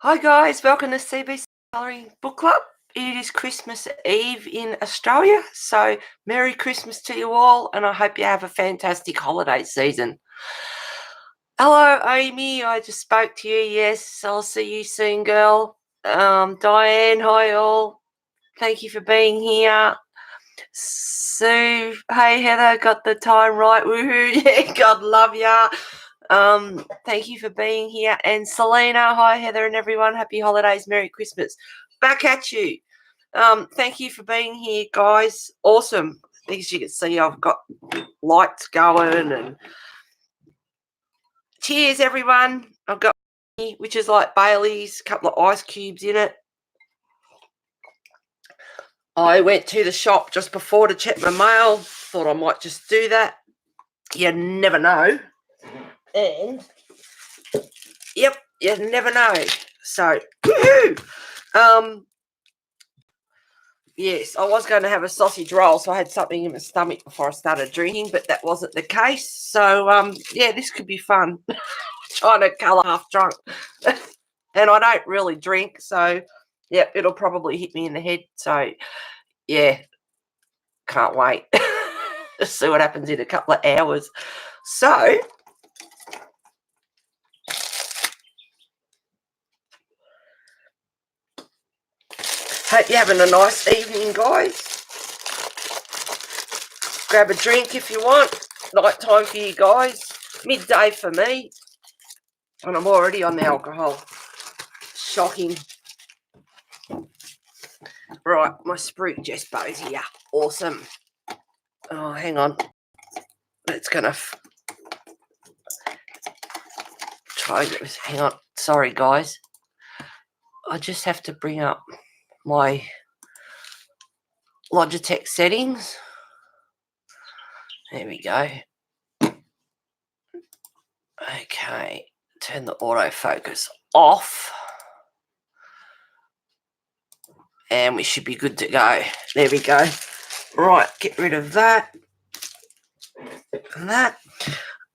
Hi guys, welcome to CBC Colouring Book Club. It is Christmas Eve in Australia, so Merry Christmas to you all, and I hope you have a fantastic holiday season. Hello Amy, I just spoke to you. Yes, I'll see you soon, girl. Diane, hi all. Thank you for being here. Sue, hey Heather, got the time right. Woohoo! Yeah, God love ya. Thank you for being here. And Selena, hi Heather and everyone. Happy holidays, Merry Christmas. Back at you. Thank you for being here, guys. Awesome. As you can see, I've got lights going and cheers, everyone. I've got which is like Bailey's, a couple of ice cubes in it. I went to the shop just before to check my mail. Thought I might just do that. You never know. And yep, you never know. So, woohoo! Yes, I was going to have a sausage roll, so I had something in my stomach before I started drinking, but that wasn't the case. So, yeah, this could be fun. Trying to colour half drunk. And I don't really drink, so, yeah, it'll probably hit me in the head. So, yeah, can't wait to see what happens in a couple of hours. So, hope you're having a nice evening, guys. Grab a drink if you want. Night time for you guys. Midday for me. And I'm already on the alcohol. Shocking. Right, my Spruik Jespo's here. Awesome. Oh, hang on. It's going to try and get this. Hang on. Sorry, guys. I just have to bring up my Logitech settings. There we go. Okay. Turn the autofocus off. And we should be good to go. There we go. Right, get rid of that. And that.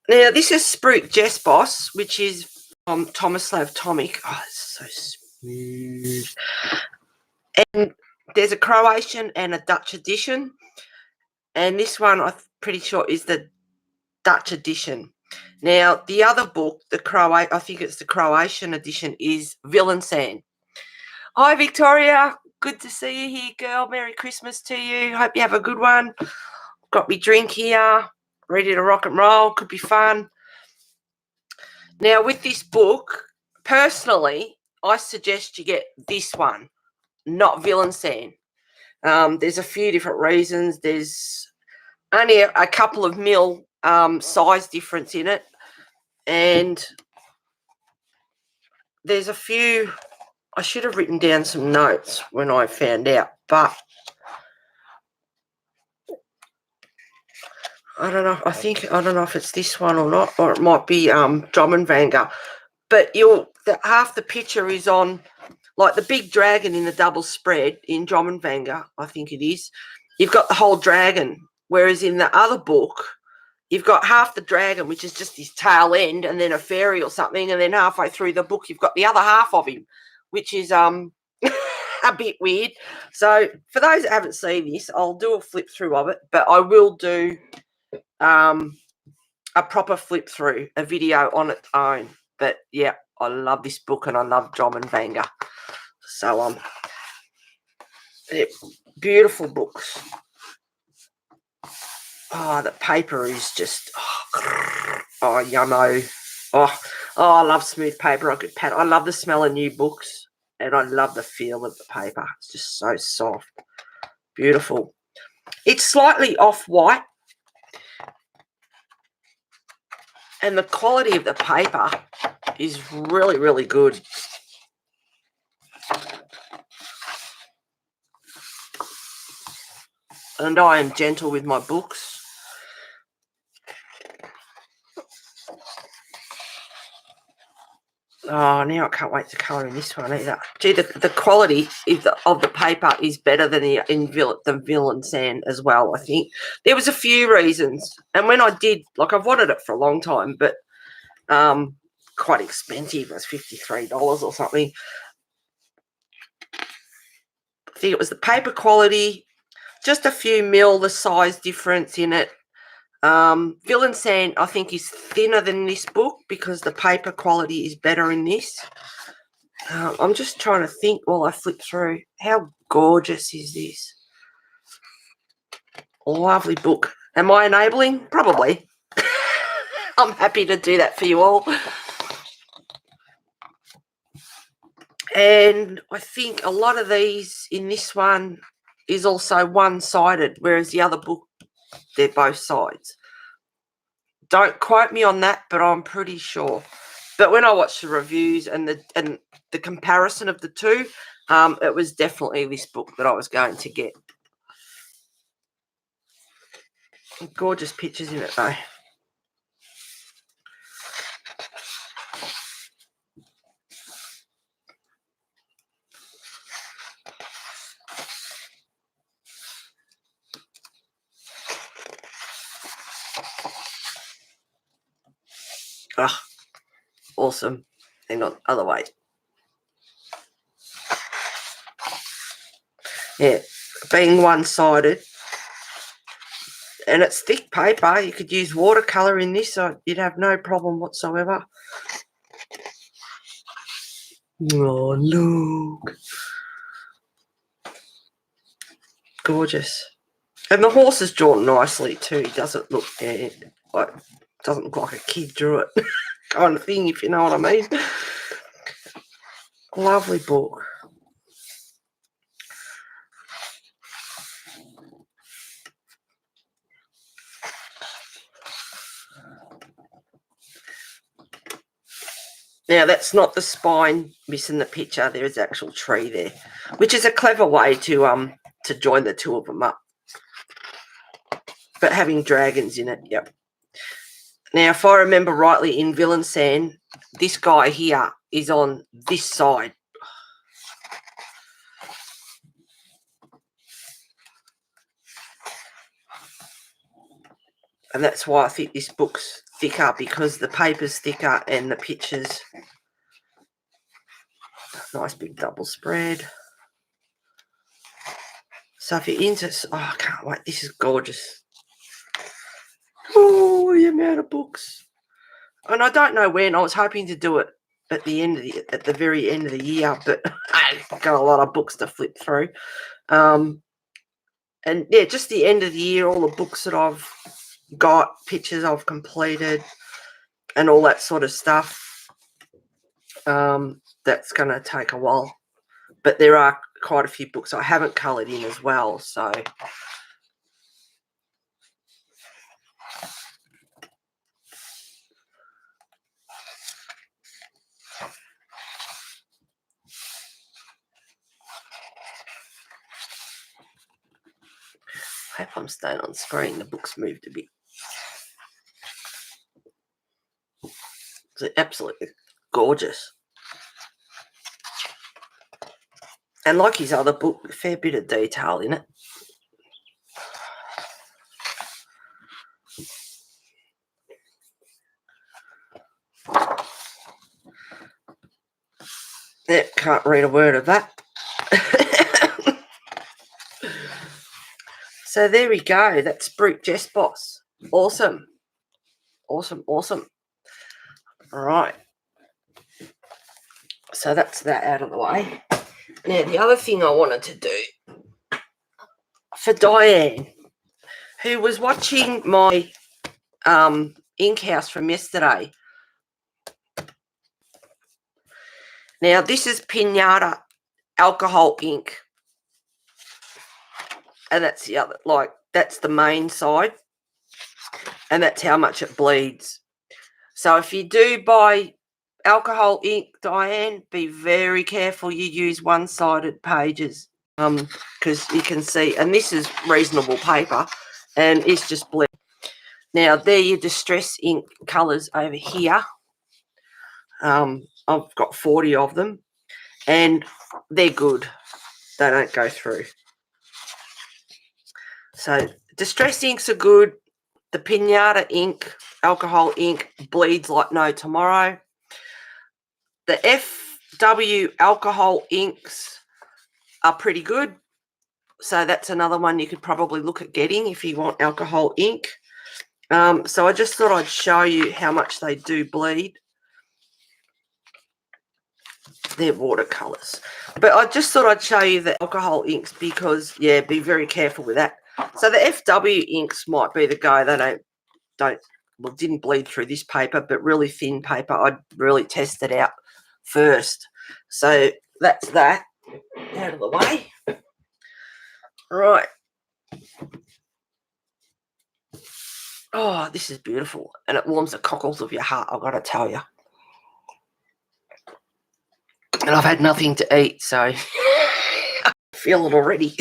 Now, this is Spruik Jesbos, which is from Tomislav Tomic. Oh, it's so smooth. And there's a Croatian and a Dutch edition. And this one, I'm pretty sure, is the Dutch edition. Now, the other book, I think it's the Croatian edition, is Villainsan. Hi, Victoria. Good to see you here, girl. Merry Christmas to you. Hope you have a good one. Got me drink here. Ready to rock and roll. Could be fun. Now, with this book, personally, I suggest you get this one, not Villainsan. There's a few different reasons. There's only a couple of mil size difference in it. And there's a few... I should have written down some notes when I found out, but I don't know. I don't know if it's this one or not, or it might be Dromenvanger. But half the picture is on, like the big dragon in the double spread in Dromenvanger, I think it is. You've got the whole dragon, whereas in the other book, you've got half the dragon, which is just his tail end, and then a fairy or something, and then halfway through the book, you've got the other half of him, which is a bit weird. So for those that haven't seen this, I'll do a flip through of it, but I will do a proper flip through, a video on its own. But yeah, I love this book and I love Dromenvanger. So yeah, beautiful books. Oh, the paper is just yummo. Oh, I love smooth paper. I love the smell of new books, and I love the feel of the paper. It's just so soft. Beautiful. It's slightly off-white, and the quality of the paper is really, really good. And I am gentle with my books. Oh, now I can't wait to colour in this one either. Gee, the quality of the paper is better than the Villainsan as well, I think. There was a few reasons. And when I did, like, I've wanted it for a long time, but quite expensive. It was $53 or something. I think it was the paper quality, just a few mil, the size difference in it. Villain Sand, I think, is thinner than this book because the paper quality is better in this. I'm just trying to think while I flip through. How gorgeous is this? Lovely book. Am I enabling? Probably. I'm happy to do that for you all. And I think a lot of these in this one is also one-sided, whereas the other book, they're both sides. Don't quote me on that, but I'm pretty sure. But when I watched the reviews and the comparison of the two, it was definitely this book that I was going to get. Gorgeous pictures in it, though. Oh, awesome. Hang on, other way. Yeah, being one-sided. And it's thick paper. You could use watercolour in this, so you'd have no problem whatsoever. Oh, look. Gorgeous. And the horse is drawn nicely too. He doesn't look doesn't look like a kid drew it kind of thing, if you know what I mean. Lovely book. Now, that's not the spine missing the picture. There is actual tree there, which is a clever way to join the two of them up. But having dragons in it, yep. Now, if I remember rightly, in Villain Sand, this guy here is on this side. And that's why I think this book's thicker, because the paper's thicker and the pictures. Nice big double spread. So if you're into, oh, I can't wait. This is gorgeous. Oh, the amount of books. And I don't know when. I was hoping to do it at the very end of the year, but I've got a lot of books to flip through. And yeah, just the end of the year, all the books that I've got, pictures I've completed, and all that sort of stuff. That's going to take a while. But there are quite a few books I haven't coloured in as well, so. I hope I'm staying on screen. The book's moved a bit. It's absolutely gorgeous. And like his other book, a fair bit of detail in it. Yeah, can't read a word of that. So there we go. That's Brute Jess Boss. Awesome. Awesome, awesome. All right. So that's that out of the way. Now, the other thing I wanted to do for Diane, who was watching my ink house from yesterday. Now, this is Pinata alcohol ink. And that's the other, like, that's the main side. And that's how much it bleeds. So if you do buy alcohol ink, Diane, be very careful you use one-sided pages. Because you can see, and this is reasonable paper, and it's just bleed. Now, they're your distress ink colours over here. I've got 40 of them, and they're good. They don't go through. So distress inks are good. The Pinata ink, alcohol ink, bleeds like no tomorrow. The FW alcohol inks are pretty good. So that's another one you could probably look at getting if you want alcohol ink. So I just thought I'd show you how much they do bleed. They're watercolours. But I just thought I'd show you the alcohol inks because, yeah, be very careful with that. So the FW inks might be the go. They didn't bleed through this paper, but really thin paper. I'd really test it out first. So that's that out of the way. Right. Oh, this is beautiful. And it warms the cockles of your heart, I've got to tell you. And I've had nothing to eat, so I feel it already.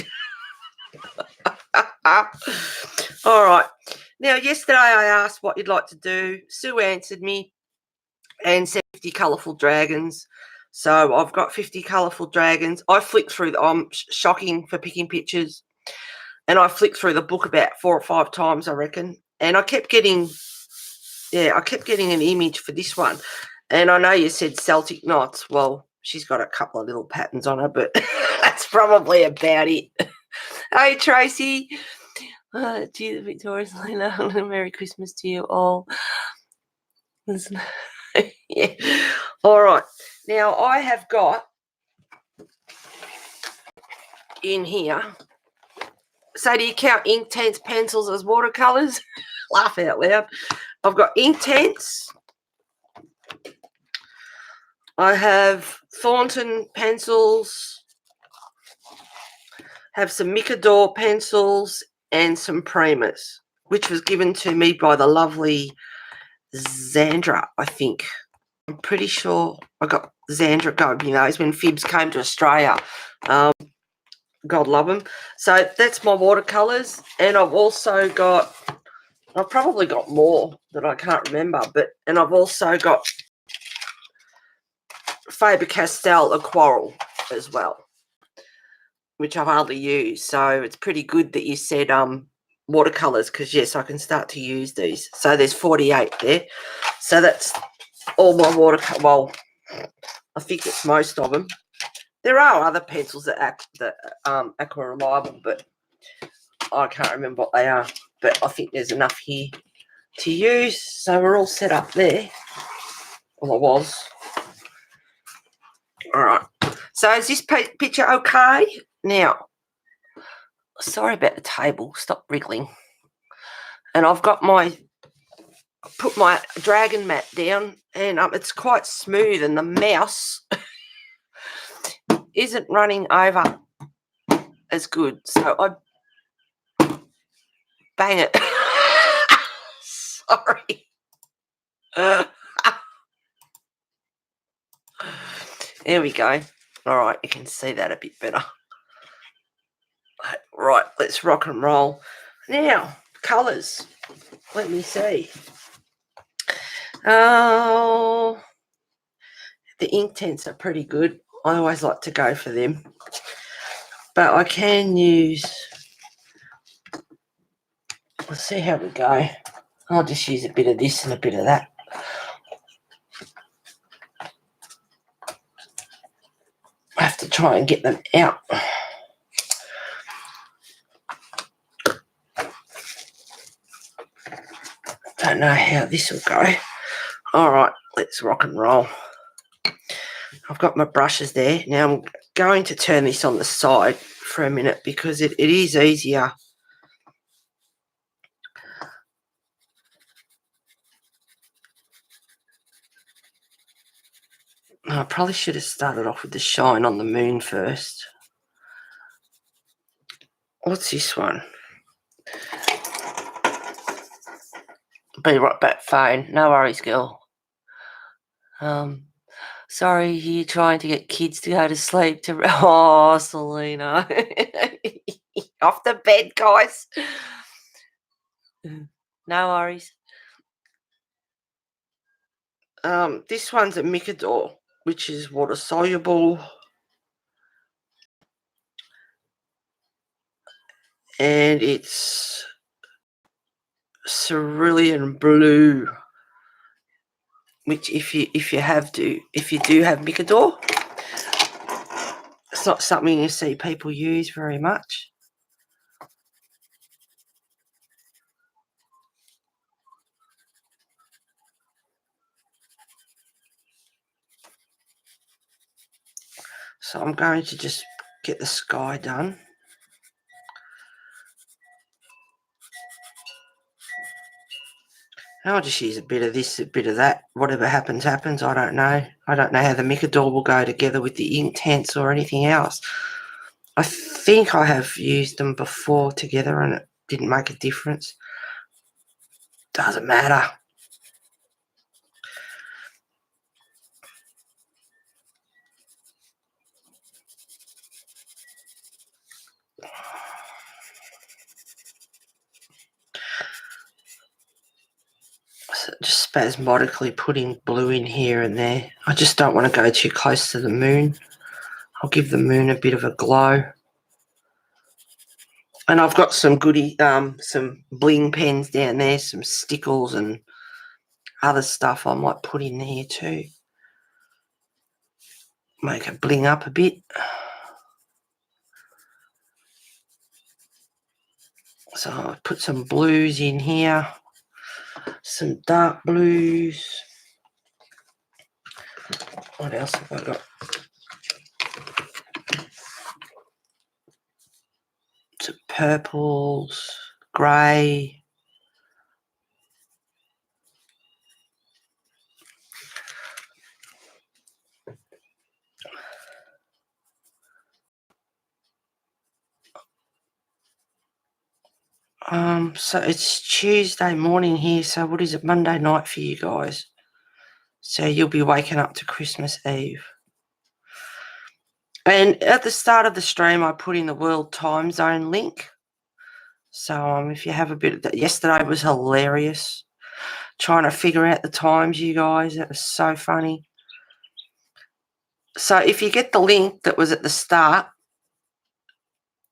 All right. Now, yesterday I asked what you'd like to do. Sue answered me and said 50 colourful dragons. So I've got 50 colourful dragons. I flicked through I'm shocking for picking pictures. And I flicked through the book about 4 or 5 times, I reckon. And I kept getting an image for this one. And I know you said Celtic knots. Well, she's got a couple of little patterns on her, but that's probably about it. Hey, Tracy. Dear Victoria's Lena, Merry Christmas to you all. Yeah. All right. Now, I have got in here, so do you count Inktense pencils as watercolours? Laugh out loud. I've got Inktense. I have Thornton pencils. Have some Micador pencils and some Primas, which was given to me by the lovely Zandra, I think. I'm pretty sure I got Zandra, God, when Fibs came to Australia. God love them. So that's my watercolours. And I've probably got more that I can't remember, and I've also got Faber-Castell Aquarelle as well, which I've hardly used. So it's pretty good that you said watercolours, because yes, I can start to use these. So there's 48 there. So that's all my watercolour. Well, I think it's most of them. There are other pencils that Aqua Reliable, but I can't remember what they are. But I think there's enough here to use. So we're all set up there. Well, I was. All right. So is this picture okay? Now, sorry about the table. Stop wriggling. And I've got put my dragon mat down, and it's quite smooth, and the mouse isn't running over as good. So I bang it. Sorry. There we go. All right, you can see that a bit better. Right, let's rock and roll. Now, colours. Let me see. Oh, the Inktense are pretty good. I always like to go for them. But I can use... Let's see how we go. I'll just use a bit of this and a bit of that. I have to try and get them out. Don't know how this will go. All right, let's rock and roll. I've got my brushes there. Now I'm going to turn this on the side for a minute because it is easier. I probably should have started off with the shine on the moon first. What's this one? Be right back, phone. No worries, girl. Sorry, you're trying to get kids to go to sleep. Oh, Selena. Off the bed, guys. No worries. This one's a Micador, which is water soluble. And it's cerulean blue. which if you do have Micador, it's not something you see people use very much. So I'm going to just get the sky done. I'll just use a bit of this, a bit of that. Whatever happens, happens. I don't know. I don't know how the Micador will go together with the Intense or anything else. I think I have used them before together and it didn't make a difference. Doesn't matter. So just spasmodically putting blue in here and there. I just don't want to go too close to the moon. I'll give the moon a bit of a glow. And I've got some some bling pens down there, some stickles and other stuff I might put in here too. Make it bling up a bit. So I'll put some blues in here, some dark blues. What else have I got? Some purples, grey. So it's Tuesday morning here, so what is it, Monday night for you guys? So you'll be waking up to Christmas Eve. And at the start of the stream, I put in the world time zone link. So if you have a bit of that, yesterday was hilarious. Trying to figure out the times, you guys, that was so funny. So if you get the link that was at the start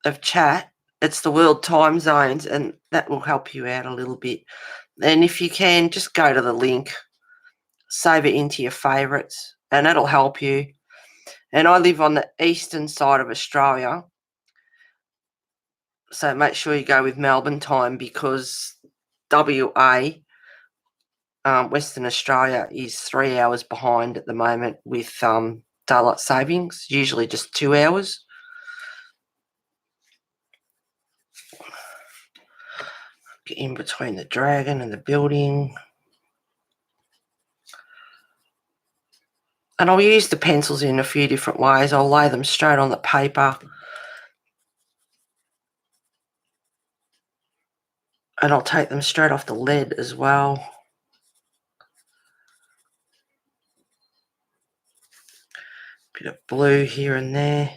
of chat, it's the world time zones, and that will help you out a little bit. And if you can, just go to the link, save it into your favourites, and that'll help you. And I live on the eastern side of Australia, so make sure you go with Melbourne time, because WA, Western Australia, is 3 hours behind at the moment with daylight savings, usually just 2 hours. Get in between the dragon and the building. And I'll use the pencils in a few different ways. I'll lay them straight on the paper. And I'll take them straight off the lead as well. Bit of blue here and there.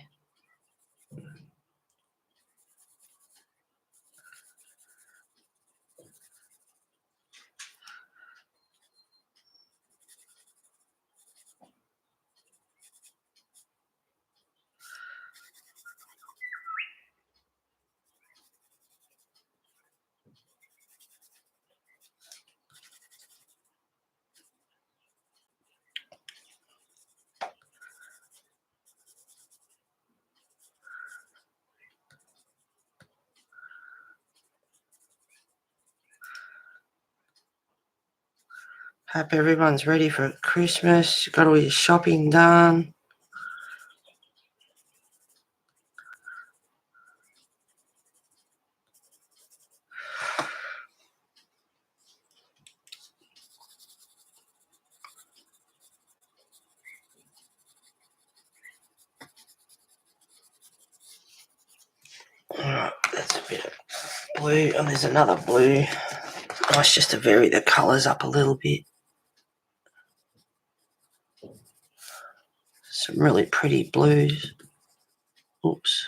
Hope everyone's ready for Christmas. Got all your shopping done. Alright, that's a bit of blue. And there's another blue. Nice just to vary the colours up a little bit. Some really pretty blues. Oops.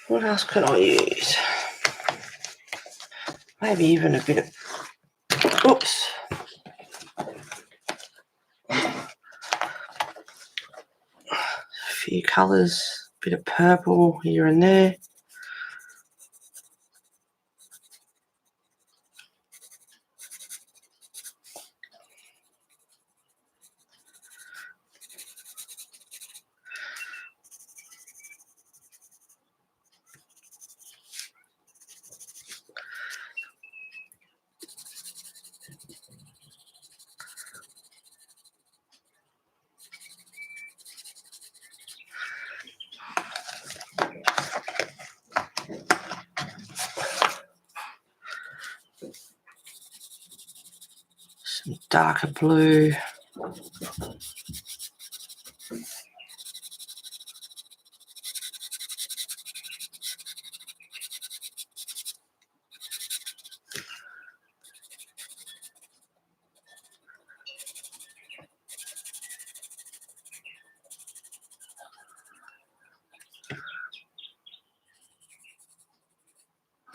What else could I use? Maybe even a bit of, oops. A few colours, a bit of purple here and there. Some darker blue.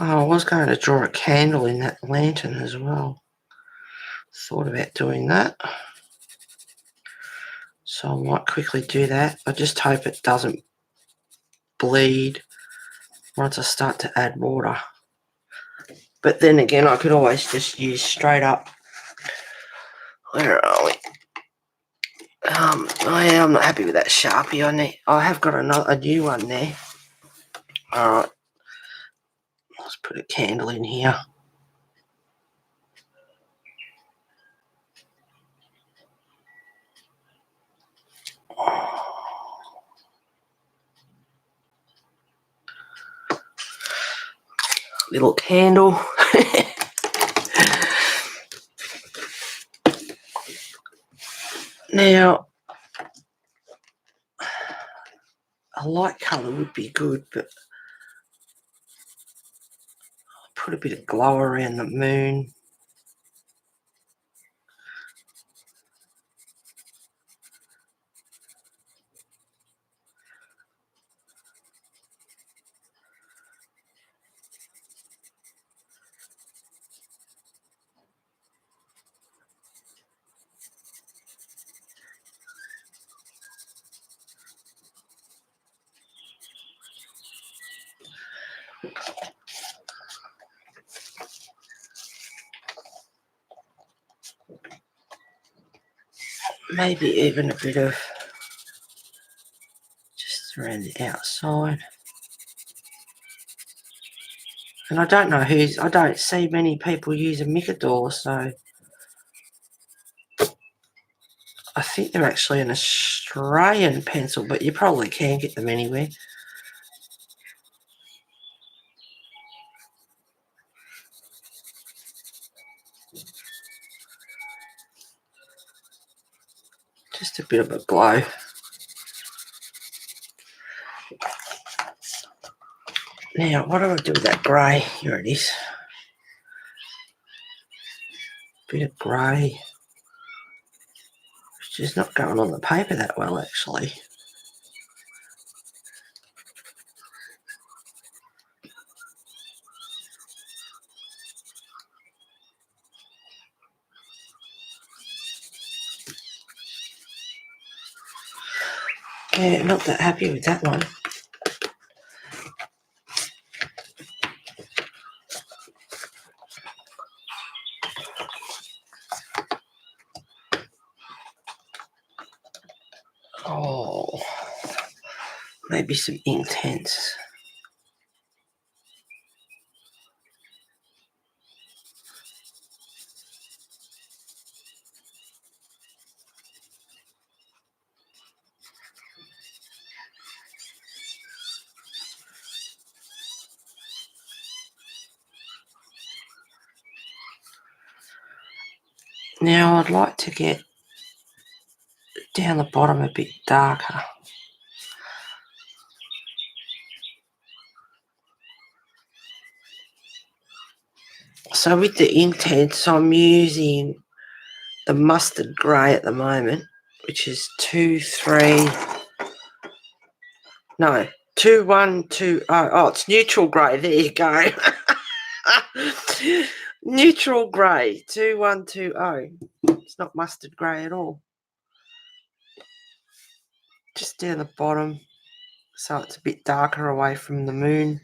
Oh, I was going to draw a candle in that lantern as well. Thought about doing that. So I might quickly do that. I just hope it doesn't bleed once I start to add water. But then again, I could always just use straight up. Where are we? I'm not happy with that Sharpie. I have got a new one there. Alright. Let's put a candle in here. Little candle. Now, a light colour would be good, but I'll put a bit of glow around the moon. Maybe even a bit of just around the outside. And I don't know I don't see many people use a Micador, so I think they're actually an Australian pencil, but you probably can get them anywhere. Just a bit of a glow. Now, what do I do with that grey? Here it is. Bit of grey. Which is not going on the paper that well, actually. Yeah, not that happy with that one. Oh, maybe some Intense. Now I'd like to get down the bottom a bit darker. So with the Intense, I'm using the mustard grey at the moment, which is 2, 3, no, 2120. Oh, it's neutral grey. There you go. Neutral grey. 2120. It's not mustard grey at all. Just down the bottom, so it's a bit darker away from the moon.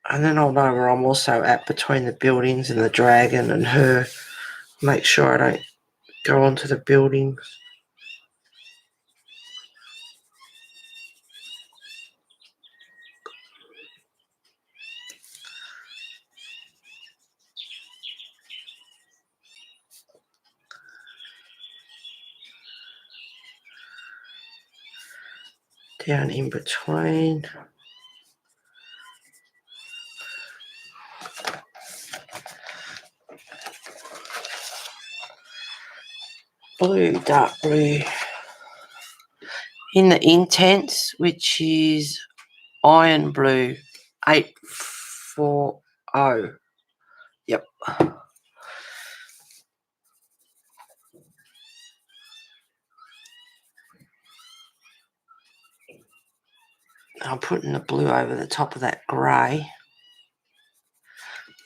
And then I'll know where I'm also at between the buildings and the dragon and her. Make sure I don't go onto the buildings. Down in between. Blue, dark blue. In the intense, which is iron blue, 840. Yep. I'm putting the blue over the top of that grey,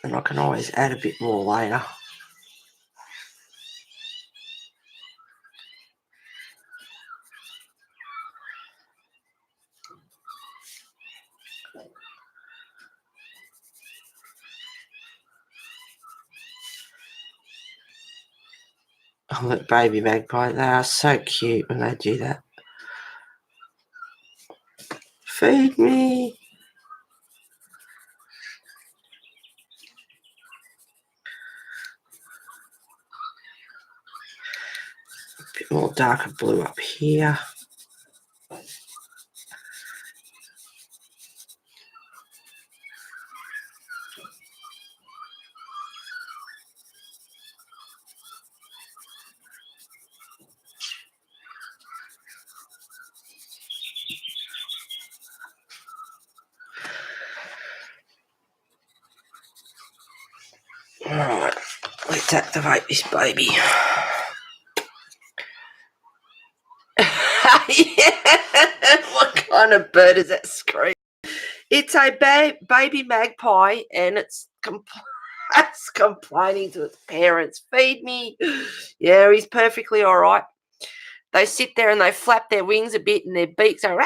and I can always add a bit more later. Oh, look, baby magpie, they are so cute when they do that. Feed me. A bit more darker blue up here. Alright, let's activate this baby. What kind of bird is that scream? It's a baby magpie, and it's complaining to its parents. Feed me. Yeah, he's perfectly all right. They sit there and they flap their wings a bit, and their beaks are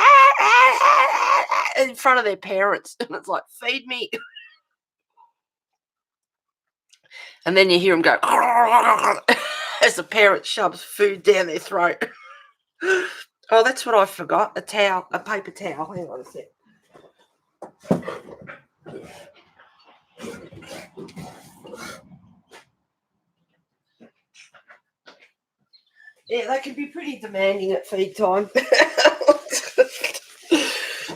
in front of their parents. And it's like, feed me. And then you hear them go as the parent shoves food down their throat. Oh, that's what I forgot. A towel, a paper towel. Hang on a sec. Yeah, they can be pretty demanding at feed time.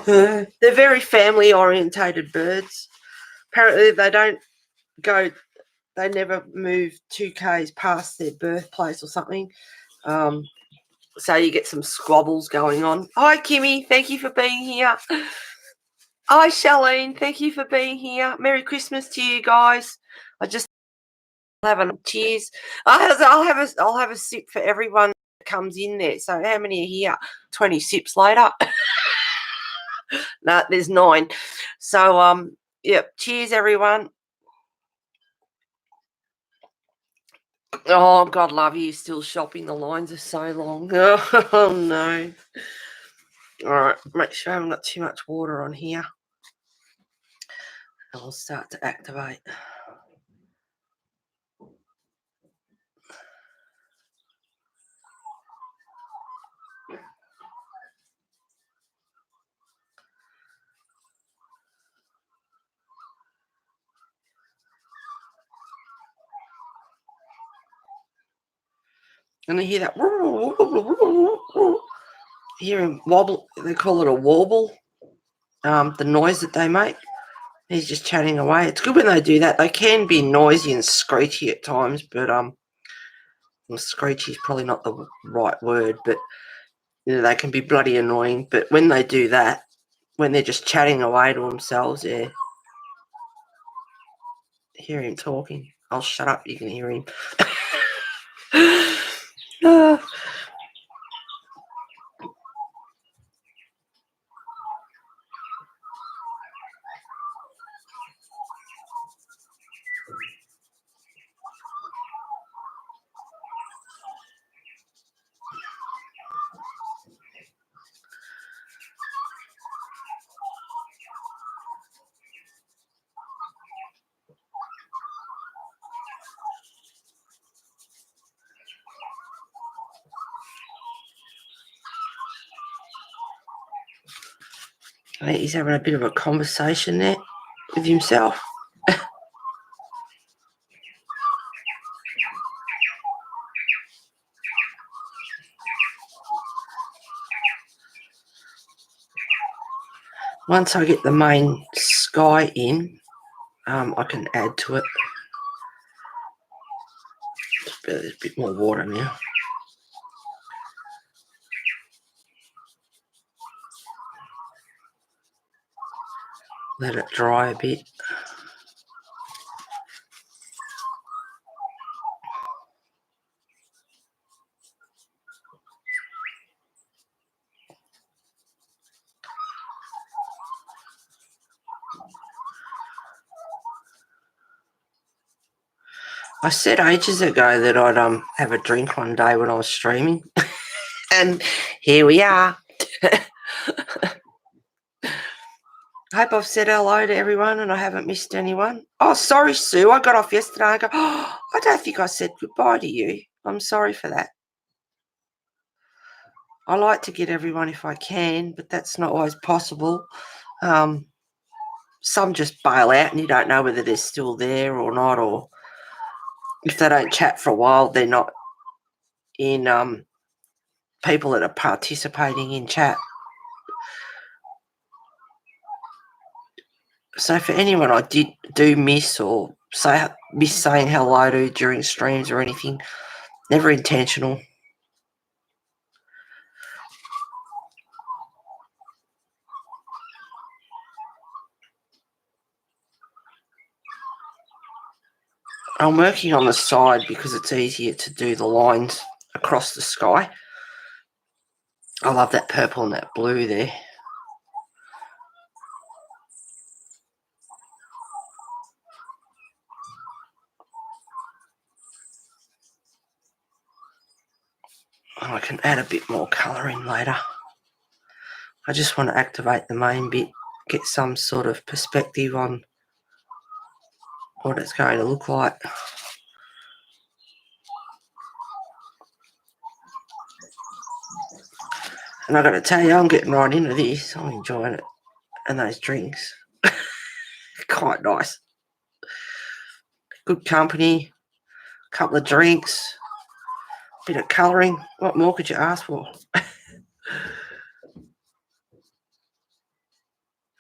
They're very family-orientated birds. Apparently, they don't go. They never move 2Ks past their birthplace or something. So you get some squabbles going on. Hi, Kimmy. Thank you for being here. Hi, Charlene. Thank you for being here. Merry Christmas to you guys. I just have a cheers. I'll have a sip for everyone that comes in there. So how many are here? 20 sips later. No, there's 9. So yep. Cheers, everyone. Oh, God love you. Still shopping. The lines are so long. Oh, no. All right. Make sure I haven't got too much water on here. I'll start to activate. And you hear that. Hear him wobble. They call it a warble. The noise that they make. He's just chatting away. It's good when they do that. They can be noisy and screechy at times, but screechy is probably not the right word, but they can be bloody annoying. But when they do that, when they're just chatting away to themselves, yeah. Hear him talking. I'll shut up. You can hear him. He's having a bit of a conversation there with himself. Once I get the main sky in, I can add to it. There's a bit more water now. Let it dry a bit. I said ages ago that I'd have a drink one day when I was streaming, and here we are. I hope I've said hello to everyone and I haven't missed anyone. Oh, sorry, Sue. I got off yesterday. I go, oh, I don't think I said goodbye to you. I'm sorry for that. I like to get everyone if I can, but that's not always possible. Some just bail out and you don't know whether they're still there or not, or if they don't chat for a while, they're not in people that are participating in chat. So for anyone I do miss or miss saying hello to during streams or anything, never intentional. I'm working on the side because it's easier to do the lines across the sky. I love that purple and that blue there. I can add a bit more colour in later. I just want to activate the main bit, get some sort of perspective on what it's going to look like. And I've got to tell you, I'm getting right into this. I'm enjoying it. And those drinks. Quite nice. Good company, a couple of drinks, a bit of colouring. What more could you ask for?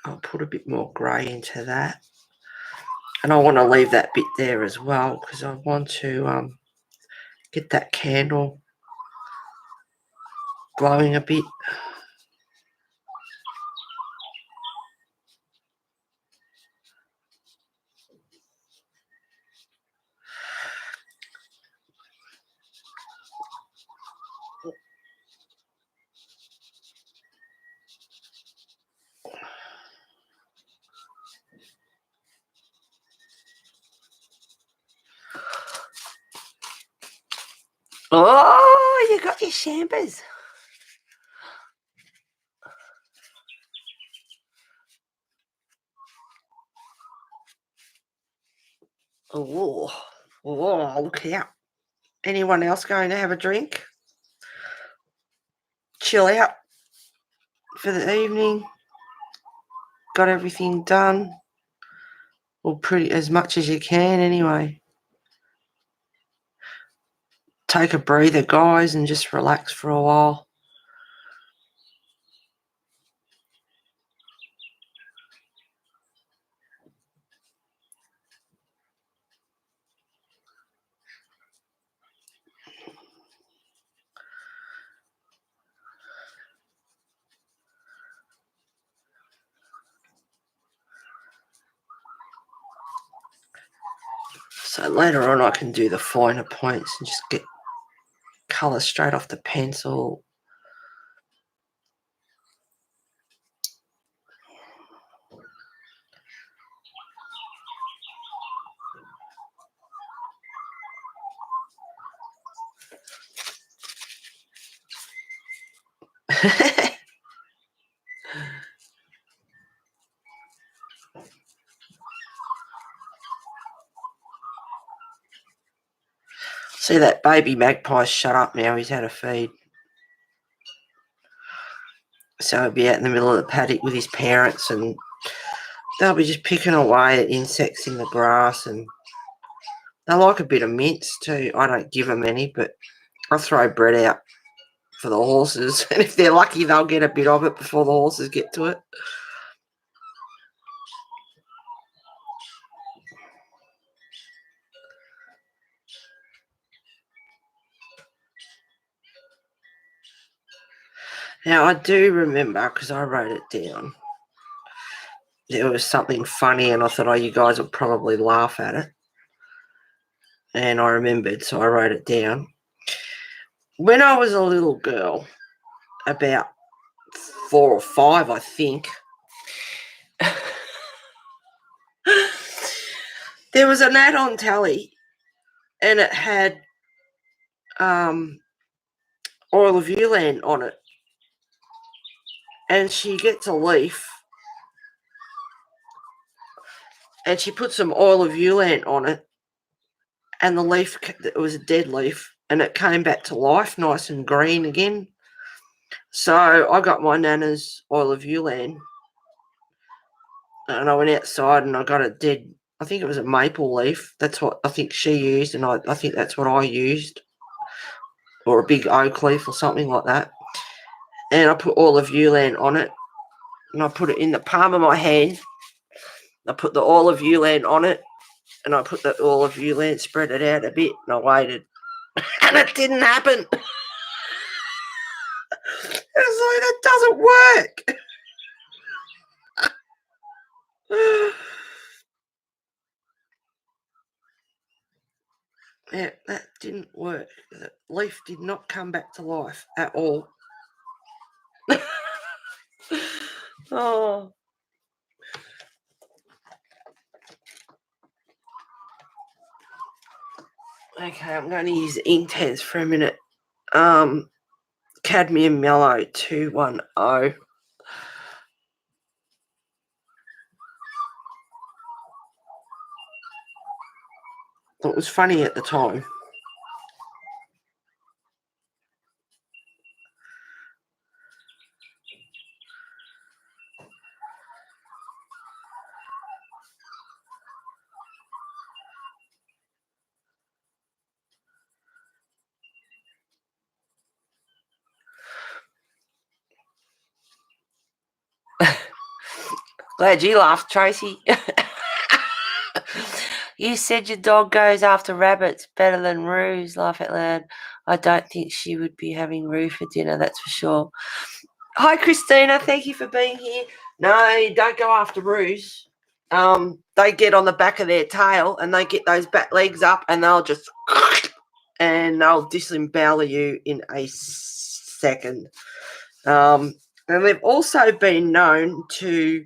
I'll put a bit more grey into that. And I want to leave that bit there as well because I want to get that candle glowing a bit. Oh, you got your shambers. Oh, look out. Anyone else going to have a drink? Chill out for the evening. Got everything done. Well, pretty as much as you can anyway. Take a breather, guys, and just relax for a while. So later on I can do the finer points and just get colour straight off the pencil. See that baby magpie shut up now, he's had a feed. So he'll be out in the middle of the paddock with his parents, and they'll be just picking away at insects in the grass, and they like a bit of mince too. I don't give them any, but I throw bread out for the horses, and if they're lucky, they'll get a bit of it before the horses get to it. Now, I do remember, because I wrote it down, there was something funny, and I thought, oh, you guys would probably laugh at it. And I remembered, so I wrote it down. When I was a little girl, about 4 or 5, I think, there was an ad on telly, and it had oil of Ulan on it. And she gets a leaf, and she put some oil of Ulan on it, and the leaf, it was a dead leaf, and it came back to life, nice and green again. So I got my nana's oil of Ulan, and I went outside and I got a dead, I think it was a maple leaf. That's what I think she used, and I think that's what I used, or a big oak leaf or something like that. And I put oil of Ulan on it, and I put it in the palm of my hand. I put the oil of Ulan on it, and I put the oil of Ulan, spread it out a bit, and I waited. And it didn't happen. It was like, that doesn't work. Yeah, that didn't work. The leaf did not come back to life at all. Oh. Okay, I'm going to use the Inktense for a minute. Cadmium Yellow 210. It was funny at the time. Glad you laughed, Tracy. You said your dog goes after rabbits better than roos. Laugh out loud. I don't think she would be having roo for dinner, that's for sure. Hi, Christina. Thank you for being here. No, don't go after roos. They get on the back of their tail and they get those back legs up, and they'll just and they'll disembowel you in a second. And they've also been known to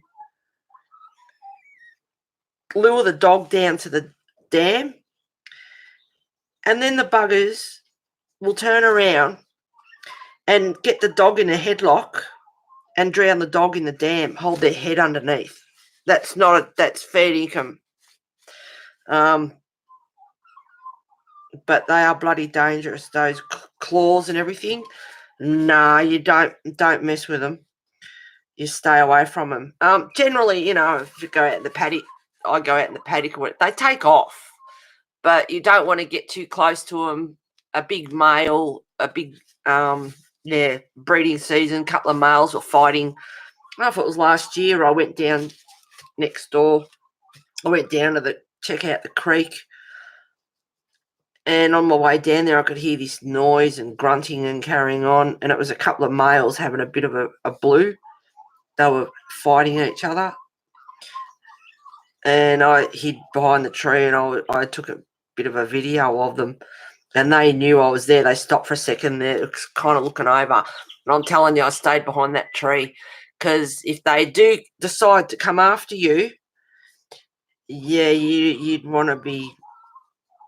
lure the dog down to the dam, and then the buggers will turn around and get the dog in a headlock and drown the dog in the dam, hold their head underneath. That's fair income. But they are bloody dangerous, those claws and everything. No, you don't mess with them. You stay away from them. Generally, if you go out in the paddock, I go out in the paddock, they take off, but you don't want to get too close to them. A big male, breeding season, couple of males were fighting. I don't know if it was last year. I went down next door. I went down to check out the creek, and on my way down there, I could hear this noise and grunting and carrying on, and it was a couple of males having a bit of a blue. They were fighting each other, and I hid behind the tree, and I took a bit of a video of them, and they knew I was there. They stopped for a second. They're kind of looking over, and I'm telling you, I stayed behind that tree, because if they do decide to come after you, yeah, you'd want to be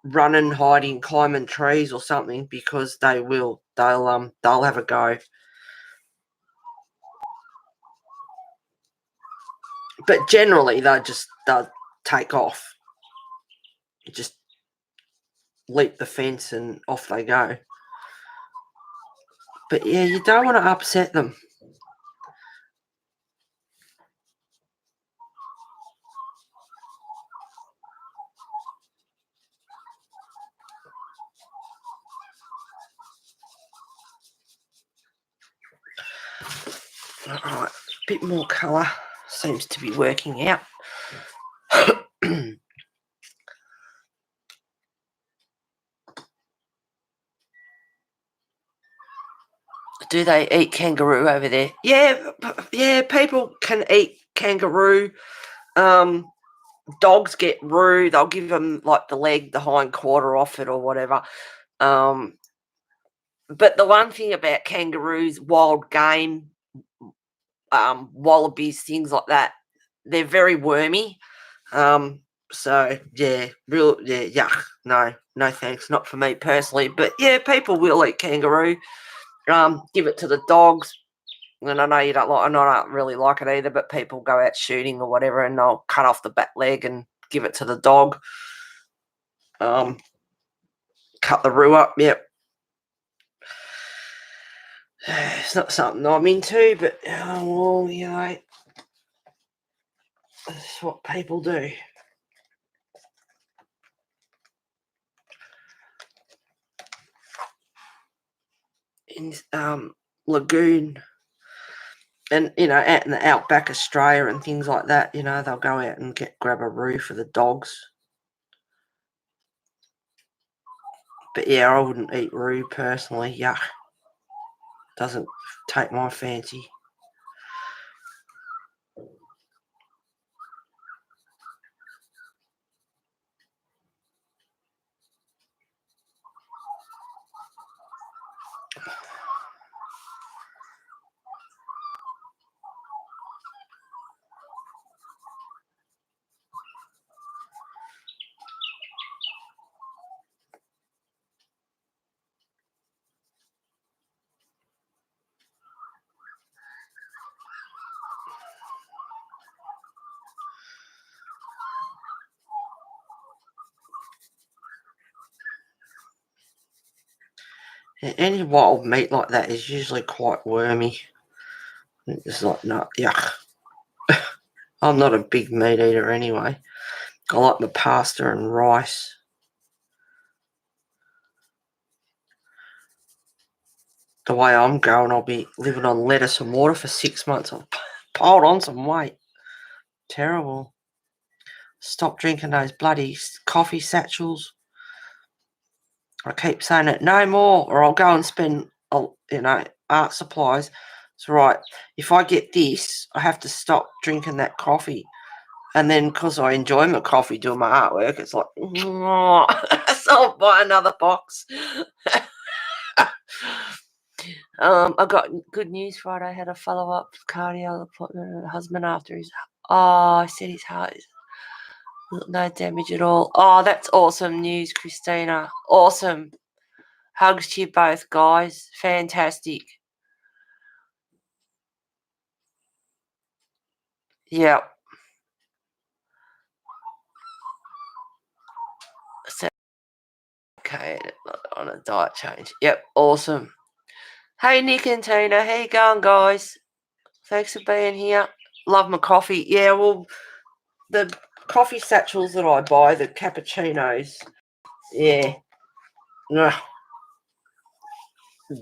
running, hiding, climbing trees or something, because they will. They'll have a go. But generally, they'll take off. Just leap the fence and off they go. But yeah, you don't want to upset them. All right, a bit more colour seems to be working out. Do they eat kangaroo over there? Yeah, people can eat kangaroo. Dogs get roo. They'll give them like the leg, the hind quarter off it or whatever. But the one thing about kangaroos, wild game, wallabies, things like that, they're very wormy. So yeah, yuck. No thanks, not for me personally. But yeah, people will eat kangaroo. Give it to the dogs. And I know you don't like, I don't really like it either, but people go out shooting or whatever and they'll cut off the back leg and give it to the dog. Cut the roo up, yep. It's not something I'm into, but well, you know, that's what people do. In Lagoon, and you know, out in the outback Australia and things like that, you know, they'll go out and grab a roo for the dogs. But yeah, I wouldn't eat roo personally. Yuck, doesn't take my fancy. Any wild meat like that is usually quite wormy. It's like, no, yuck. I'm not a big meat eater anyway. I like my pasta and rice. The way I'm going, I'll be living on lettuce and water for 6 months. I've piled on some weight. Terrible. Stop drinking those bloody coffee satchels. I keep saying it, no more, or I'll go and spend, art supplies. It's right. If I get this, I have to stop drinking that coffee. And then because I enjoy my coffee doing my artwork, it's like, so I'll buy another box. I got good news Friday. I had a follow-up cardio appointment with my husband after his, I said his heart is no damage at all. Oh, that's awesome news, Christina. Awesome. Hugs to you both, guys. Fantastic. Yep. So, okay, on a diet change. Yep, awesome. Hey, Nick and Tina. How you going, guys? Thanks for being here. Love my coffee. Yeah, well, the coffee satchels that I buy, the cappuccinos, yeah. Ugh.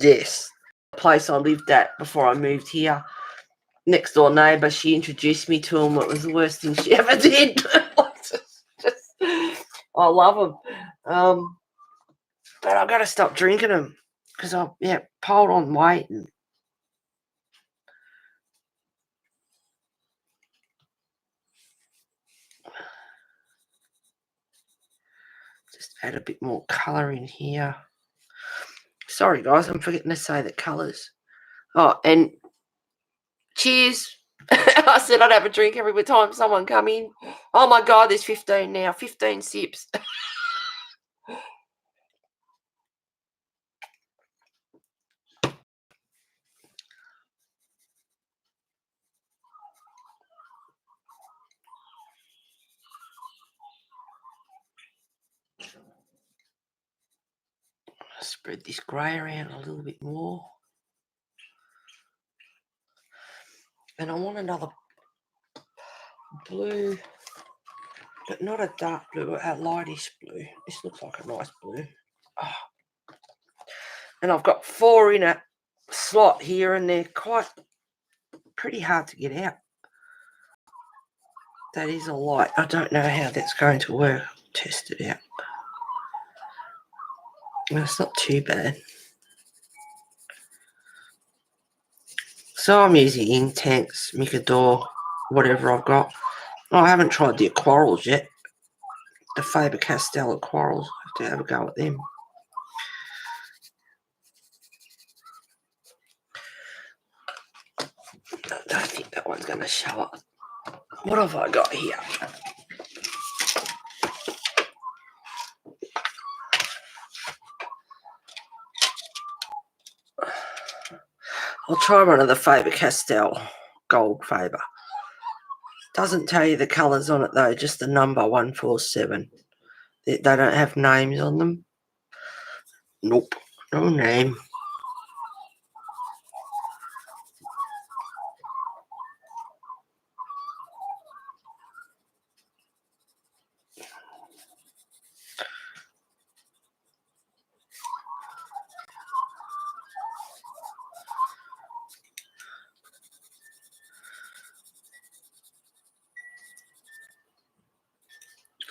Yes. The place I lived at before I moved here, next door neighbour, she introduced me to them. It was the worst thing she ever did. I love them. But I've got to stop drinking them because I piled on weight and just add a bit more colour in here. Sorry, guys, I'm forgetting to say the colours. Oh, and cheers. I said I'd have a drink every time someone come in. Oh, my God, there's 15 now. 15 sips. Spread this grey around a little bit more. And I want another blue, but not a dark blue, a lightish blue. This looks like a nice blue. Oh. And I've got 4 in it. slot here, and they're pretty hard to get out. That is a light. I don't know how that's going to work. Test it out. Well, it's not too bad. So I'm using Intense, Micador, whatever I've got. Oh, I haven't tried the Aquarels yet. The Faber-Castell Aquarels. I have to have a go at them. I don't think that one's going to show up. What have I got here? I'll try one of the Faber-Castell Gold Faber. Doesn't tell you the colours on it though, just the number 147. They don't have names on them. Nope, no name.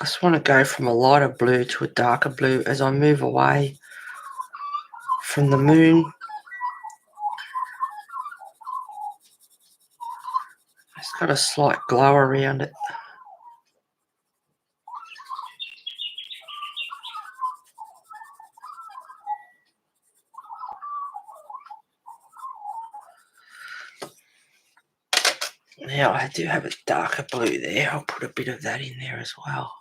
I just want to go from a lighter blue to a darker blue as I move away from the moon. It's got a slight glow around it. Now I do have a darker blue there. I'll put a bit of that in there as well.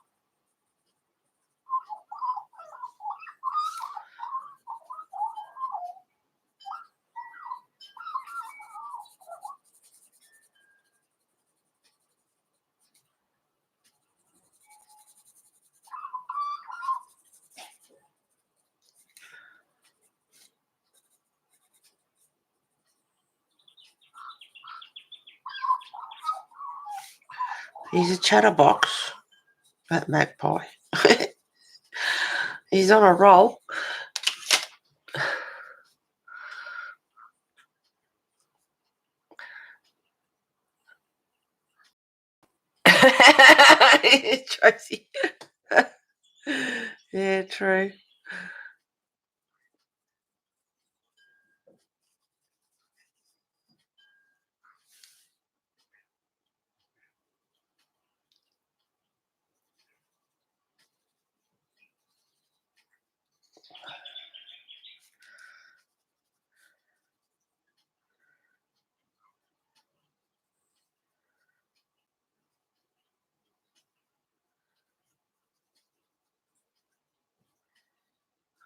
He's a chatterbox, that magpie. He's on a roll. Tracy. Yeah, true.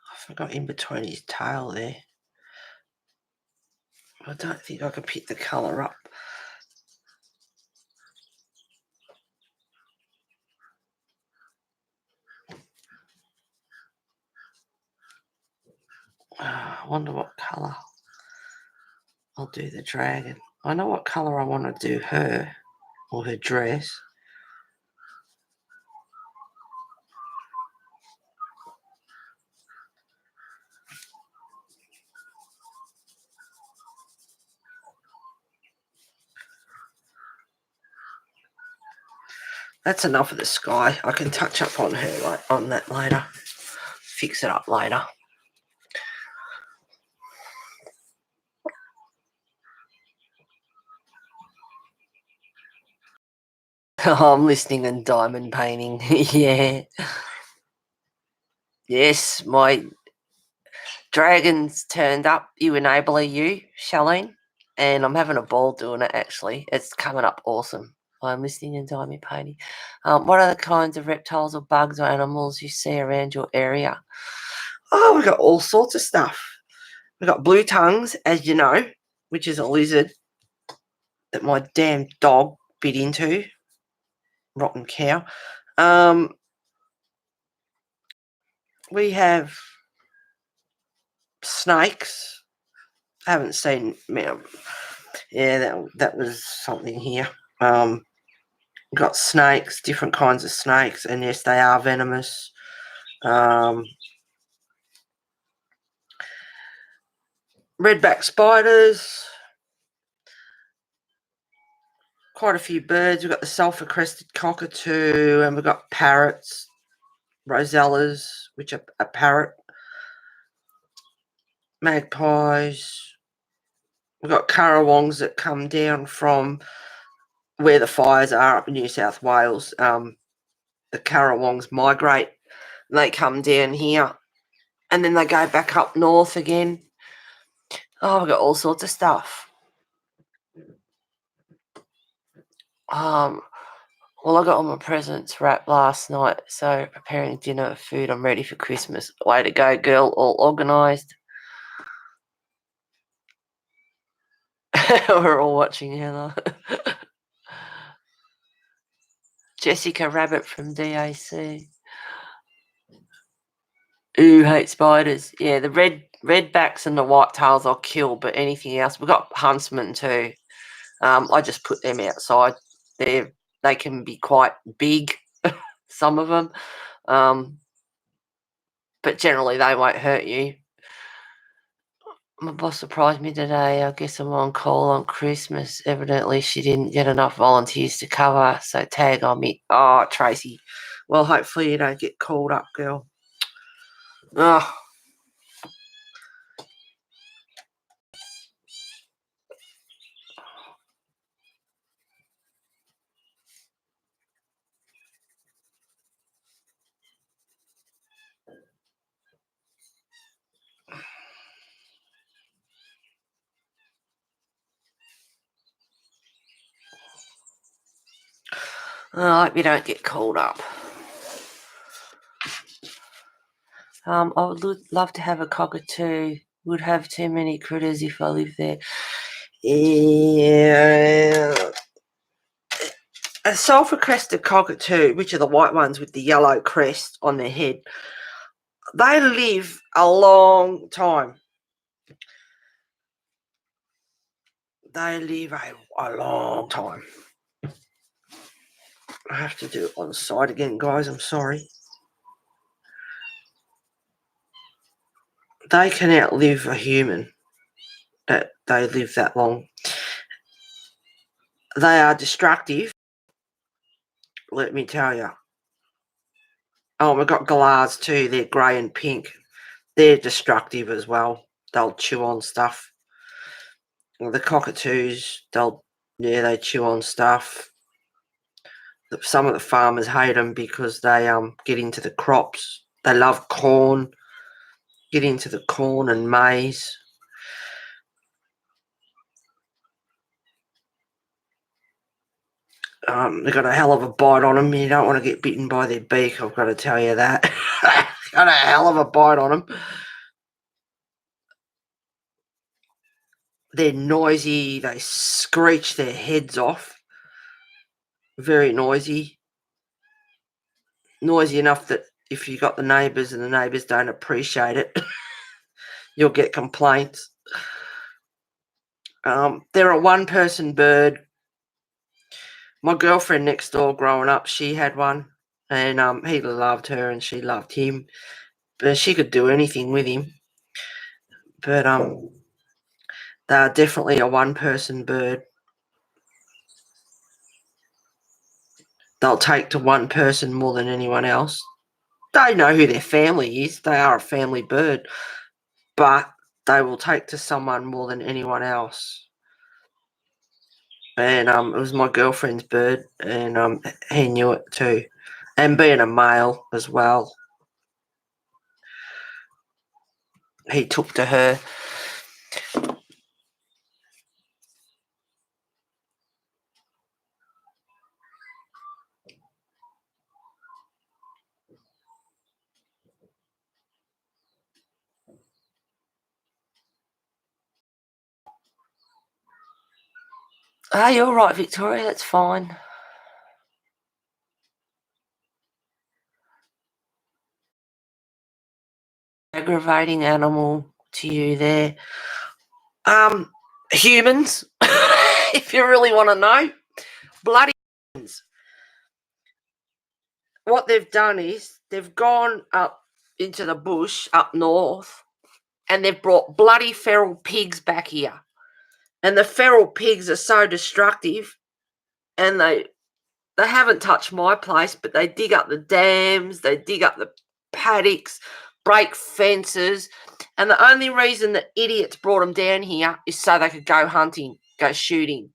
I forgot in between his tail there. I don't think I can pick the colour up. I wonder what colour I'll do the dragon. I know what colour I want to do her or her dress. That's enough of the sky. I can touch up on her on that later. Fix it up later. I'm listening and diamond painting. Yeah. Yes, my dragon's turned up. You enabler, you, Charlene. And I'm having a ball doing it, actually. It's coming up awesome. I'm listening and diamond painting. What are the kinds of reptiles or bugs or animals you see around your area? Oh, we've got all sorts of stuff. We've got blue tongues, as you know, which is a lizard that my damn dog bit into. Rotten cow. We have snakes. I haven't seen. Yeah, that was something here. We've got snakes, different kinds of snakes, and yes, they are venomous. redback spiders, quite a few birds. We've got the sulphur-crested cockatoo, and we've got parrots, rosellas, which are a parrot, magpies. We've got currawongs that come down from where the fires are up in New South Wales. The currawongs migrate, and they come down here, and then they go back up north again. Oh, we've got all sorts of stuff. Well, I got all my presents wrapped last night, so preparing dinner, food, I'm ready for Christmas. Way to go, girl, all organised. We're all watching Hannah. Jessica Rabbit from DAC. Ooh, hate spiders. Yeah, the redbacks and the whitetails I'll kill, but anything else. We've got huntsmen too. I just put them outside. They can be quite big, some of them. But generally they won't hurt you. My boss surprised me today. I guess I'm on call on Christmas. Evidently she didn't get enough volunteers to cover, so tag on me. Oh, Tracy. Well, hopefully you don't get called up, girl. Oh. I hope you don't get called up. I would love to have a cockatoo. Would have too many critters if I lived there. Yeah. A sulphur-crested cockatoo, which are the white ones with the yellow crest on their head, they live a long time. They live a long time. I have to do it on the side again, guys. I'm sorry. They can outlive a human. That they live that long. They are destructive. Let me tell you. Oh, we've got galahs too. They're grey and pink. They're destructive as well. They'll chew on stuff. The cockatoos, they chew on stuff. Some of the farmers hate them because they get into the crops. They love corn. Get into the corn and maize. They've got a hell of a bite on them. You don't want to get bitten by their beak, I've got to tell you that. Got a hell of a bite on them. They're noisy. They screech their heads off. Very noisy. Noisy enough that if you got the neighbours and the neighbours don't appreciate it, you'll get complaints. They're a one-person bird. My girlfriend next door growing up, she had one, and he loved her and she loved him, but she could do anything with him. But they're definitely a one-person bird. They'll take to one person more than anyone else. They know who their family is. They are a family bird, but they will take to someone more than anyone else. And it was my girlfriend's bird, and he knew it too. And being a male as well, he took to her. Ah, you're right, Victoria, that's fine. Aggravating animal to you there. Humans, if you really want to know. Bloody humans. What they've done is they've gone up into the bush up north and they've brought bloody feral pigs back here. And the feral pigs are so destructive, and they haven't touched my place, but they dig up the dams, they dig up the paddocks, break fences, and the only reason the idiots brought them down here is so they could go hunting, go shooting.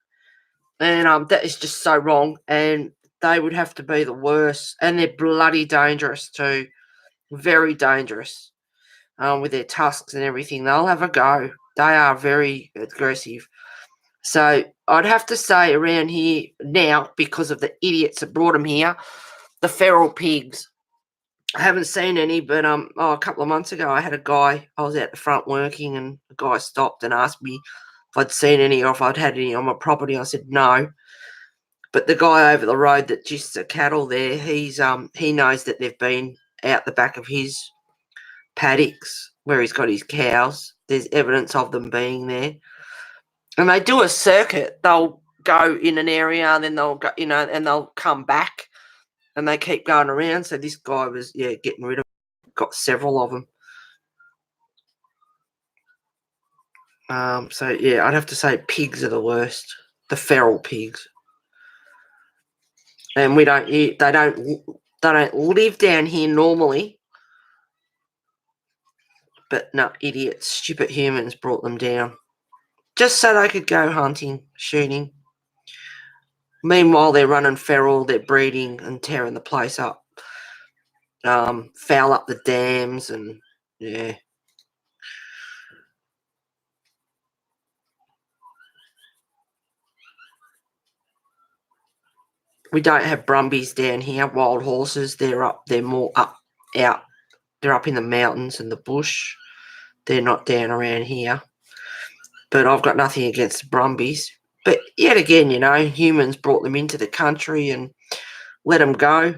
And that is just so wrong, and they would have to be the worst, and they're bloody dangerous too, very dangerous, with their tusks and everything. They'll have a go. They are very aggressive. So I'd have to say around here now, because of the idiots that brought them here, the feral pigs. I haven't seen any, but a couple of months ago, I had a guy. I was out the front working, and a guy stopped and asked me if I'd seen any or if I'd had any on my property. I said no. But the guy over the road that gists the cattle there, he knows that they've been out the back of his paddocks where he's got his cows. There's evidence of them being there. And they do a circuit. They'll go in an area, and then they'll go, and they'll come back, and they keep going around. So this guy was, getting rid of them. Got several of them. I'd have to say pigs are the worst. The feral pigs. And they don't live down here normally. But no, idiots, stupid humans brought them down. Just so they could go hunting, shooting. Meanwhile, they're running feral, they're breeding and tearing the place up. Foul up the dams and, yeah. We don't have brumbies down here, wild horses. They're more out. They're up in the mountains and the bush. They're not down around here. But I've got nothing against the brumbies. But yet again, humans brought them into the country and let them go.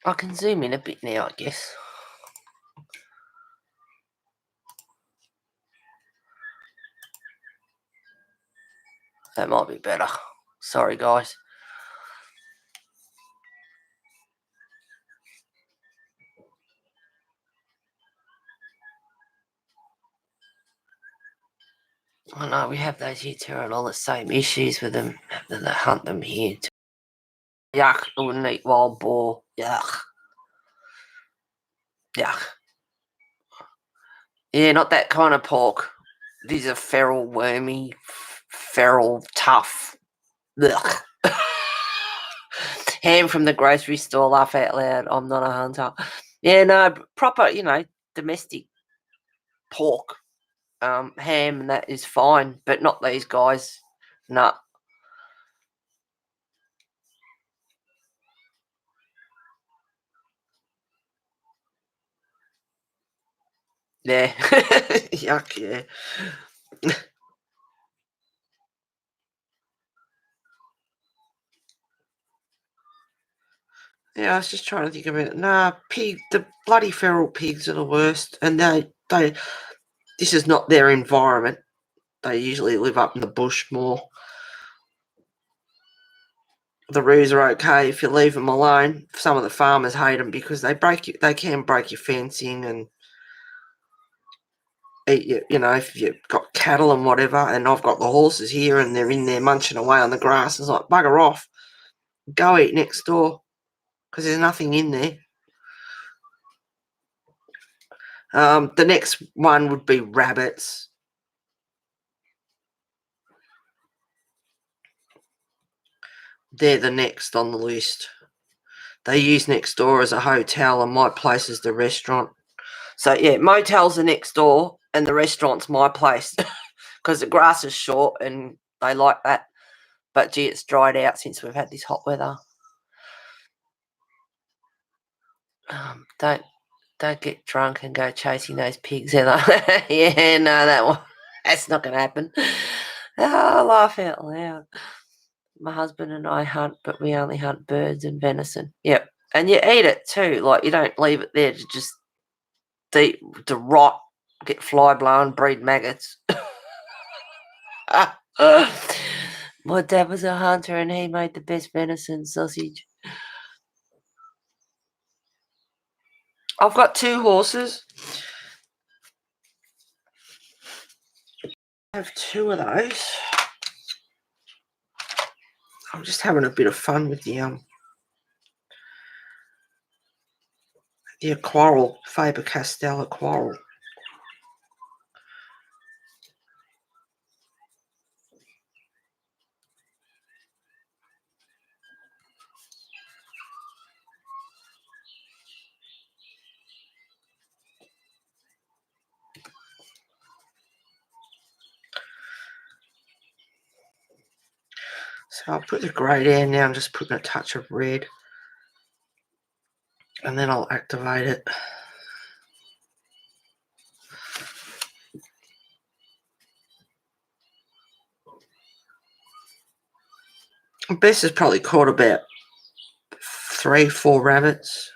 I can zoom in a bit now, I guess. That might be better. Sorry, guys. I know we have those here too, and all the same issues with them. They hunt them here too. Yuck, I wouldn't eat wild boar. Yuck. Yuck. Yeah, not that kind of pork. These are feral, wormy, feral, tough. Ugh. Ham from the grocery store, laugh out loud. I'm not a hunter. Yeah, no, proper, domestic pork, ham, and that is fine, but not these guys. Nah. Yeah. Yuck, yeah. Yeah, I was just trying to think of it. Nah, the bloody feral pigs are the worst, and this is not their environment. They usually live up in the bush more. The roos are okay if you leave them alone. Some of the farmers hate them because they can break your fencing and eat you. If you've got cattle and whatever, and I've got the horses here and they're in there munching away on the grass, it's like, bugger off. Go eat next door because there's nothing in there. The next one would be rabbits. They're the next on the list. They use next door as a hotel and my place is the restaurant. So, yeah, motels are next door and the restaurant's my place because the grass is short and they like that. But, gee, it's dried out since we've had this hot weather. Don't don't get drunk and go chasing those pigs, Heather. Yeah, no, that's not going to happen. Oh, laugh out loud. My husband and I hunt, but we only hunt birds and venison. Yep. And you eat it too. Like, you don't leave it there to just to rot, get fly blown, breed maggots. My dad was a hunter and he made the best venison sausage. I've got 2 horses. I have 2 of those. I'm just having a bit of fun with the quarrel, Faber-Castell quarrel. So I'll put the grey down now. I'm just putting a touch of red. And then I'll activate it. Bess has probably caught about 3-4 rabbits.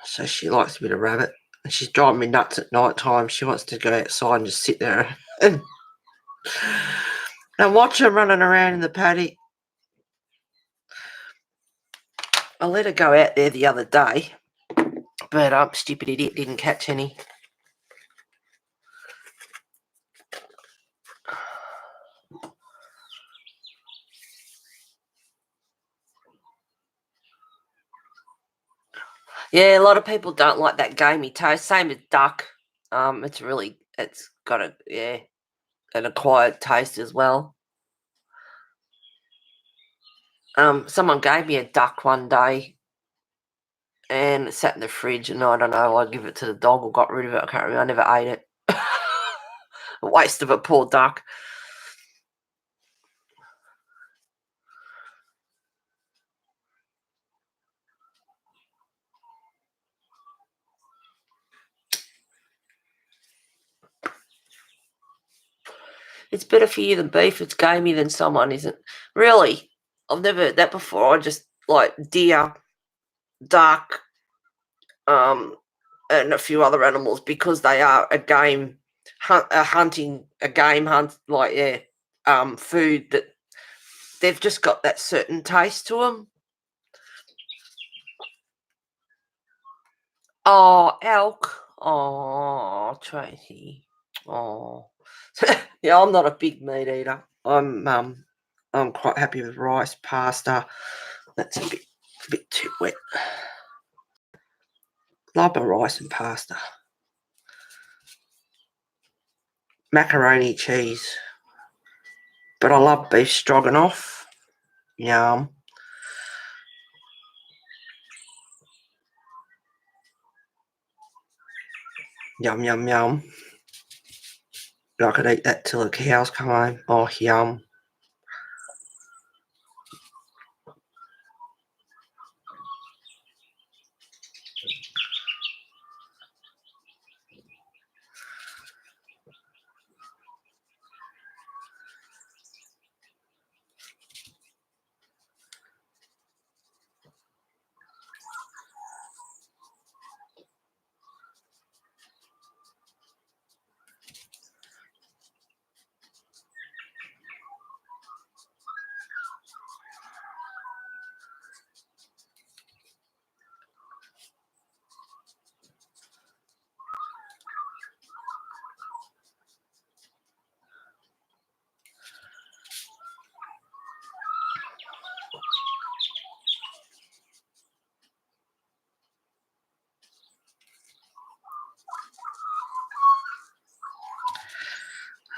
So she likes a bit of rabbit. And she's driving me nuts at night time. She wants to go outside and just sit there and watch her running around in the paddock. I let her go out there the other day, but stupid idiot didn't catch any. Yeah, a lot of people don't like that gamey taste. Same as duck. It's got an acquired taste as well. Someone gave me a duck one day and it sat in the fridge, and I don't know, I give it to the dog or got rid of it. I can't remember. I never ate it. A waste of a poor duck. It's better for you than beef. It's gamey than someone, isn't really? I've never heard that before. I just like deer, duck, and a few other animals because they are a game hunt, food that they've just got that certain taste to them. Oh, elk. Oh, Tracy. Oh. Yeah, I'm not a big meat eater. I'm quite happy with rice, pasta. That's a bit too wet. Love my rice and pasta. Macaroni cheese. But I love beef stroganoff. Yum. Yum, yum, yum. I could eat that till the cows come home. Oh, yum.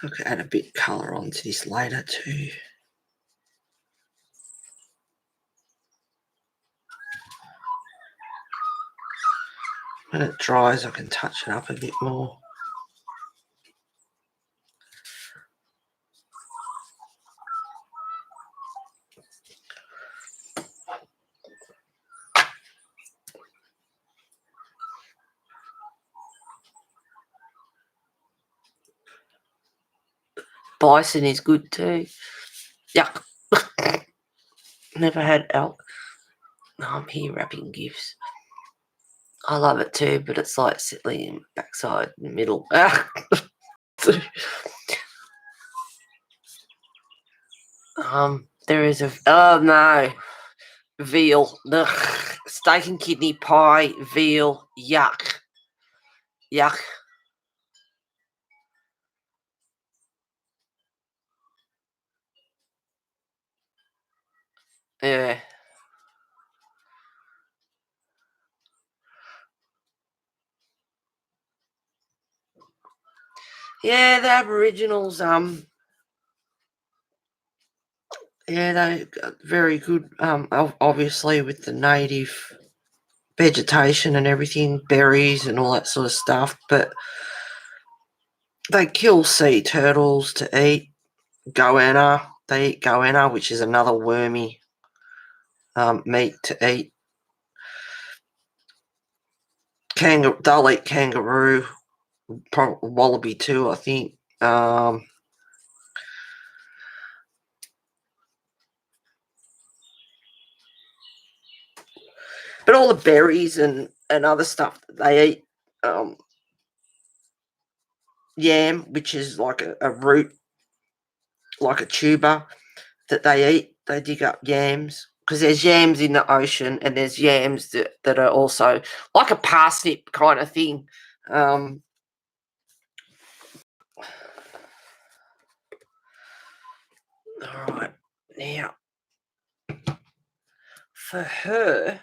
I could add a bit of colour onto this later too. When it dries, I can touch it up a bit more. bison is good too. Yuck. Never had elk. I'm here wrapping gifts. I love it too, but it's like settling backside in the middle. There is no, veal. Ugh. Steak and kidney pie, veal. Yuck. Yuck. Yeah. Yeah, the Aboriginals, yeah, they got very good, obviously with the native vegetation and everything, berries and all that sort of stuff, but they kill sea turtles to eat. Goanna, they eat goanna, which is another wormy meat to eat. They'll eat kangaroo, wallaby too, I think. But all the berries and other stuff that they eat, yam, which is like a root, like a tuber that they eat. They dig up yams because there's yams in the ocean and there's yams that are also like a parsnip kind of thing. All right, now for her,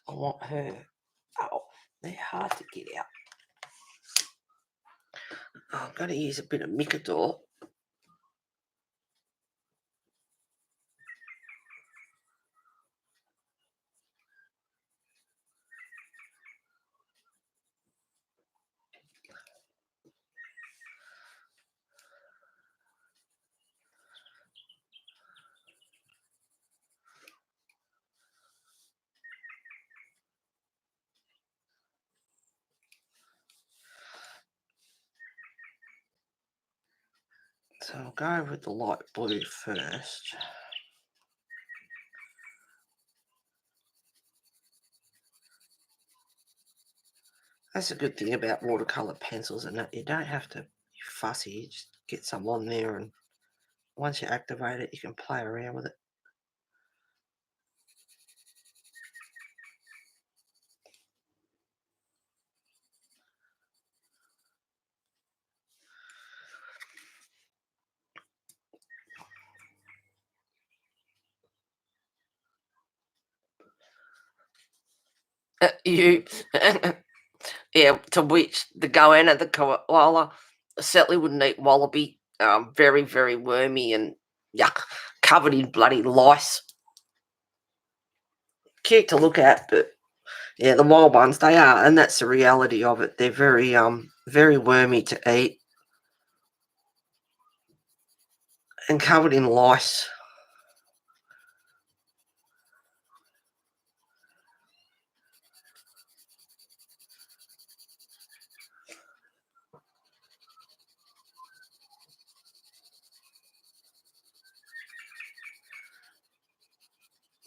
I want her. Oh, they're hard to get out. Oh, I'm going to use a bit of Micador. So I'll go with the light blue first. That's a good thing about watercolour pencils, and that you don't have to be fussy. You just get some on there, and once you activate it, you can play around with it. Yeah, to which the goanna, the koala, certainly wouldn't eat wallaby. Very, very wormy and yuck, covered in bloody lice. Cute to look at, but yeah, the wild ones they are, and that's the reality of it. They're very wormy to eat and covered in lice.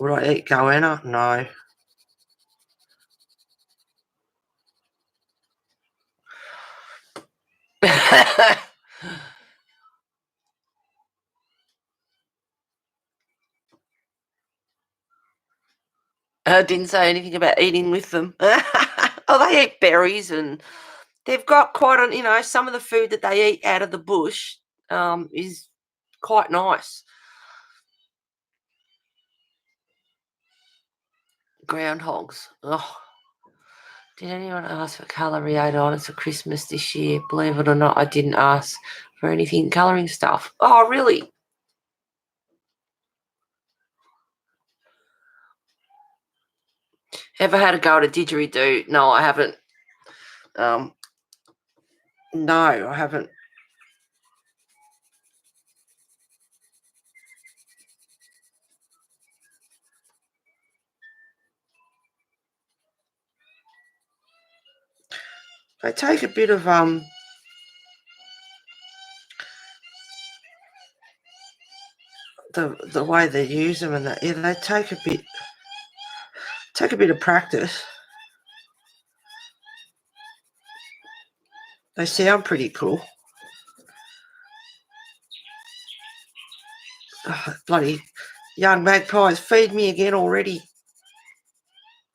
Would I eat goanna? No. I didn't say anything about eating with them. Oh, they eat berries, and they've got quite some of the food that they eat out of the bush is quite nice. Groundhogs. Oh, did anyone ask for coloreated for Christmas this year? Believe it or not, I didn't ask for anything colouring stuff. Oh, really? Ever had a go at a didgeridoo? No, I haven't. No, I haven't. they take a bit of the way they use them, and that, yeah, they take a bit of practice. They sound pretty cool. Oh, bloody young magpies, feed me again already.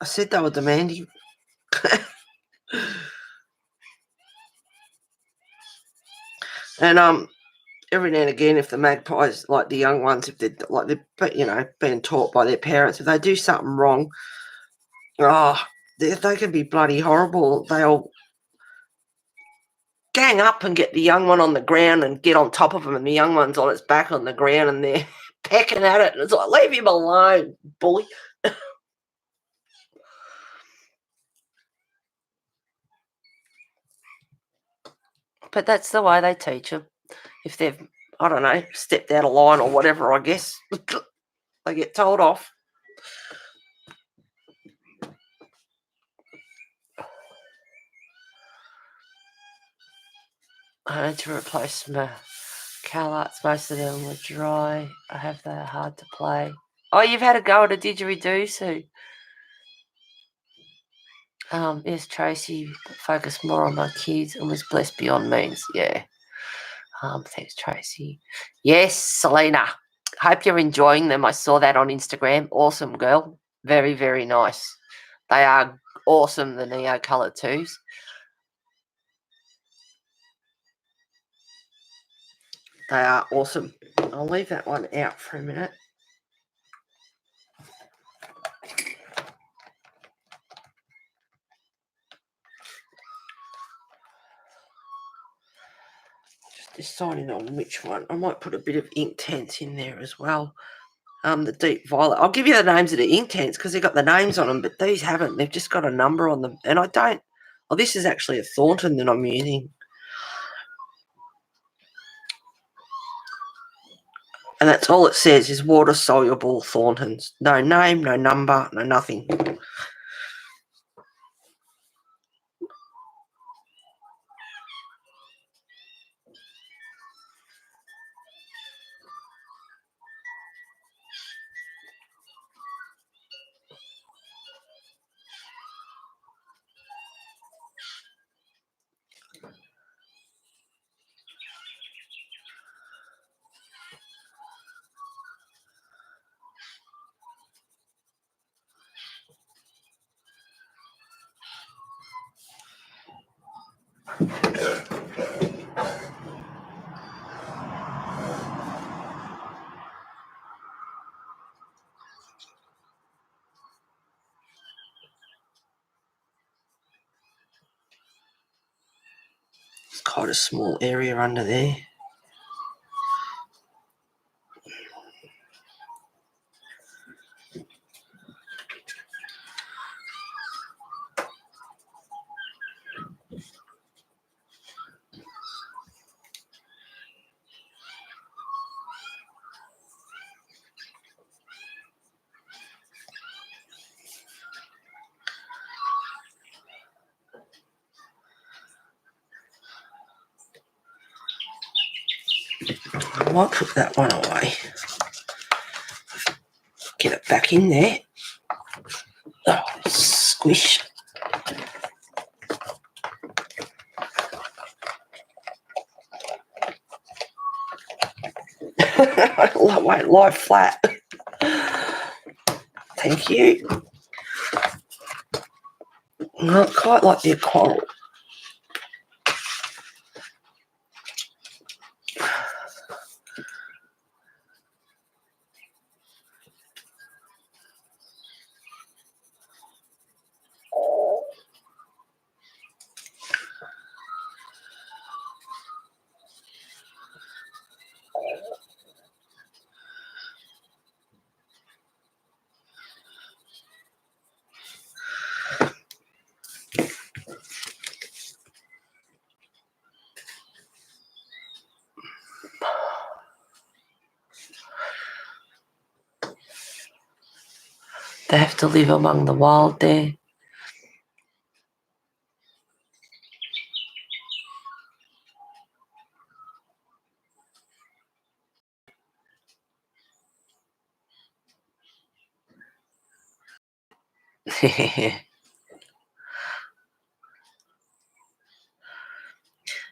I said they were demanding. And every now and again, if the magpies, like the young ones, if they're being taught by their parents, if they do something wrong, they can be bloody horrible. They'll gang up and get the young one on the ground and get on top of him, and the young one's on its back on the ground, and they're pecking at it, and it's like, leave him alone, bully. But that's the way they teach them. If they've, I don't know, stepped out of line or whatever, I guess, they get told off. I need to replace my CalArts. Most of them were dry. They're hard to play. Oh, you've had a go at a didgeridoo, Sue. Yes, Tracy focused more on my kids and was blessed beyond means. Yeah. Thanks, Tracy. Yes, Selena. Hope you're enjoying them. I saw that on Instagram. Awesome, girl. Very, very nice. They are awesome, the Neo Colour 2s. They are awesome. I'll leave that one out for a minute. Just deciding on which one. I might put a bit of Inktense in there as well. The Deep Violet. I'll give you the names of the Inktense because they've got the names on them, but these haven't. They've just got a number on them. And I don't. Oh, this is actually a Thornton that I'm using. And that's all it says is water-soluble Thorntons. No name, no number, no nothing. It's quite a small area under there. I might put that one away. Get it back in there. Oh, squish. I won't lie flat. Thank you. Not quite like the coral. They have to live among the wild there.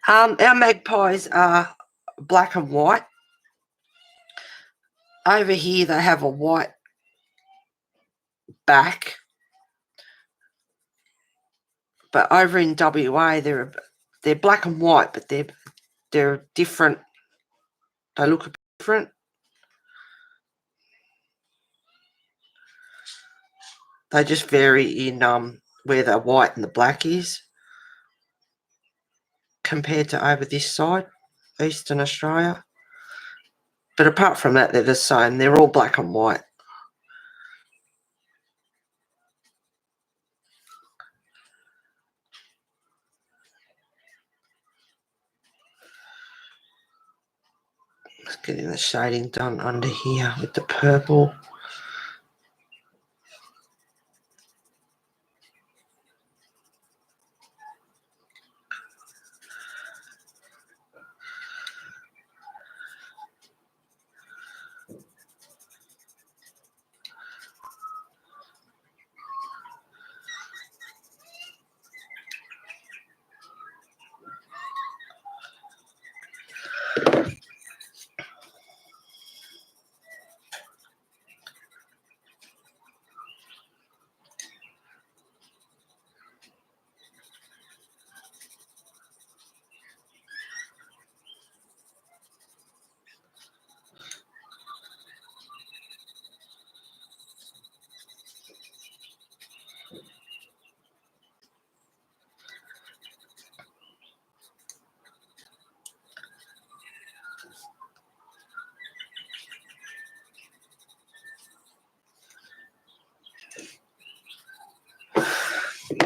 Our magpies are black and white. Over here they have a white back, but over in WA they're black and white, but they're different. They look a bit different. They just vary in where the white and the black is compared to over this side, Eastern Australia. But apart from that, they're the same. They're all black and white. Just getting the shading done under here with the purple.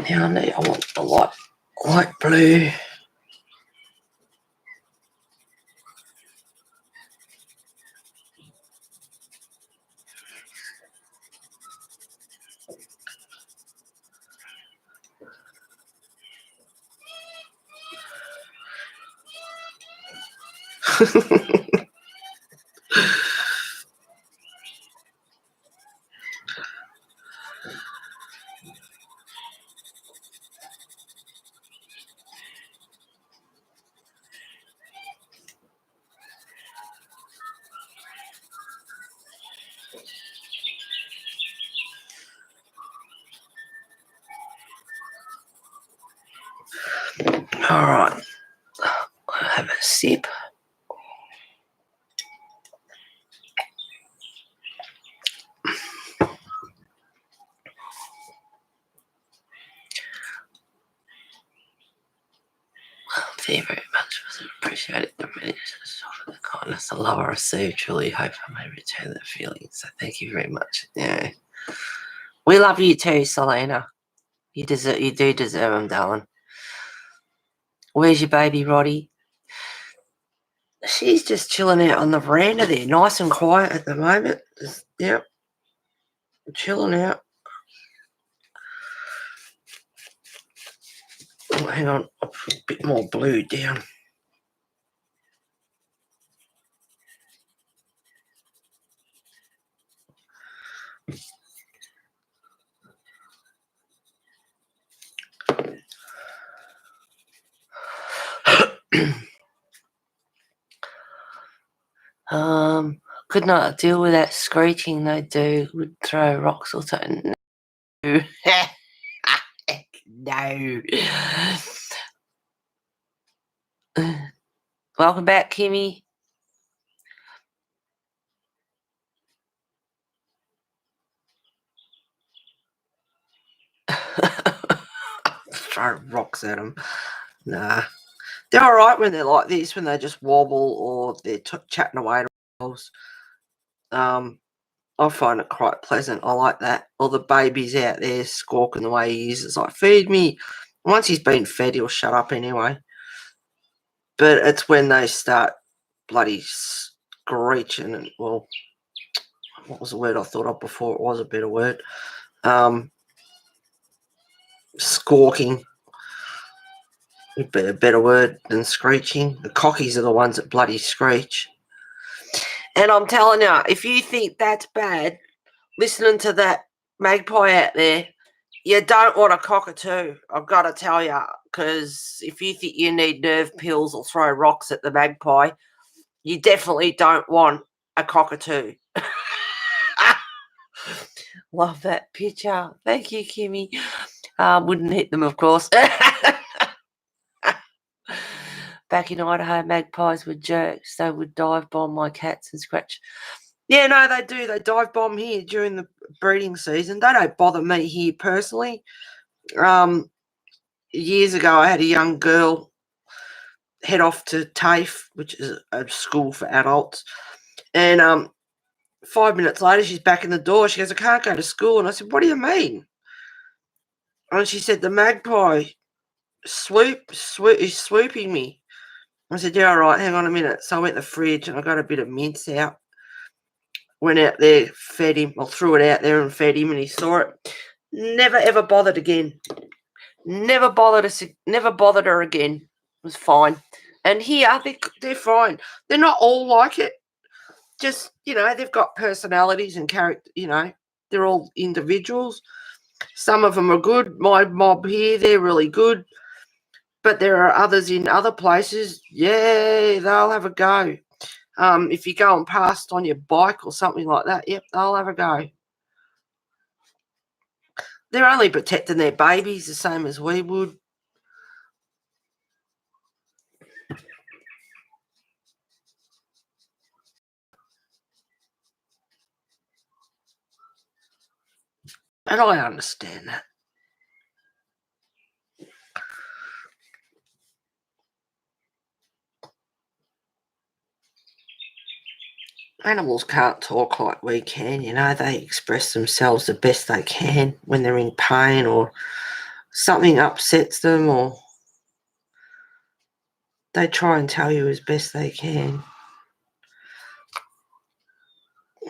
Now I want the light blue. All right, I'll have a sip. Thank you very much. I appreciate it. The kindness, the love I received. Truly hope I may return that feeling. So thank you very much. Yeah, we love you too, Selena. You do deserve them, darling. Where's your baby, Roddy? She's just chilling out on the veranda there, nice and quiet at the moment. Yep, chilling out. Oh, hang on, I'll put a bit more blue down. Could not deal with that screeching they do. Would throw rocks or something. No. No. Welcome back, Kimmy. Throw rocks at them. Nah. They're all right when they're like this, when they just wobble or they're chatting away to themselves. I find it quite pleasant. I like that. Or the baby's out there squawking the way he is. It's like, feed me. Once he's been fed, he'll shut up anyway. But it's when they start bloody screeching and, well, what was the word I thought of before? It was a better word. Squawking would be a better word than screeching. The cockies are the ones that bloody screech. And I'm telling you, if you think that's bad, listening to that magpie out there, You don't want a cockatoo, I've got to tell you, because if you think you need nerve pills or throw rocks at the magpie, you definitely don't want a cockatoo. Love that picture. Thank you, Kimmy. Wouldn't hit them, of course. Back in Idaho, magpies were jerks. They would dive bomb my cats and scratch. Yeah, no, they do. They dive bomb here during the breeding season. They don't bother me here personally. Years ago, I had a young girl head off to TAFE, which is a school for adults. And 5 minutes later, she's back in the door. She goes, I can't go to school. And I said, what do you mean? And she said, the magpie is swooping me. I said, yeah, all right, hang on a minute. So I went to the fridge and I got a bit of mince out. Went out there, fed him. I threw it out there and fed him, and he saw it. Never, ever bothered again. Never bothered her again. It was fine. And here, they're fine. They're not all like it. Just, they've got personalities and character, they're all individuals. Some of them are good. My mob here, they're really good. But there are others in other places, yeah, they'll have a go. If you're going past on your bike or something like that, yep, they'll have a go. They're only protecting their babies the same as we would. And I understand that. Animals can't talk like we can, they express themselves the best they can when they're in pain or something upsets them, or they try and tell you as best they can.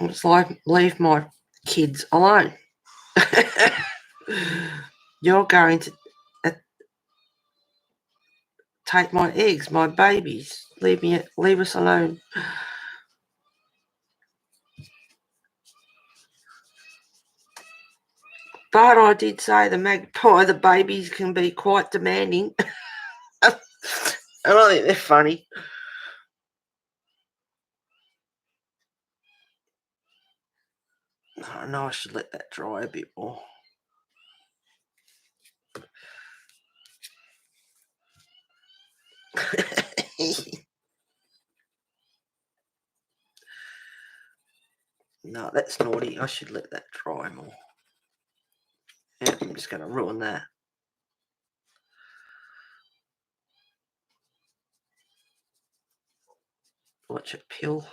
It's like, leave my kids alone. You're going to take my eggs, my babies. Leave us alone. But I did say the magpie, the babies can be quite demanding. And I think they're funny. I know I should let that dry a bit more. No, that's naughty. I should let that dry more. Yeah, I'm just going to ruin that. Watch it peel.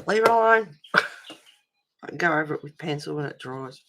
Leave it alone. I can go over it with pencil when it dries.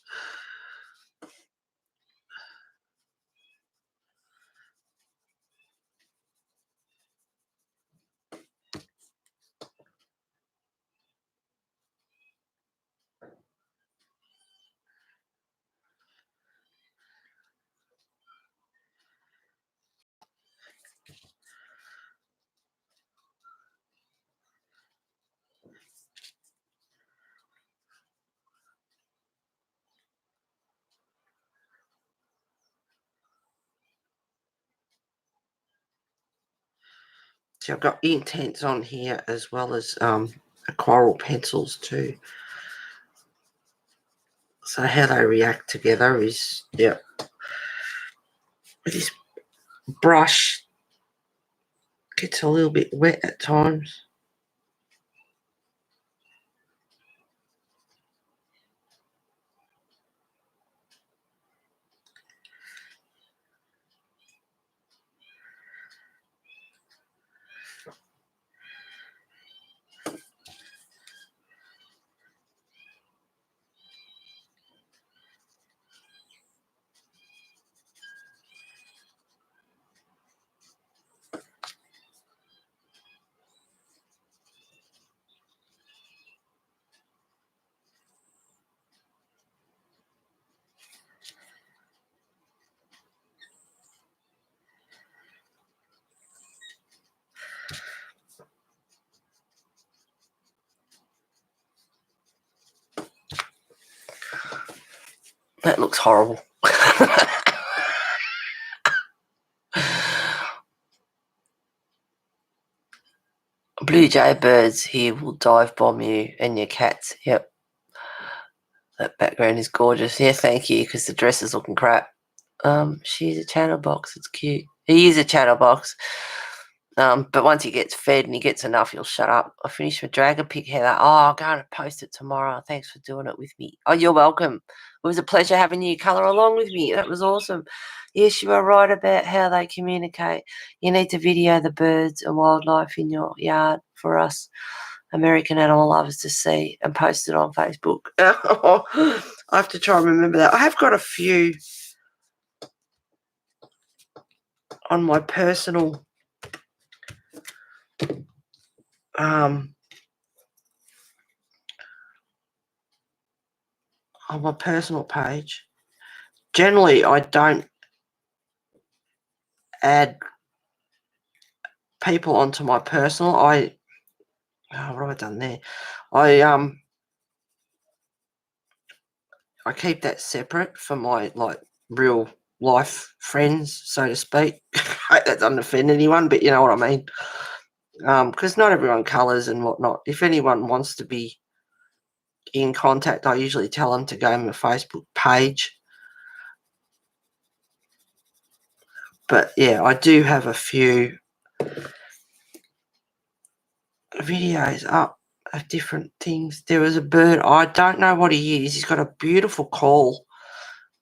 So I've got ink tints on here as well as coral pencils too. So how they react together is, yeah. This brush gets a little bit wet at times. That looks horrible. Blue jay birds here will dive bomb you and your cats. Yep. That background is gorgeous. Yeah, thank you, because the dress is looking crap. She's a chatterbox. It's cute. He is a chatterbox. But once he gets fed and he gets enough, he'll shut up. I finished my dragon pick, Heather. Oh, I'll go and post it tomorrow. Thanks for doing it with me. Oh, you're welcome. It was a pleasure having you colour along with me. That was awesome. Yes, you are right about how they communicate. You need to video the birds and wildlife in your yard for us American animal lovers to see and post it on Facebook. I have to try and remember that. I have got a few on my personal on my personal page. Generally, I don't add people onto my personal. What have I done there? I keep that separate from my real life friends, so to speak. That doesn't offend anyone, but you know what I mean. Because not everyone colours and whatnot. If anyone wants to be in contact, I usually tell them to go on my Facebook page. But yeah, I do have a few videos up of different things. There was a bird. I don't know what he is. He's got a beautiful call.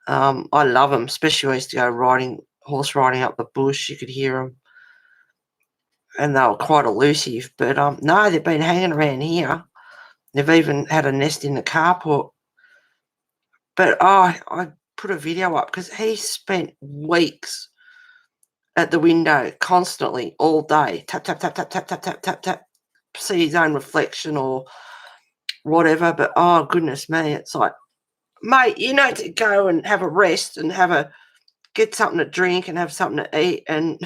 I love him, especially when I used to go horse riding up the bush. You could hear him. And they were quite elusive. But no, they've been hanging around here. They've even had a nest in the carport. But I put a video up because he spent weeks at the window constantly all day. Tap, tap, tap, tap, tap, tap, tap, tap, tap. See his own reflection or whatever. But oh, goodness me, it's like, mate, you need to go and have a rest and get something to drink and have something to eat and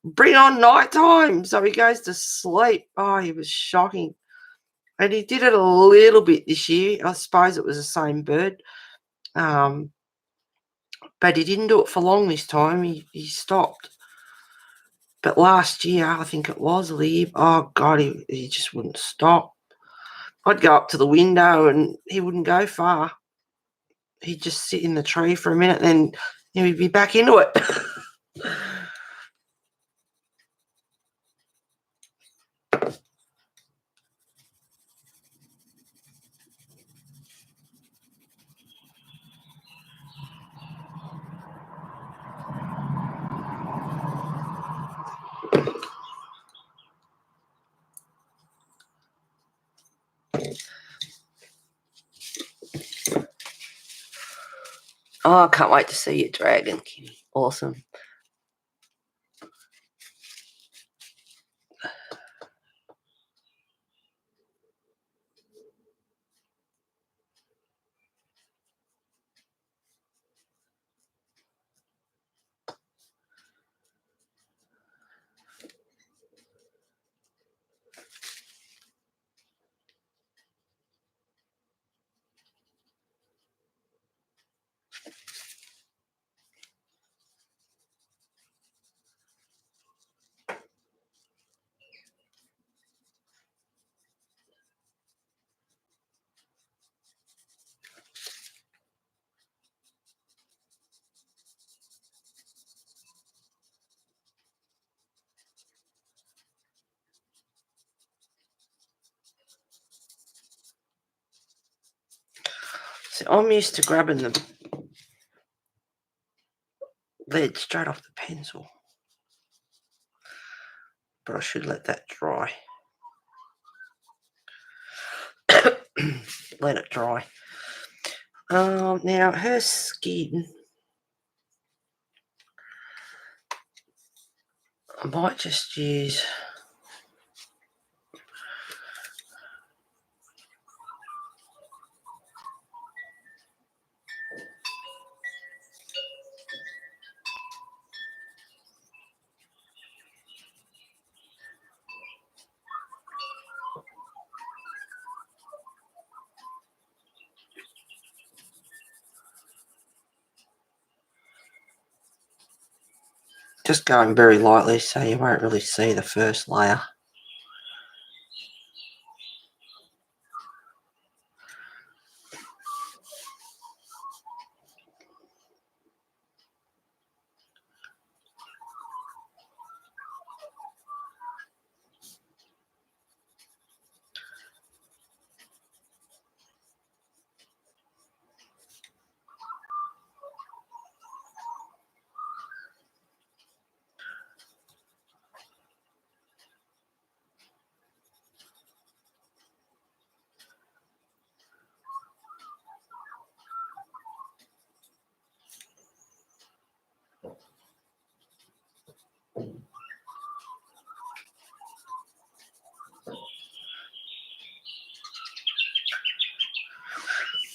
bring on night time. So he goes to sleep. Oh, he was shocking. And he did it a little bit this year. I suppose it was the same bird. But he didn't do it for long this time. He stopped. But last year, I think it was, oh, God, he just wouldn't stop. I'd go up to the window and he wouldn't go far. He'd just sit in the tree for a minute and then he'd be back into it. Oh, I can't wait to see your dragon, Kitty. Awesome. So I'm used to grabbing the lead straight off the pencil. But I should let that dry. Let it dry. Now, her skin, I might just use... Just going very lightly so you won't really see the first layer.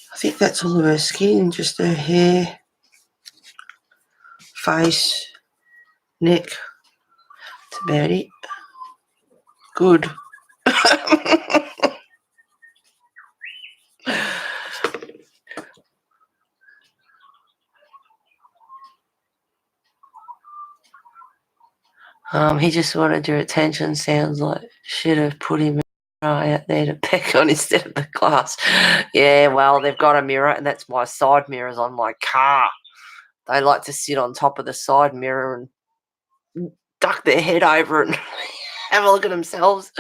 I think that's all of her skin, just her hair, face, neck. That's about it. Good. He just wanted your attention. Sounds like should have put him out there to peck on instead of the glass. Yeah, well, they've got a mirror, and that's my side mirrors on my car. They like to sit on top of the side mirror and duck their head over and have a look at themselves.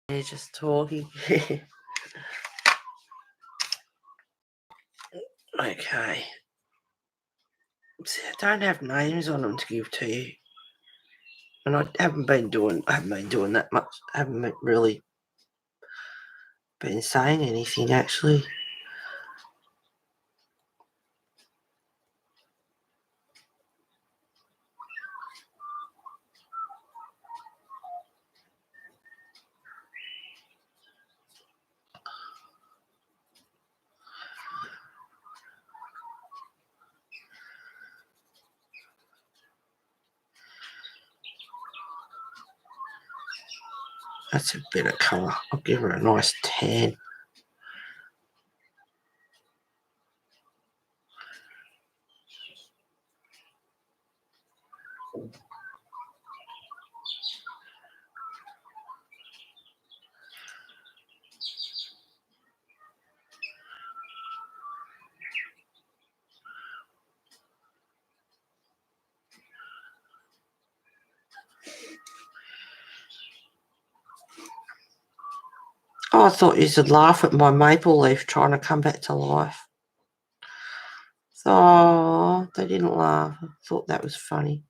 They're just talking. Okay. See, I don't have names on them to give to you. And I haven't been doing that much. I haven't really been saying anything actually. That's a bit of colour. I'll give her a nice tan. Oh, I thought you should laugh at my maple leaf trying to come back to life. Oh, they didn't laugh. I thought that was funny.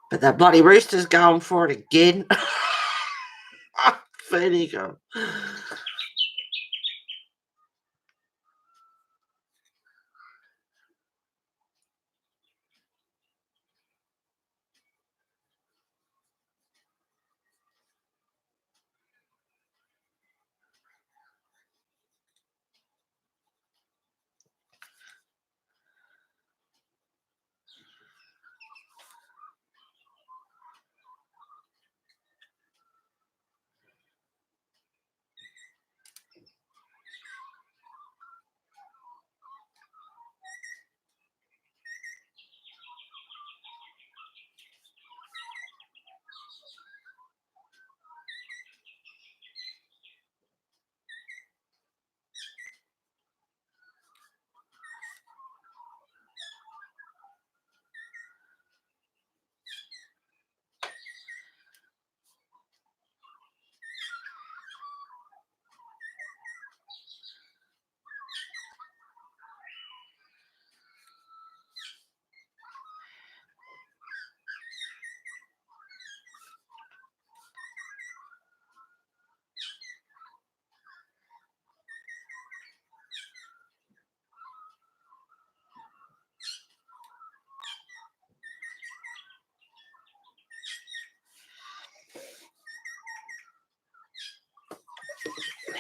But that bloody rooster's going for it again. Feeding him.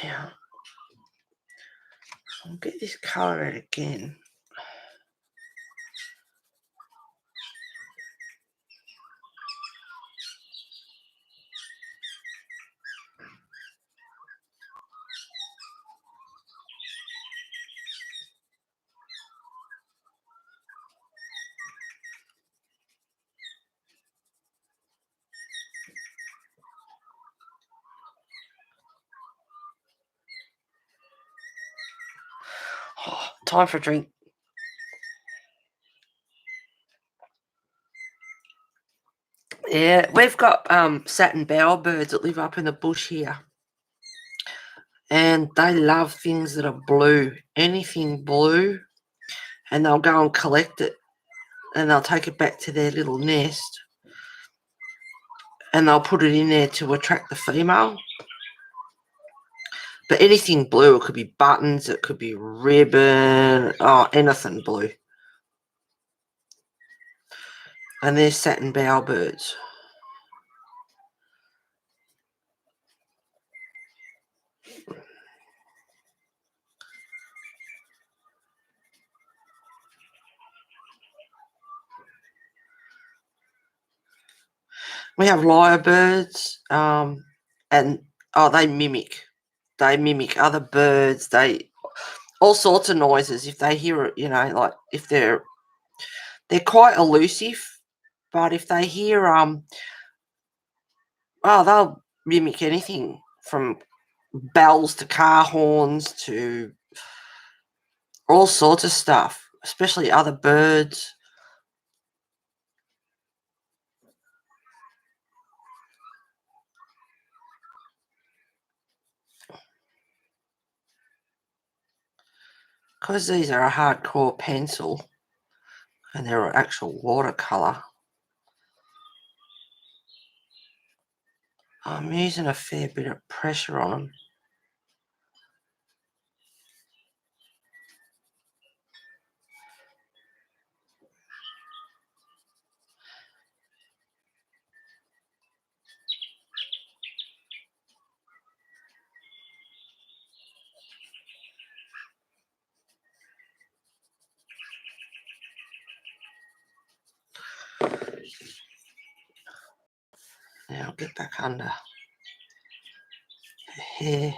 Now, I'll get this colour out again. Oh, time for a drink. Yeah, we've got satin bowerbirds that live up in the bush here. And they love things that are blue. Anything blue. And they'll go and collect it. And they'll take it back to their little nest. And they'll put it in there to attract the female. But anything blue, it could be buttons, it could be ribbon, anything blue. And there's satin bowerbirds. We have lyrebirds, and they mimic. They mimic other birds. They all sorts of noises. If they hear it, like if they're quite elusive, but if they hear they'll mimic anything from bells to car horns to all sorts of stuff, especially other birds. Because these are a hardcore pencil and they're an actual watercolour, I'm using a fair bit of pressure on them. Now I'll get back under the hair.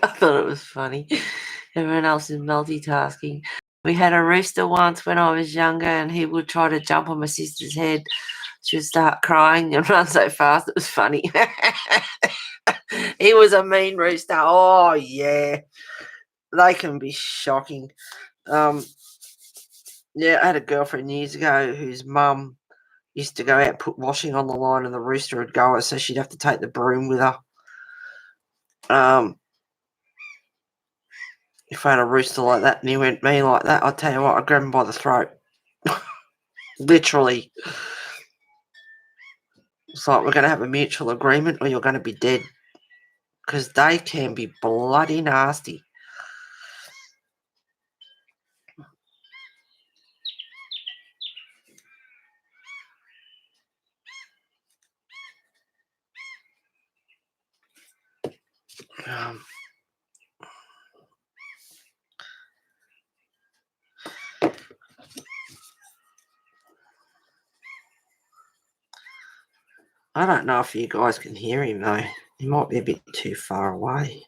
I thought it was funny. Everyone else is multitasking. We had a rooster once when I was younger, and he would try to jump on my sister's head. She would start crying and run so fast. It was funny. He was a mean rooster. Oh, yeah. They can be shocking. Yeah, I had a girlfriend years ago whose mum used to go out and put washing on the line, and the rooster would go, so she'd have to take the broom with her. If I had a rooster like that and he went mean like that, I'd tell you what, I'd grab him by the throat. Literally. It's like we're going to have a mutual agreement or you're going to be dead. Because they can be bloody nasty. I don't know if you guys can hear him though. He might be a bit too far away.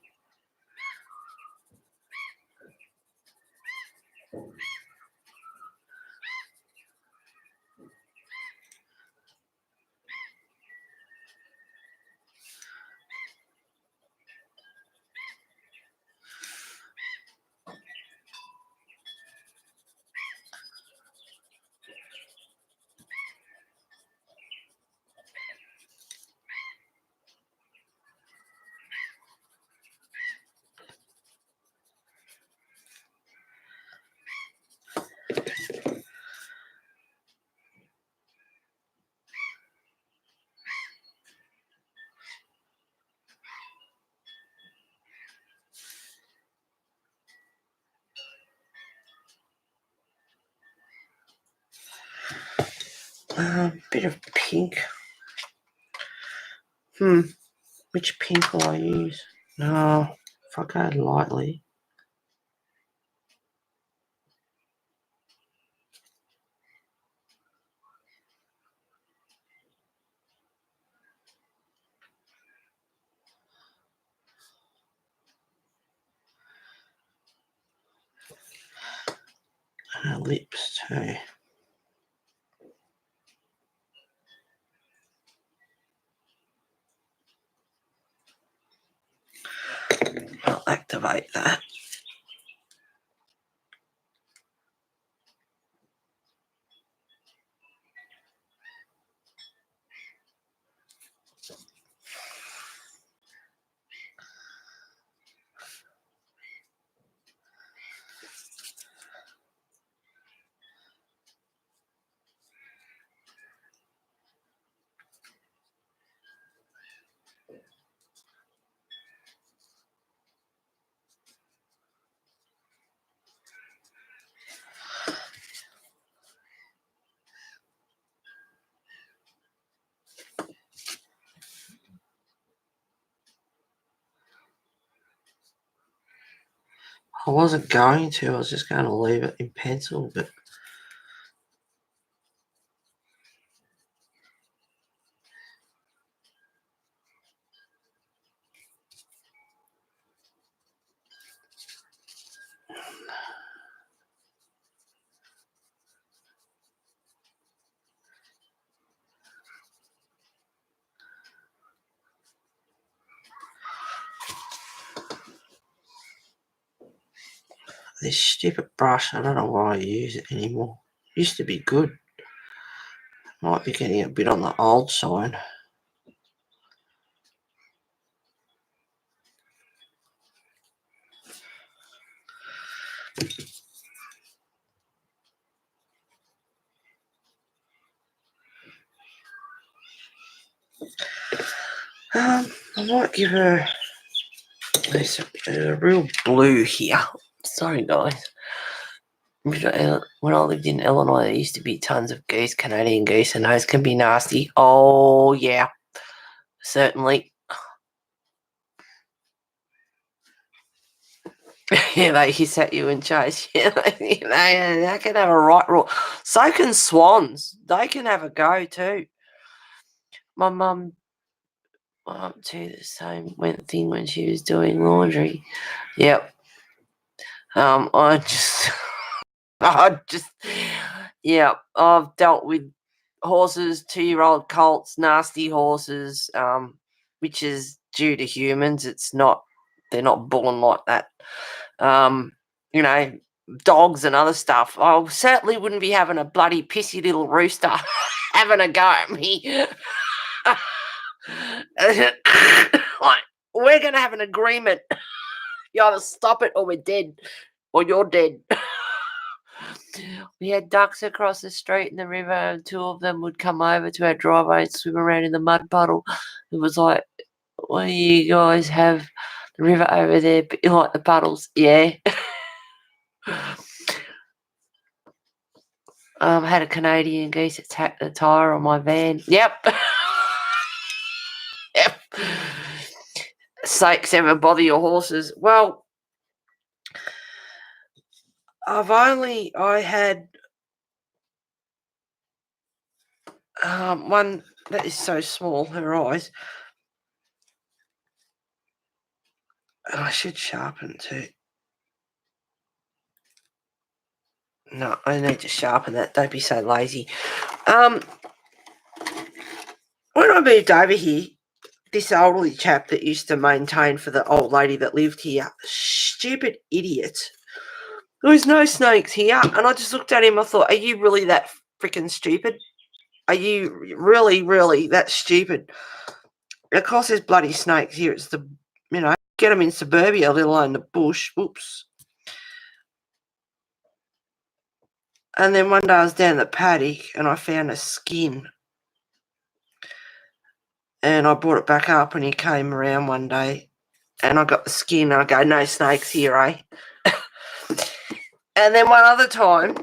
Bit of pink. Which pink will I use? No, if I go lightly. And her lips too. I'll activate that. I wasn't going to. I was just going to leave it in pencil, but this stupid brush, I don't know why I use it anymore. It used to be good. Might be getting a bit on the old side. I might give her this a real blue here. Sorry, guys. When I lived in Illinois, there used to be tons of geese, Canadian geese, and those can be nasty. Oh, yeah, certainly. Yeah, they hiss at you and chase you. They can have a right roar. So can swans. They can have a go too. My mum too, the same thing when she was doing laundry. Yep. I just, yeah, I've dealt with horses, 2-year-old colts, nasty horses, which is due to humans. They're not born like that. You know, dogs and other stuff. I certainly wouldn't be having a bloody pissy little rooster having a go at me. Like, we're going to have an agreement. You either stop it or we're dead, or you're dead. We had ducks across the street in the river, and 2 of them would come over to our driveway and swim around in the mud puddle. It was like, "What do you guys have the river over there, but you like the puddles?" Yeah. Had a Canadian geese attack the tyre on my van. Yep. Yep. Sakes ever bother your horses. Well, I had one that is so small, her eyes. And I should sharpen too. No, I need to sharpen that. Don't be so lazy. When I moved over here, this elderly chap that used to maintain for the old lady that lived here, stupid idiot. There was no snakes here. And I just looked at him. I thought, are you really that freaking stupid? Are you really, really that stupid? Of course, there's bloody snakes here. It's the, get them in suburbia, let alone the bush. Whoops. And then one day I was down the paddock and I found a skin. And I brought it back up and he came around one day and I got the skin and I go, no snakes here, eh? And then one other time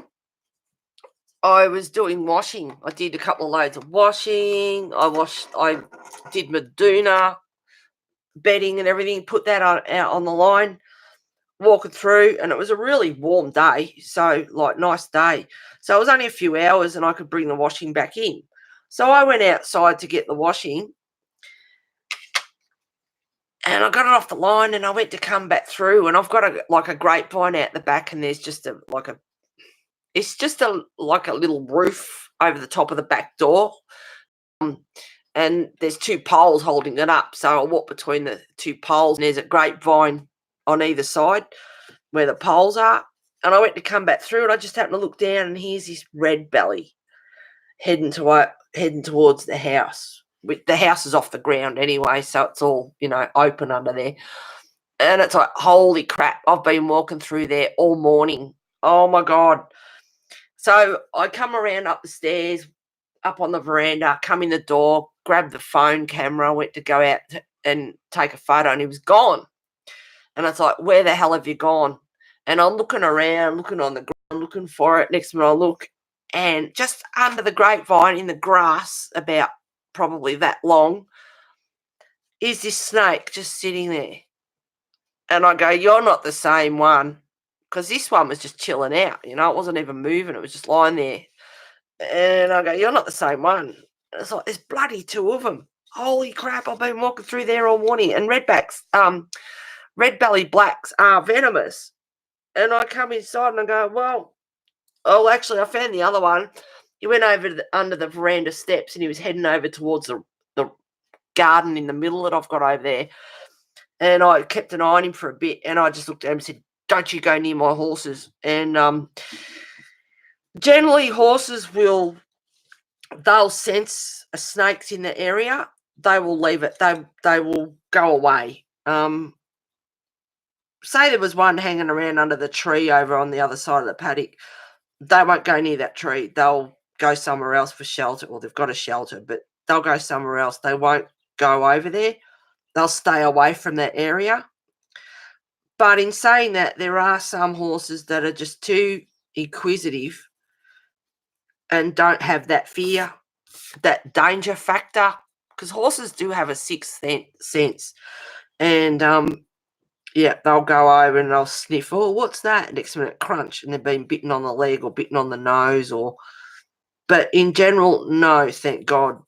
I was doing washing. I did a couple of loads of washing. I did Meduna bedding and everything, put that out on the line, walking through, and it was a really warm day, so nice day. So it was only a few hours and I could bring the washing back in. So I went outside to get the washing and I got it off the line and I went to come back through and I've got a grapevine out the back and there's just a little roof over the top of the back door. And there's two poles holding it up. So I walk between the two poles and there's a grapevine on either side where the poles are. And I went to come back through and I just happened to look down and here's this red belly heading towards the house. The house is off the ground anyway, so it's all, open under there. And it's like, holy crap, I've been walking through there all morning. Oh, my God. So I come around up the stairs, up on the veranda, come in the door, grabbed the phone camera, went to go out and take a photo, and he was gone. And it's like, where the hell have you gone? And I'm looking around, looking on the ground, looking for it. Next minute I look, and just under the grapevine in the grass, about probably that long, is this snake just sitting there. And I go, you're not the same one. Because this one was just chilling out, it wasn't even moving. It was just lying there. And I go, you're not the same one. And it's like, there's bloody two of them. Holy crap, I've been walking through there all morning. And red-bellied blacks are venomous. And I come inside and I go, actually, I found the other one. He went over under the veranda steps and he was heading over towards the garden in the middle that I've got over there. And I kept an eye on him for a bit and I just looked at him and said, don't you go near my horses. And generally horses they'll sense a snake's in the area. They will leave it. They will go away. Say there was one hanging around under the tree over on the other side of the paddock. They won't go near that tree. They'll go somewhere else for shelter. Well, they've got a shelter, but they'll go somewhere else. They won't go over there. They'll stay away from that area. But in saying that, there are some horses that are just too inquisitive and don't have that fear, that danger factor, because horses do have a sixth sense. And, they'll go over and they'll sniff, oh, what's that? Next minute, crunch, and they've been bitten on the leg or bitten on the nose. But in general, no, thank God.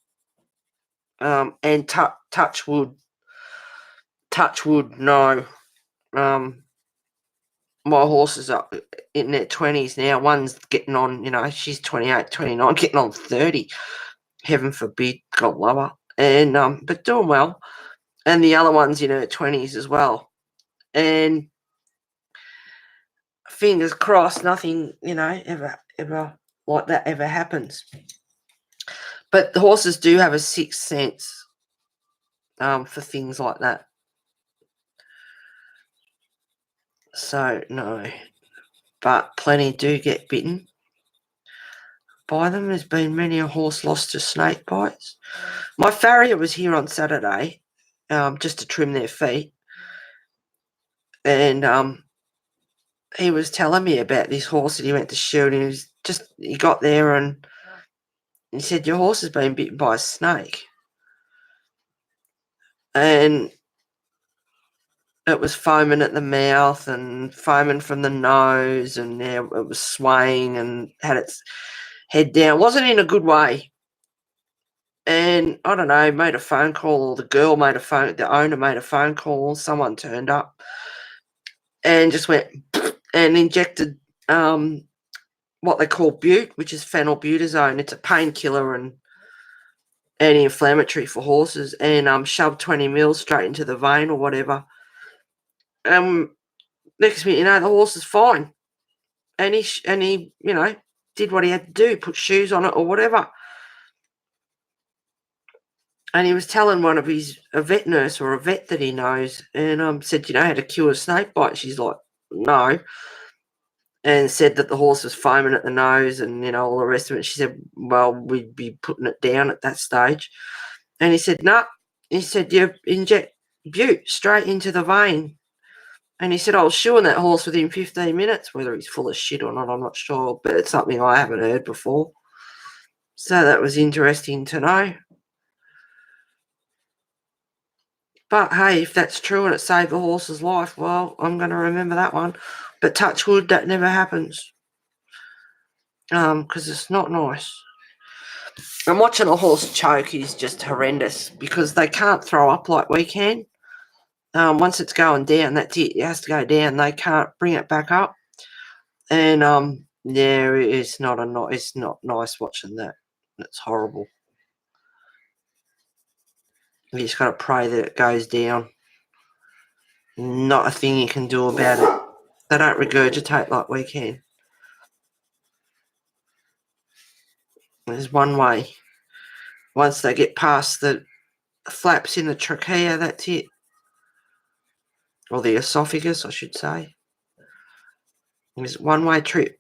And touch wood, no. My horses are in their 20s now. One's getting on, she's 28, 29, getting on 30. Heaven forbid, God love her. And but doing well. And the other one's in her 20s as well. And fingers crossed nothing, ever like that ever happens. But the horses do have a sixth sense for things like that. So, no. But plenty do get bitten by them. There's been many a horse lost to snake bites. My farrier was here on Saturday just to trim their feet. And he was telling me about this horse that he went to shoot. And he got there and he said, your horse has been bitten by a snake. And it was foaming at the mouth and foaming from the nose, and it was swaying and had its head down. It wasn't in a good way. And I don't know, made a phone call, or the owner made a phone call, someone turned up and just went and injected what they call bute, which is phenylbutazone. It's a painkiller and anti-inflammatory for horses, and shoved 20 mils straight into the vein or whatever. Next minute, the horse is fine, and he did what he had to do, put shoes on it or whatever. And he was telling a vet nurse or a vet that he knows, and said, how to cure a snake bite? She's like, no. And said that the horse was foaming at the nose and, all the rest of it. She said, well, we'd be putting it down at that stage. And he said, no. He said, you inject bute straight into the vein. And he said, I was shoeing that horse within 15 minutes. Whether he's full of shit or not, I'm not sure. But it's something I haven't heard before. So that was interesting to know. But hey, if that's true and it saved the horse's life, well, I'm going to remember that one. But touch wood, that never happens. Because it's not nice. And watching a horse choke is just horrendous because they can't throw up like we can. Once it's going down, that's it. It has to go down. They can't bring it back up. And it's not nice watching that. It's horrible. You just got to pray that it goes down. Not a thing you can do about it. They don't regurgitate like we can. There's one way. Once they get past the flaps in the trachea, that's it. Or the esophagus, I should say. It's a one-way trip.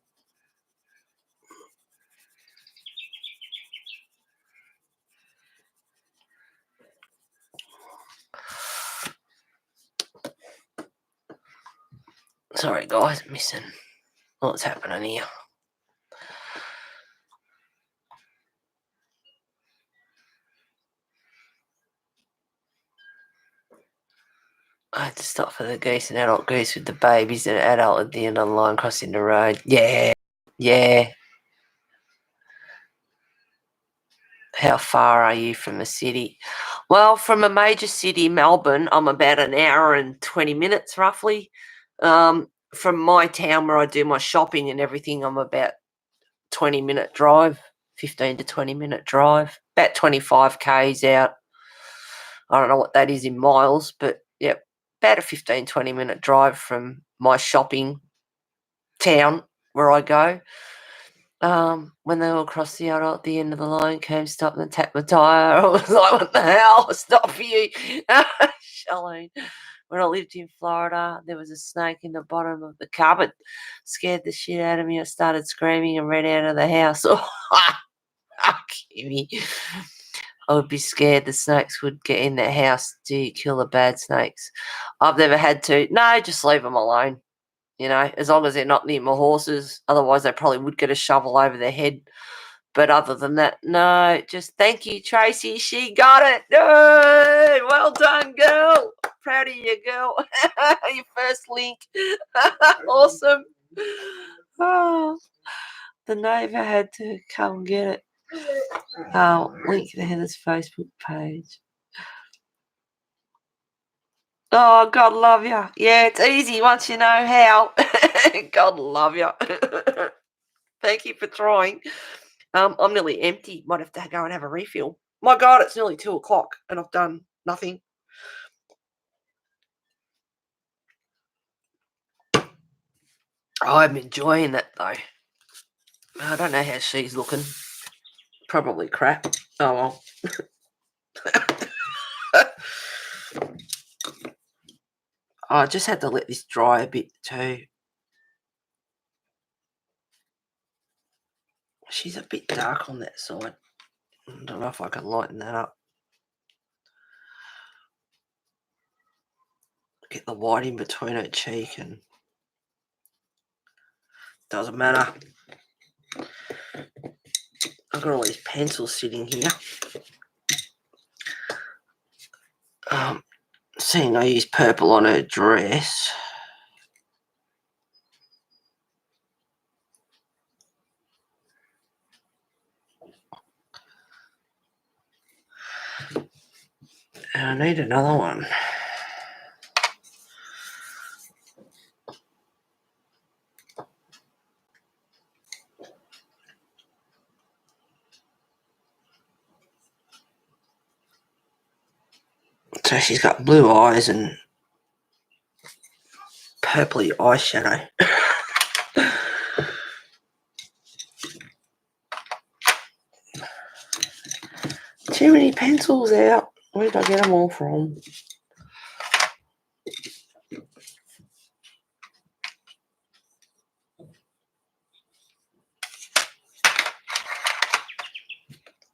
Sorry, guys, missing what's happening here. I had to stop for the geese and adult geese with the babies and adult at the end of the line crossing the road. Yeah. How far are you from a city? Well, from a major city, Melbourne, I'm about an hour and 20 minutes roughly. From my town where I do my shopping and everything, I'm about 20-minute drive, 15 to 20-minute drive, about 25 k's out. I don't know what that is in miles, but yeah, about a 15, 20-minute drive from my shopping town where I go. When they all crossed the adult at the end of the line, came, stopped and tapped my tyre. I was like, what the hell? Stop for you. Charlene. When I lived in Florida, there was a snake in the bottom of the cupboard. Scared the shit out of me. I started screaming and ran out of the house. Kimmy. I would be scared the snakes would get in their house. Do you kill the bad snakes? I've never had to. No, just leave them alone. As long as they're not near my horses. Otherwise, they probably would get a shovel over their head. But other than that, no. Just thank you, Tracy. She got it. Hey, well done, girl. Proud of you, girl. Your first link. Awesome. Oh, the neighbour had to come get it. Link to Heather's Facebook page. Oh, God love you. Yeah, it's easy once you know how. God love you. Thank you for trying. I'm nearly empty. Might have to go and have a refill. My God, it's nearly 2 o'clock and I've done nothing. I'm enjoying that though. I don't know how she's looking. Probably crap. Oh well. I just had to let this dry a bit too. She's a bit dark on that side. I don't know if I can lighten that up. Get the white in between her cheek and doesn't matter. I've got all these pencils sitting here. Seeing I use purple on her dress. And I need another one. So she's got blue eyes and purpley eyeshadow. Too many pencils out. Where did I get them all from?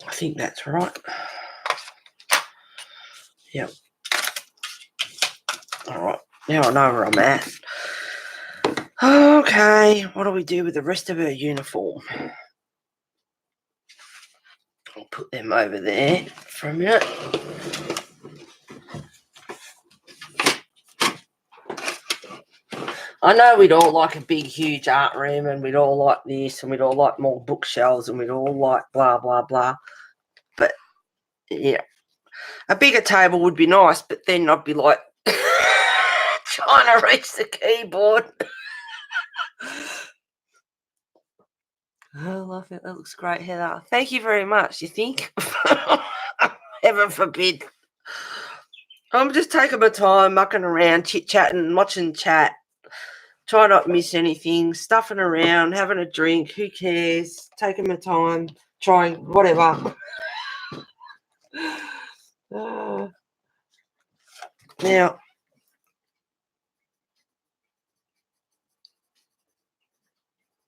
I think that's right. Yep. All right. Now I know where I'm at. Okay. What do we do with the rest of her uniform? I'll put them over there for a minute. I know we'd all like a big, huge art room, and we'd all like this, and we'd all like more bookshelves, and we'd all like blah, blah, blah. But, yeah, a bigger table would be nice, but then I'd be like trying to reach the keyboard. I love it. That looks great, Heather. Thank you very much. You think? Heaven forbid. I'm just taking my time, mucking around, chit-chatting, watching chat. Try not to miss anything, stuffing around, having a drink, who cares, taking my time, trying, whatever. Now,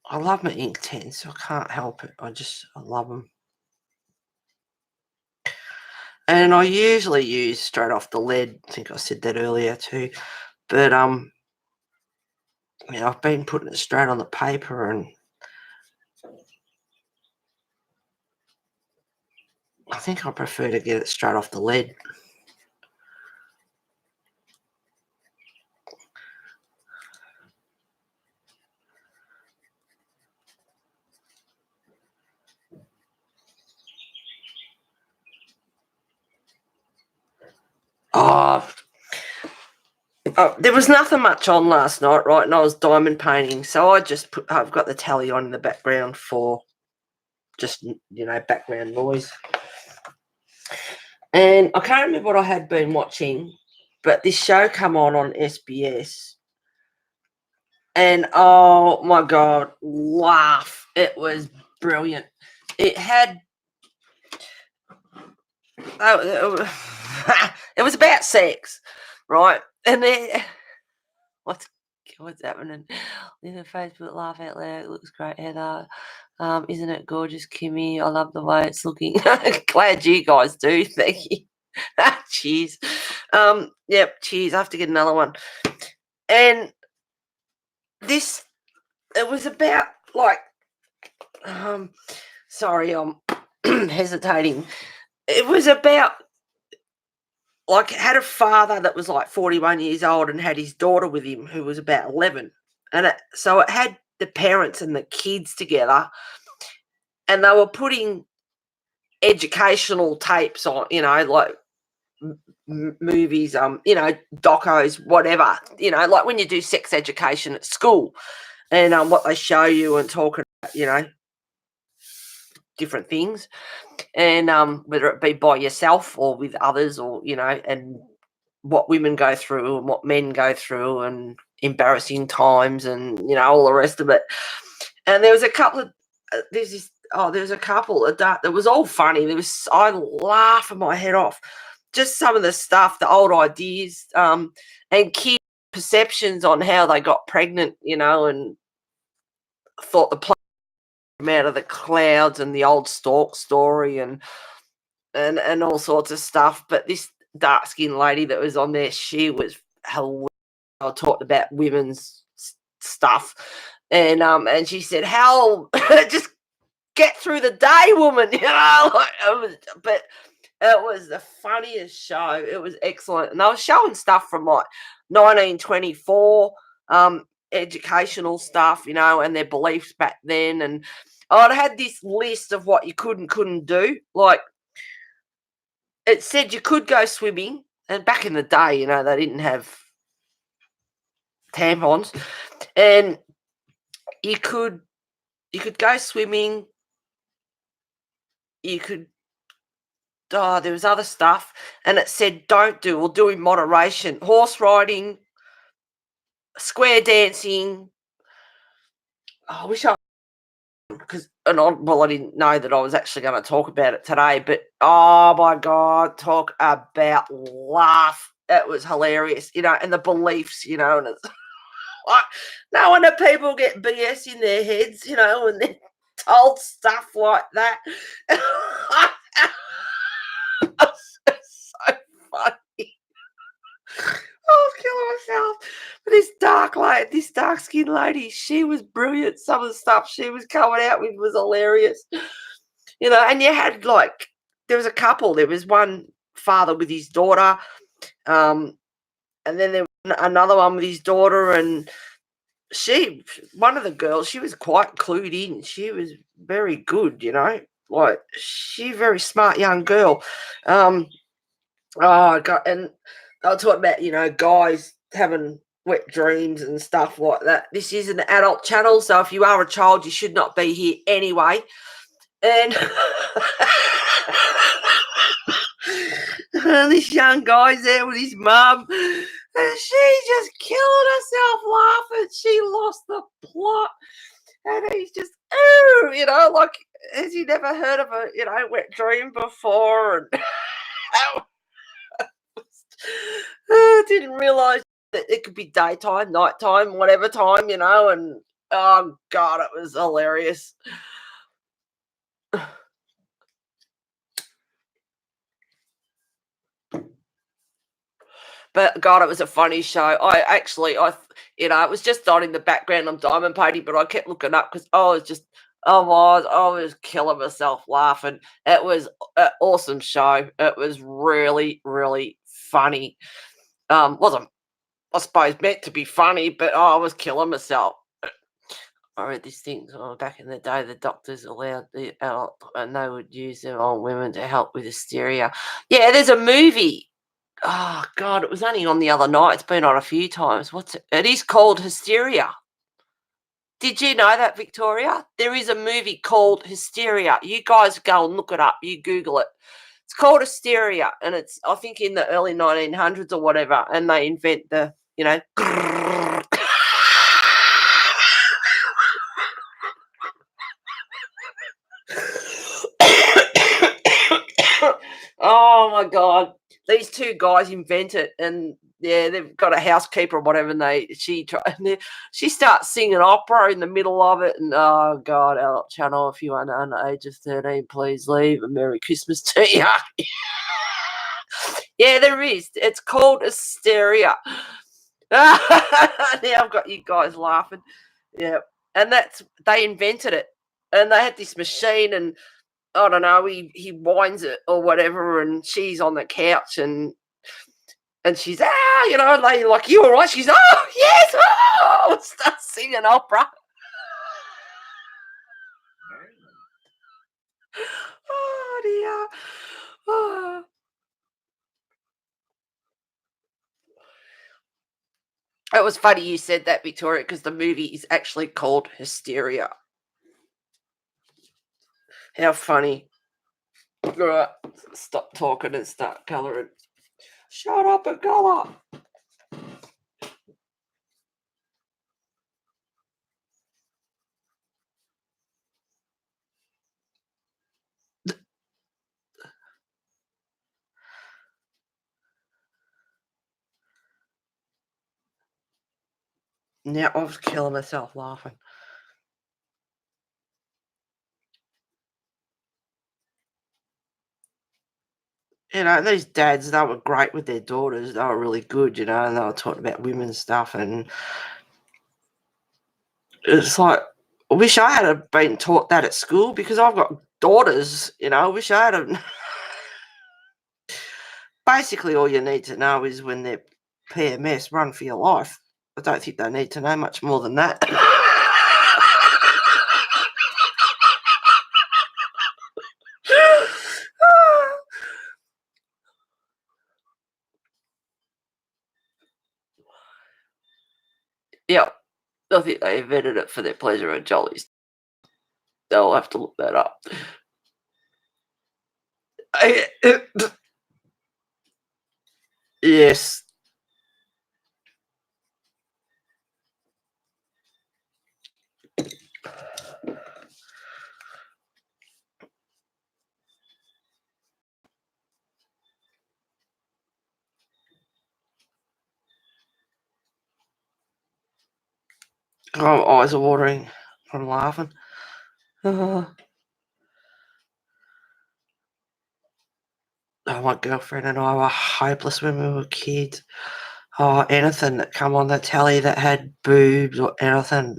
I love my ink tens, so I can't help it. I love them. And I usually use straight off the lead. I think I said that earlier too. But, I've been putting it straight on the paper, and I think I prefer to get it straight off the lead. There was nothing much on last night, right? And I was diamond painting, so I've got the tally on in the background for just, background noise. And I can't remember what I had been watching, but this show come on SBS, and oh my God, laugh! It was brilliant. It had it was about sex, right? And then what's happening? Leave a Facebook laugh out loud. It looks great, Heather. Isn't it gorgeous, Kimmy? I love the way it's looking. Glad you guys do. Thank you. Cheers. Yep, cheers. I have to get another one. And it was about sorry, I'm hesitating. It was about had a father that was 41 years old and had his daughter with him who was about 11. And so it had the parents and the kids together, and they were putting educational tapes on, movies, docos, whatever, like when you do sex education at school, and what they show you and talk about, different things, and whether it be by yourself or with others, or and what women go through and what men go through, and embarrassing times, and all the rest of it. And there was a couple of there's a couple that was all funny. I laugh my head off. Just some of the stuff, the old ideas, and kids' perceptions on how they got pregnant, and thought the plane came out of the clouds, and the old stork story, and all sorts of stuff. But this dark-skinned lady that was on there, she was hilarious. I talked about women's stuff, and she said, "Hell, just get through the day, woman." But it was the funniest show. It was excellent, and they were showing stuff from 1924, educational stuff, and their beliefs back then. And I had this list of what you could and couldn't do. Like, it said you could go swimming, and back in the day, they didn't have tampons, and you could go swimming. You could there was other stuff, and it said don't do or do in moderation. Horse riding, square dancing. I wish I because well, I didn't know that I was actually going to talk about it today, but oh my god, talk about laugh! It was hilarious, and the beliefs, and it's like no wonder people get BS in their heads, and they're told stuff like that. It's so funny. I was killing myself. But this dark skinned lady, she was brilliant. Some of the stuff she was coming out with was hilarious. And you had there was a couple. There was one father with his daughter, and then there was another one with his daughter, and one of the girls, she was quite clued in. She was very good, like she very smart young girl. Oh god, and I'll talk about, guys having wet dreams and stuff like that. This is an adult channel, so if you are a child, you should not be here anyway. And and this young guy's there with his mum, and she's just killing herself laughing. She lost the plot, and he's just, like, has he never heard of a, wet dream before? And I didn't realise that it could be daytime, nighttime, whatever time, and oh god, it was hilarious. But God, it was a funny show. It was just on in the background on Diamond Party, but I kept looking up because I was killing myself laughing. It was an awesome show. It was really, really funny. Wasn't, I suppose, meant to be funny, but I was killing myself. I read this thing back in the day. The doctors allowed the adult, and they would use them on women to help with hysteria. Yeah, there's a movie. Oh god, it was only on the other night. It's been on a few times. It is called Hysteria. Did you know that, Victoria? There is a movie called Hysteria. You guys go and look it up. You Google it. It's called Hysteria, and it's, I think, in the early 1900s or whatever, and they invent the, oh my god, these two guys invent it, and yeah, they've got a housekeeper or whatever, and she starts singing opera in the middle of it, and oh god, adult channel, if you are under age of 13, please leave. A Merry Christmas to you. Yeah, there is. It's called Hysteria. Now I've got you guys laughing. Yeah, and they invented it, and they had this machine, and I don't know, he winds it or whatever, and she's on the couch, and she's, like, you all right? She's, oh, yes, oh, starts singing opera. Oh, dear. Oh. It was funny you said that, Victoria, because the movie is actually called Hysteria. How funny. All right, stop talking and start colouring. Shut up and colour. Now I was killing myself laughing. These dads, they were great with their daughters. They were really good, and they were talking about women's stuff. And it's like, I wish I had been taught that at school, because I've got daughters, I wish I had. Basically, all you need to know is when they're PMS, run for your life. I don't think they need to know much more than that. Yeah, I think they invented it for their pleasure and jollies. They'll have to look that up. Yes. Oh, eyes are watering from laughing. Oh, my girlfriend and I were hopeless when we were kids. Oh, anything that come on the telly that had boobs or anything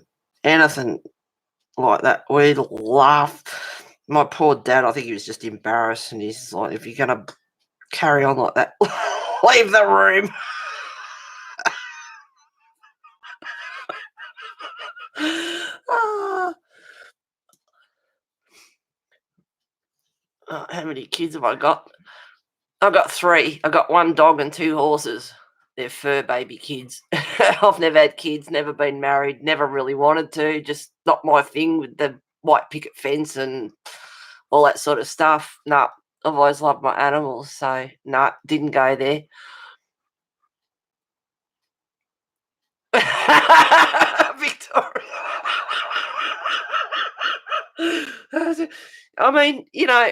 like that, we'd laugh. My poor dad, I think he was just embarrassed, and he's like, "If you're gonna carry on like that, leave the room." Ah, how many kids have I got? I've got 3. I got 1 dog and 2 horses. They're fur baby kids. I've never had kids, never been married, never really wanted to, just not my thing with the white picket fence and all that sort of stuff. No, I've always loved my animals, so no, didn't go there. Victoria. I mean,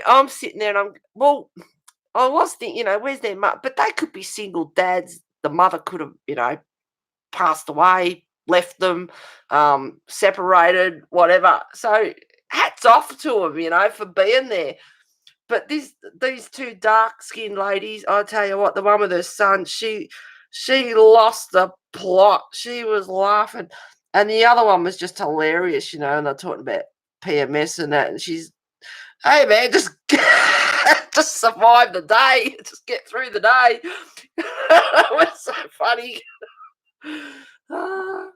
I'm sitting there and well, I was thinking, where's their mum? But they could be single dads. The mother could have, passed away, left them, separated, whatever. So hats off to them, for being there. But these 2 dark-skinned ladies, I tell you what, the one with her son, she lost the plot. She was laughing, and the other one was just hilarious, and they're talking about PMS and that, and she's, "Hey, man, just just survive the day. Just get through the day." It was so funny. Ah.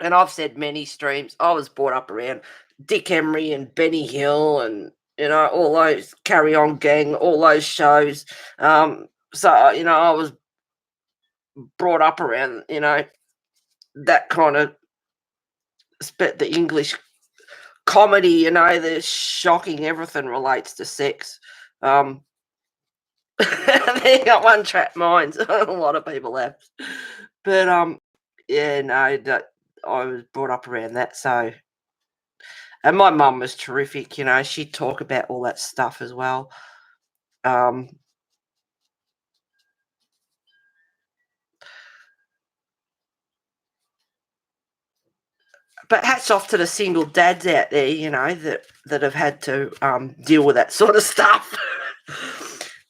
And I've said many streams, I was brought up around Dick Emery and Benny Hill and, all those Carry On Gang, all those shows. So, I was brought up around, that kind of the English comedy, the shocking everything relates to sex. Um, they got one track minds. A lot of people have. But yeah, no, I was brought up around that, so. And my mum was terrific, she'd talk about all that stuff as well. Um, but hats off to the single dads out there, that have had to, deal with that sort of stuff.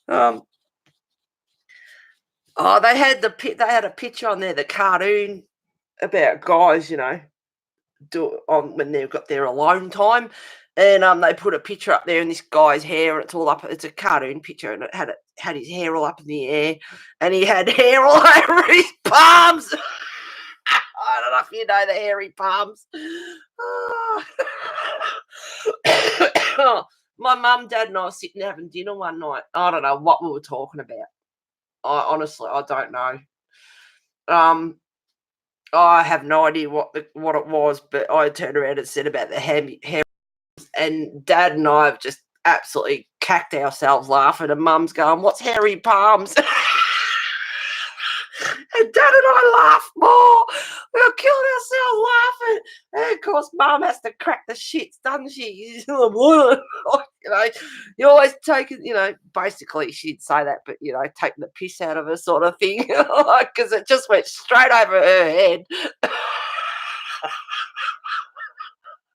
Um, oh, they had a picture on there, the cartoon about guys, do on when they've got their alone time, and, they put a picture up there, and this guy's hair, and it's a cartoon picture, and it had his hair all up in the air, and he had hair all over his palms. I don't know if you know the hairy palms. My mum, dad, and I were sitting having dinner one night. I don't know what we were talking about. I don't know. Um, I have no idea what it was, but I turned around and said about the hair, and dad and I have just absolutely cacked ourselves laughing, and mum's going, "What's hairy palms?" And dad and I laughed more. We were killing ourselves laughing. And of course, mum has to crack the shits, doesn't she? You always take it, basically she'd say that, but, taking the piss out of her sort of thing, because it just went straight over her head.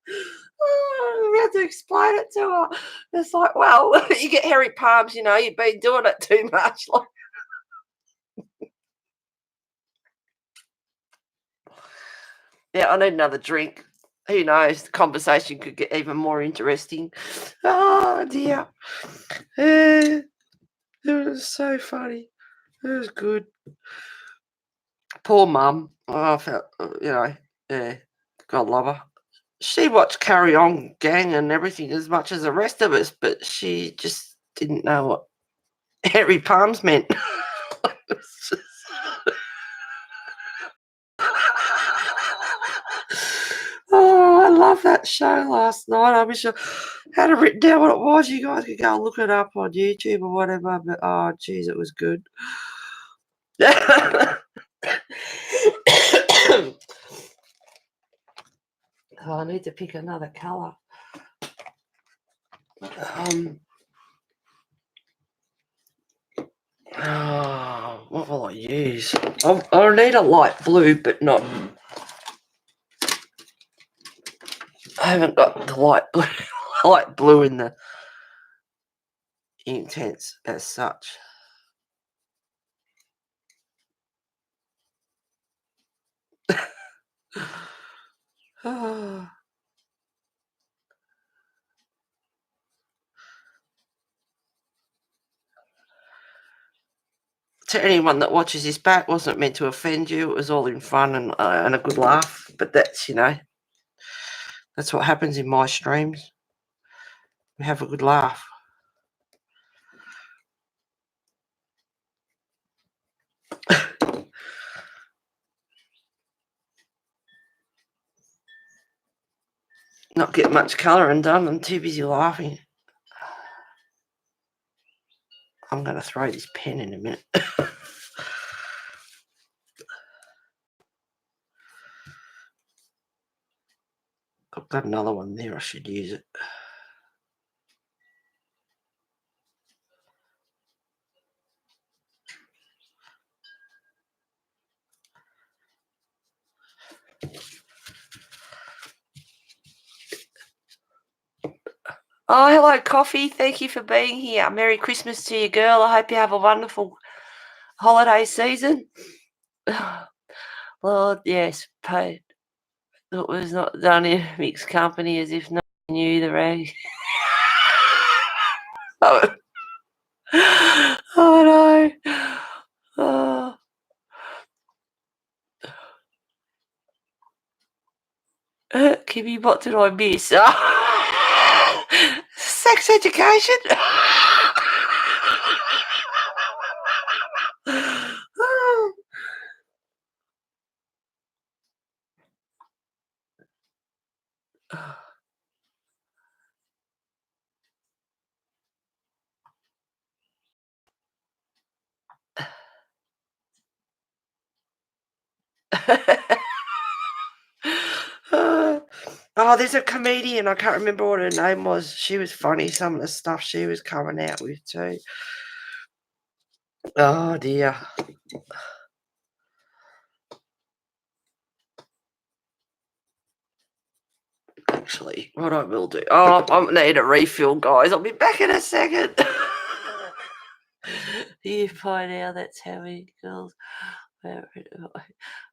We had to explain it to her. It's like, well, you get hairy palms, you've been doing it too much. Like, yeah, I need another drink. Who knows? The conversation could get even more interesting. Oh dear. Eh, it was so funny. It was good. Poor mum. Oh, I felt, yeah, God love her. She watched Carry On Gang and everything as much as the rest of us, but she just didn't know what hairy palms meant. It's just- oh, I love that show last night. I wish I had it written down what it was. You guys could go and look it up on YouTube or whatever. But oh, geez, it was good. Oh, I need to pick another colour. Oh, what will I use? I'll need a light blue, but not. I haven't got the light blue in the intense as such. Oh. To anyone that watches this back, wasn't meant to offend you. It was all in fun and a good laugh. But that's, that's what happens in my streams. We have a good laugh. Not get much colouring done. I'm too busy laughing. I'm going to throw this pen in a minute. I've got another one there. I should use it. Oh, hello, Coffee. Thank you for being here. Merry Christmas to you, girl. I hope you have a wonderful holiday season. Lord, yes, paid. It was not done in mixed company as if no one knew the rag. Oh, oh no. Oh. Kimmy, what did I miss? Sex education. Oh, there's a comedian. I can't remember what her name was. She was funny. Some of the stuff she was coming out with too. Oh dear. Actually, what I will do. Oh, I need a refill, guys. I'll be back in a second. You find out that's how it goes.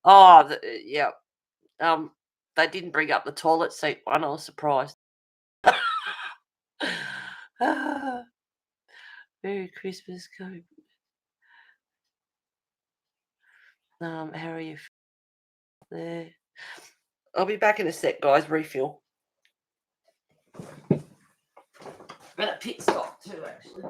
Oh, yeah. They didn't bring up the toilet seat one. I was surprised. Merry Christmas, go. How are you there? I'll be back in a sec, guys. Refill. I'm at a pit stop too, actually.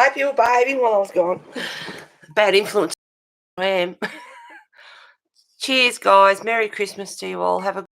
Hope you were behaving while I was gone. Bad influence. I am. Cheers, guys. Merry Christmas to you all. Have a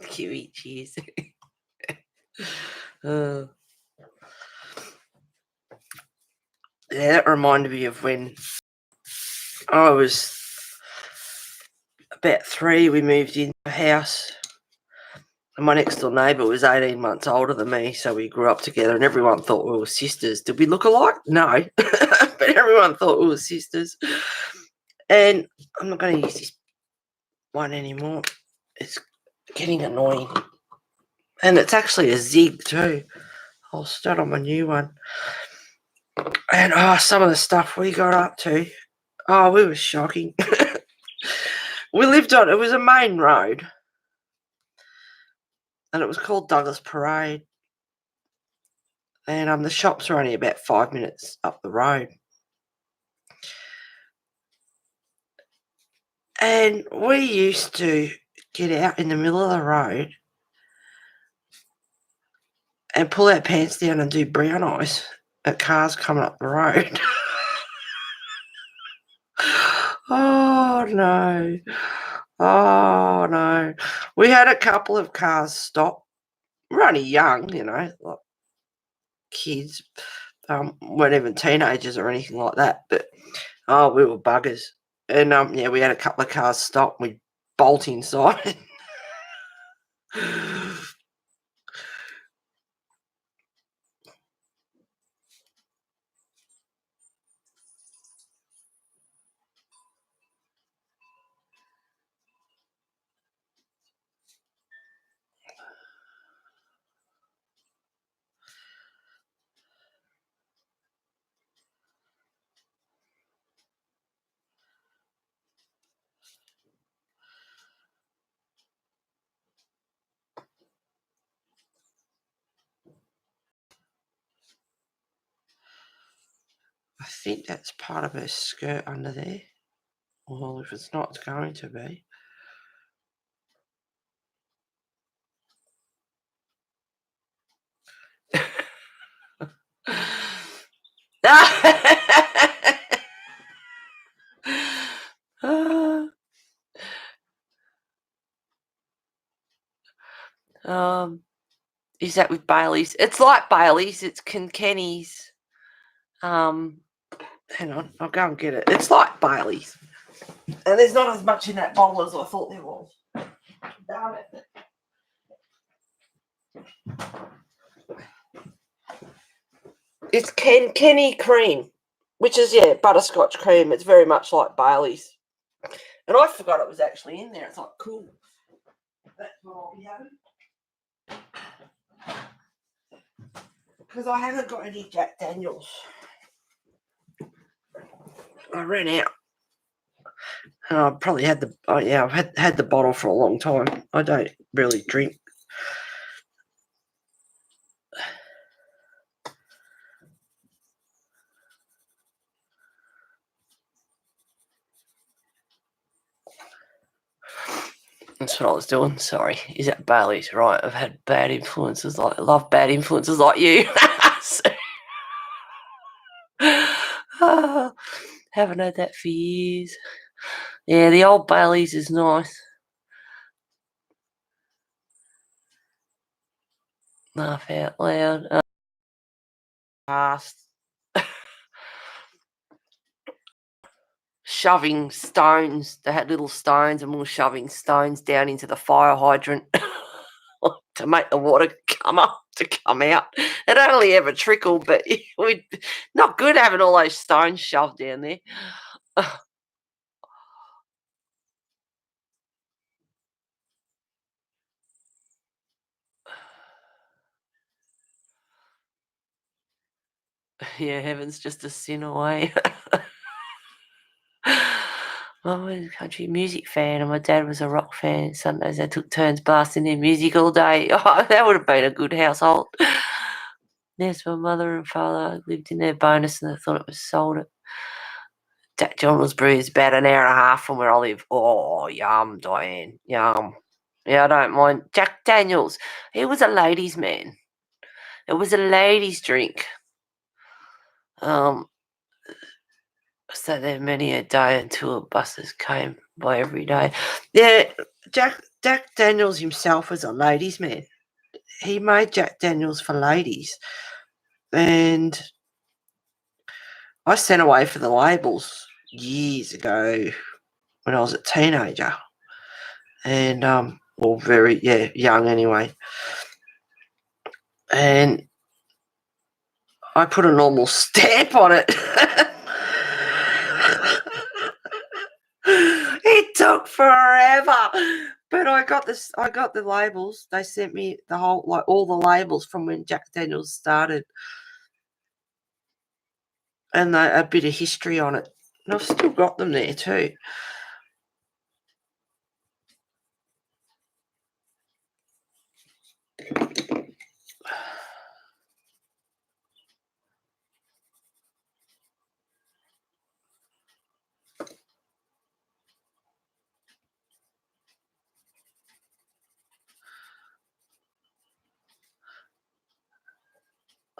Kiwi. Cheers. Uh, yeah, that reminded me of when I was about 3. We moved into a house, and my next door neighbour was 18 months older than me, so we grew up together, and everyone thought we were sisters. Did we look alike? No, but everyone thought we were sisters. And I'm not going to use this one anymore. It's getting annoying. And it's actually a zig too. I'll start on my new one. And some of the stuff we got up to, we were shocking. We lived on, it was a main road, and it was called Douglas Parade. And the shops were only about 5 minutes up the road. And we used to get out in the middle of the road and pull our pants down and do brown eyes at cars coming up the road. Oh, no. Oh, no. We had a couple of cars stop. We're only young, like kids. Weren't even teenagers or anything like that. But, we were buggers. And, we had a couple of cars stop. We'd bolt inside. I think that's part of her skirt under there. Well, if it's not, it's going to be. Is that with Bailey's? It's like Bailey's. It's Kilkenny's. Hang on, I'll go and get it. It's like Bailey's, and there's not as much in that bottle as I thought there was. Darn it. It's Kilkenny cream, which is butterscotch cream. It's very much like Bailey's, and I forgot it was actually in there. It's like cool. That's what I'll be having. Because I haven't got any Jack Daniels. I ran out. And I probably had I've had the bottle for a long time. I don't really drink. That's what I was doing. Sorry. Is that Bailey's? Right. I've had bad influences. I love bad influences like you. Haven't had that for years. Yeah, the old Bailey's is nice. Laugh out loud. Past. Shoving stones. They had little stones, and we were shoving stones down into the fire hydrant to make the water come out. It only ever trickled, but we'd not good having all those stones shoved down there. Yeah, heaven's just a sin away. Mum was a country music fan and my dad was a rock fan. Sundays they took turns blasting their music all day. Oh, that would have been a good household. Yes, my mother and father lived in their bonus and they thought it was sold at Jack John's is about an hour and a half from where I live. Oh, yum, Diane, yum. Yeah, I don't mind. Jack Daniels, he was a ladies' man. It was a ladies' drink. Um, so there many a day until buses came by every day. Yeah, Jack Daniels himself was a ladies' man. He made Jack Daniels for ladies, and I sent away for the labels years ago when I was a teenager, and well, very young anyway, and I put a normal stamp on it. It took forever, but I got this. I got the labels. They sent me the whole, like all the labels from when Jack Daniels started, and a bit of history on it. And I've still got them there too.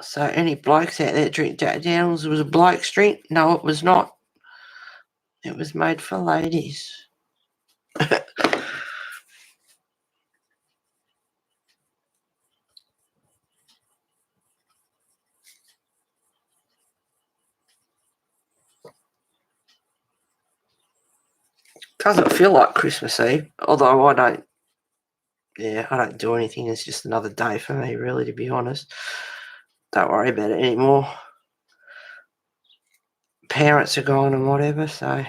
So any blokes out there that drink Jack Daniels, was a bloke's drink? No, it was not. It was made for ladies. Doesn't feel like Christmas Eve, although I don't do anything. It's just another day for me, really, to be honest. Don't worry about it anymore. Parents are gone and whatever, so,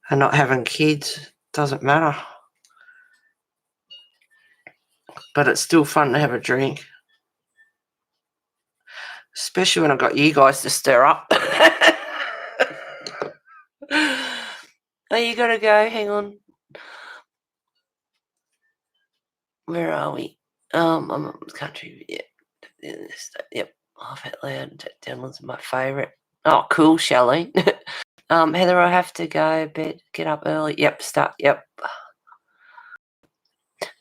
and not having kids doesn't matter. But it's still fun to have a drink, especially when I've got you guys to stir up. Oh, you gotta go. Hang on. Where are we? I'm in the country. Yep. Laugh out loud. Jack Daniels is my favourite. Oh, cool, Shelley. Heather, I have to go. Get up early. Yep. Start. Yep.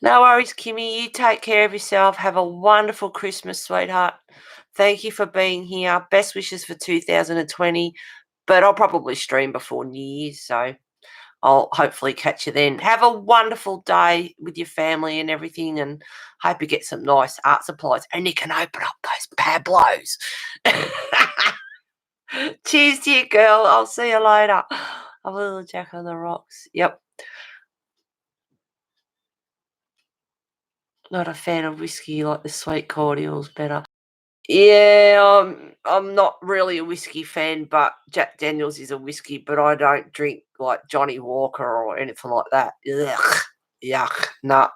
No worries, Kimmy. You take care of yourself. Have a wonderful Christmas, sweetheart. Thank you for being here. Best wishes for 2020. But I'll probably stream before New Year's, so I'll hopefully catch you then. Have a wonderful day with your family and everything, and hope you get some nice art supplies and you can open up those Pablos. Cheers to you, girl. I'll see you later. A little Jack on the Rocks. Yep. Not a fan of whiskey, like the sweet cordials better. Yeah, I'm not really a whiskey fan, but Jack Daniels is a whiskey, but I don't drink like Johnny Walker or anything like that. Ugh, yuck, nah.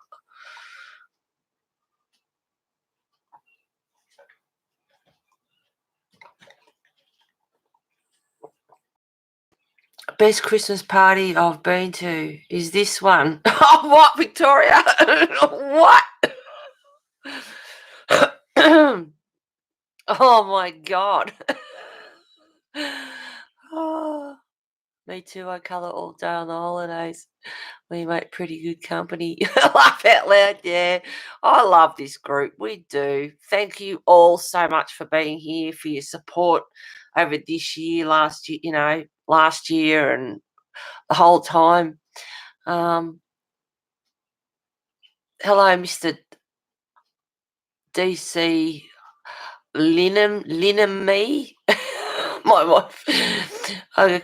Best Christmas party I've been to is this one. Oh, what, Victoria? What? Oh my God. Oh, me too. I colour all day on the holidays. We make pretty good company. Laugh out loud, yeah. I love this group. We do. Thank you all so much for being here, for your support over this year, last year and the whole time. Hello, Mr. DC Linen Me. My wife. I'll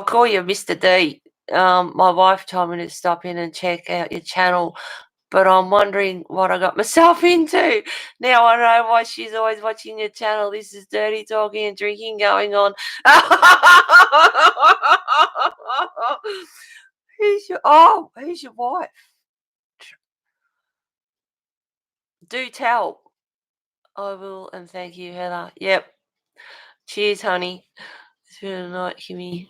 call you Mr. D. My wife told me to stop in and check out your channel, but I'm wondering what I got myself into. Now I know why she's always watching your channel. This is dirty talking and drinking going on. Who's your wife? Do tell. I will, and thank you, Heather. Yep. Cheers, honey. It's been a night, Kimmy.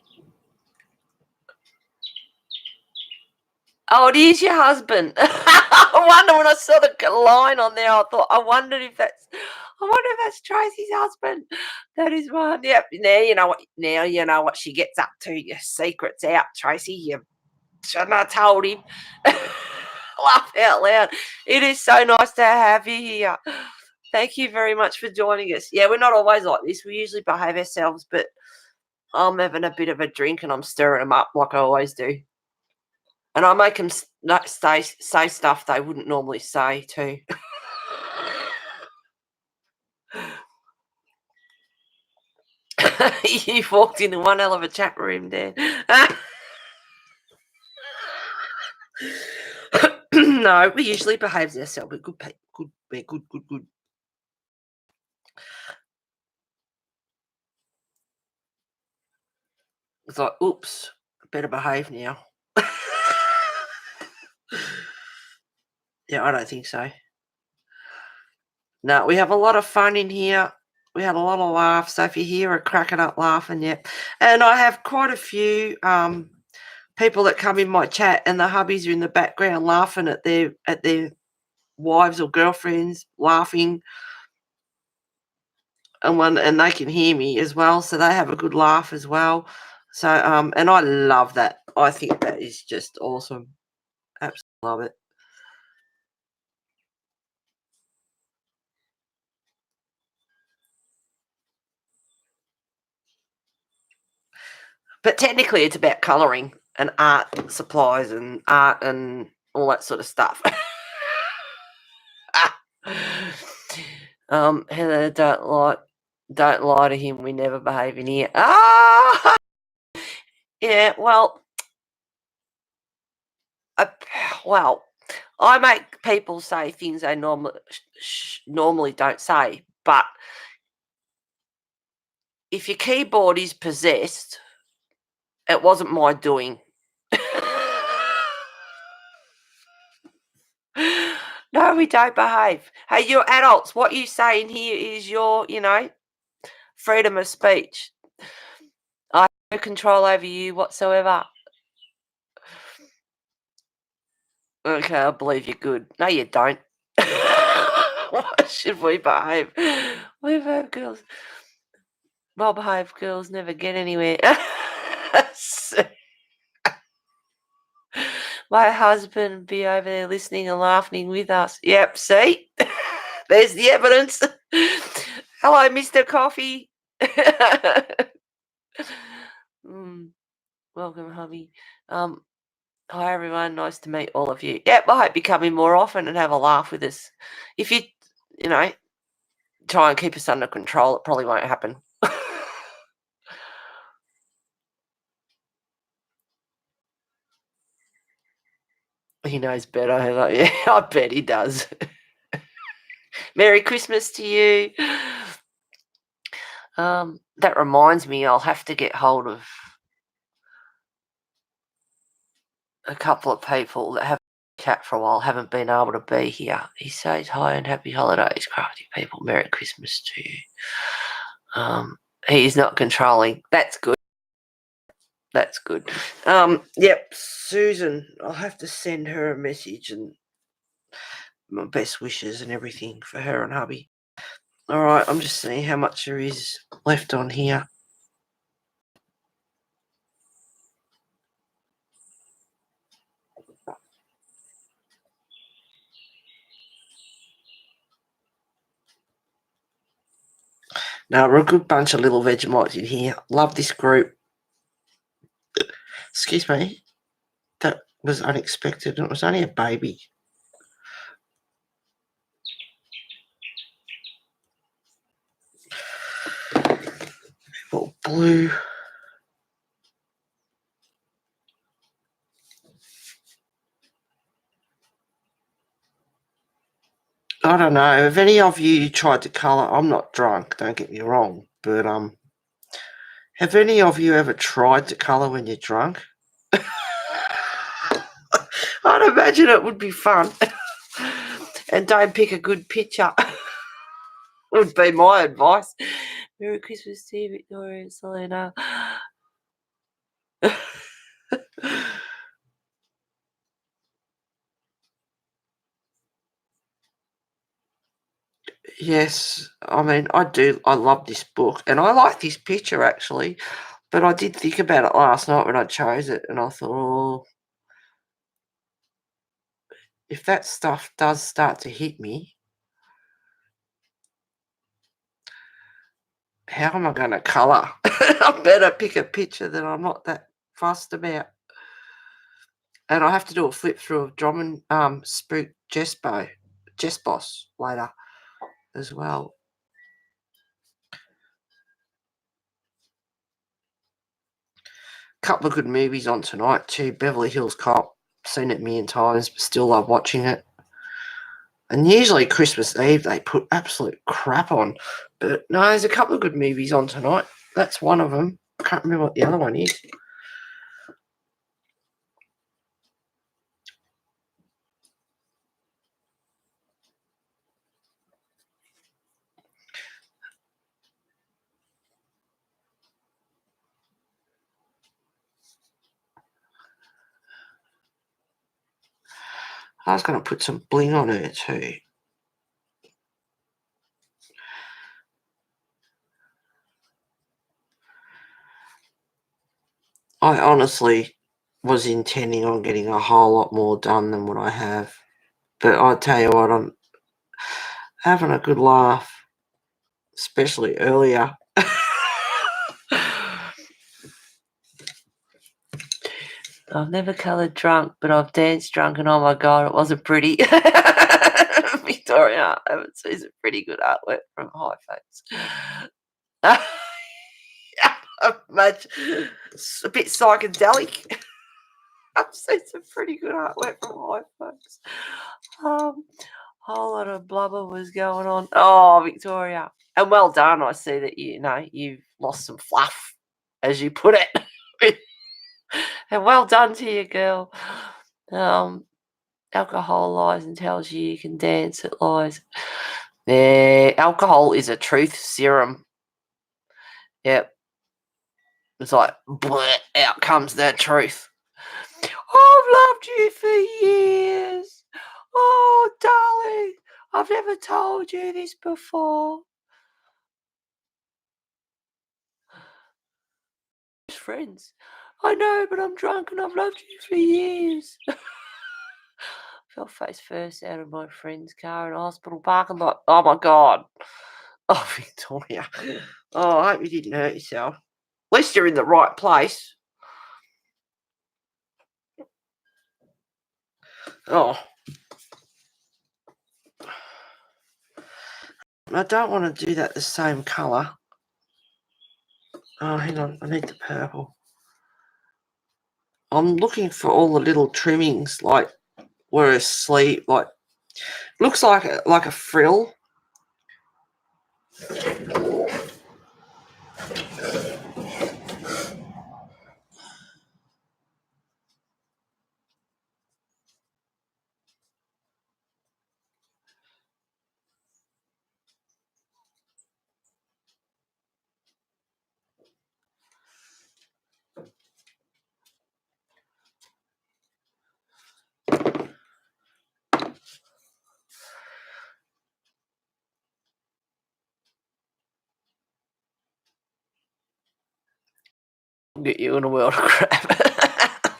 Oh, it is your husband. I wonder when I saw the line on there, I wonder if that's Tracy's husband. That is one. Yep. Now you know what she gets up to. Your secret's out, Tracy. You shouldn't have told him. Laugh out loud. It is so nice to have you here. Thank you very much for joining us. Yeah, we're not always like this. We usually behave ourselves, but I'm having a bit of a drink and I'm stirring them up like I always do. And I make them say stuff they wouldn't normally say too. You've walked into one hell of a chat room there. No, we usually behave ourselves. We're good people. We're good. It's like, oops, better behave now. Yeah, I don't think so. No, we have a lot of fun in here. We had a lot of laughs. So if you hear a cracking up laughing, yeah. And I have quite a few people that come in my chat, and the hubbies are in the background laughing at their wives or girlfriends laughing, and they can hear me as well, so they have a good laugh as well. So and I love that. I think that is just awesome. Absolutely love it. But technically, it's about colouring and art supplies and art and all that sort of stuff. Heather, don't lie to him. We never behave in here. Ah, yeah. Well, I make people say things they normally don't say. But if your keyboard is possessed, it wasn't my doing. No, we don't behave. Hey, you're adults. What you say in here is your, freedom of speech. I have no control over you whatsoever. Okay, I believe you're good. No, you don't. Why should we behave? We behave girls. Well-behaved girls never get anywhere. My husband be over there listening and laughing with us. Yep, see? There's the evidence. Hello, Mr. Coffee. Welcome, hubby. Hi, everyone. Nice to meet all of you. Yep, I hope you come in more often and have a laugh with us. If you try and keep us under control, it probably won't happen. He knows better. Yeah, I bet he does. Merry Christmas to you. That reminds me, I'll have to get hold of a couple of people that have chat for a while, haven't been able to be here. He says hi and happy holidays, crafty people. Merry Christmas to you. He is not controlling. That's good. That's good. Yep, Susan, I'll have to send her a message and my best wishes and everything for her and hubby. All right, I'm just seeing how much there is left on here. Now, we're a good bunch of little Vegemites in here. Love this group. Excuse me. That was unexpected. It was only a baby. Little blue. I don't know. If any of you tried to colour, I'm not drunk, don't get me wrong, but have any of you ever tried to colour when you're drunk? I'd imagine it would be fun. And don't pick a good picture. Would be my advice. Merry Christmas to you, Victoria and Selena. Yes, I mean, I love this book, and I like this picture, actually, but I did think about it last night when I chose it, and I thought, "Oh, if that stuff does start to hit me, how am I gonna colour?" I better pick a picture that I'm not that fussed about. And I have to do a flip through of Drummond, Spook Boss later as well. Couple of good movies on tonight too. Beverly Hills Cop, seen it a million times, but still love watching it. And usually Christmas Eve they put absolute crap on, but no, there's a couple of good movies on tonight. That's one of them. I can't remember what the other one is. I was going to put some bling on her too. I honestly was intending on getting a whole lot more done than what I have. But I tell you what, I'm having a good laugh, especially earlier. I've never coloured drunk, but I've danced drunk, and oh my god, it wasn't pretty. Victoria Evans is a pretty good artwork from High Face. Much, it's a bit psychedelic. I've seen some pretty good artwork from High Face. Whole lot of blubber was going on. Oh, Victoria. And well done. I see that you've lost some fluff, as you put it. And well done to you, girl. Alcohol lies and tells you can dance, it lies. Yeah, alcohol is a truth serum. Yep. It's like, bleh, out comes the truth. I've loved you for years. Oh, darling, I've never told you this before. Friends. I know, but I'm drunk and I've loved you for years. Fell face first out of my friend's car in a hospital parking lot. Oh my god. Oh, Victoria. Oh, I hope you didn't hurt yourself. At least you're in the right place. Oh. I don't want to do that the same colour. Oh, hang on. I need the purple. I'm looking for all the little trimmings, like where a sleeve, like looks like a frill. Get you in a world of crap.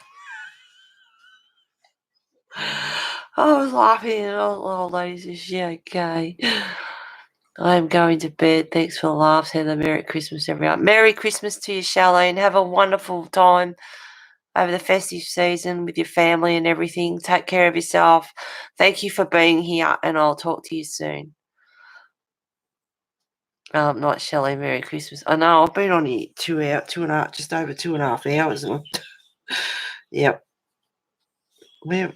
I was laughing at all the old ladies. Is she okay? I'm going to bed. Thanks for the laughs, Heather. Merry Christmas, everyone. Merry Christmas to you, Charlene. Have a wonderful time over the festive season with your family and everything. Take care of yourself. Thank you for being here, and I'll talk to you soon. Night, Shelley. Merry Christmas. I know I've been on here 2.5, just over 2.5 hours. Yep. Where?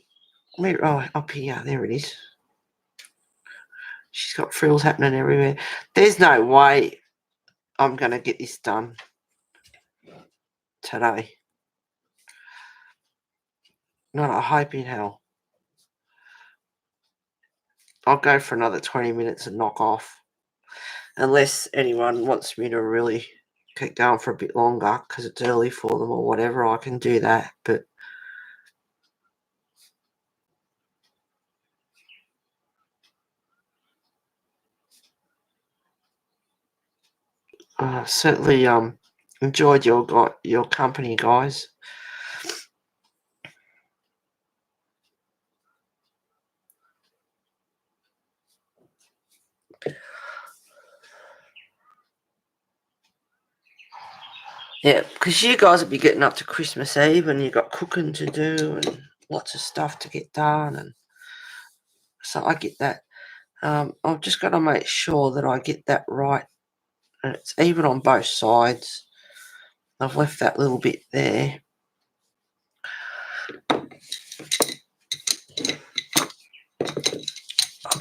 Oh, up here. There it is. She's got frills happening everywhere. There's no way I'm going to get this done today. Not a hope in hell. I'll go for another 20 minutes and knock off. Unless anyone wants me to really keep going for a bit longer because it's early for them or whatever, I can do that. But Certainly enjoyed your company, guys. Yeah, because you guys will be getting up to Christmas Eve and you've got cooking to do and lots of stuff to get done. And so I get that. I've just got to make sure that I get that right. And it's even on both sides. I've left that little bit there. I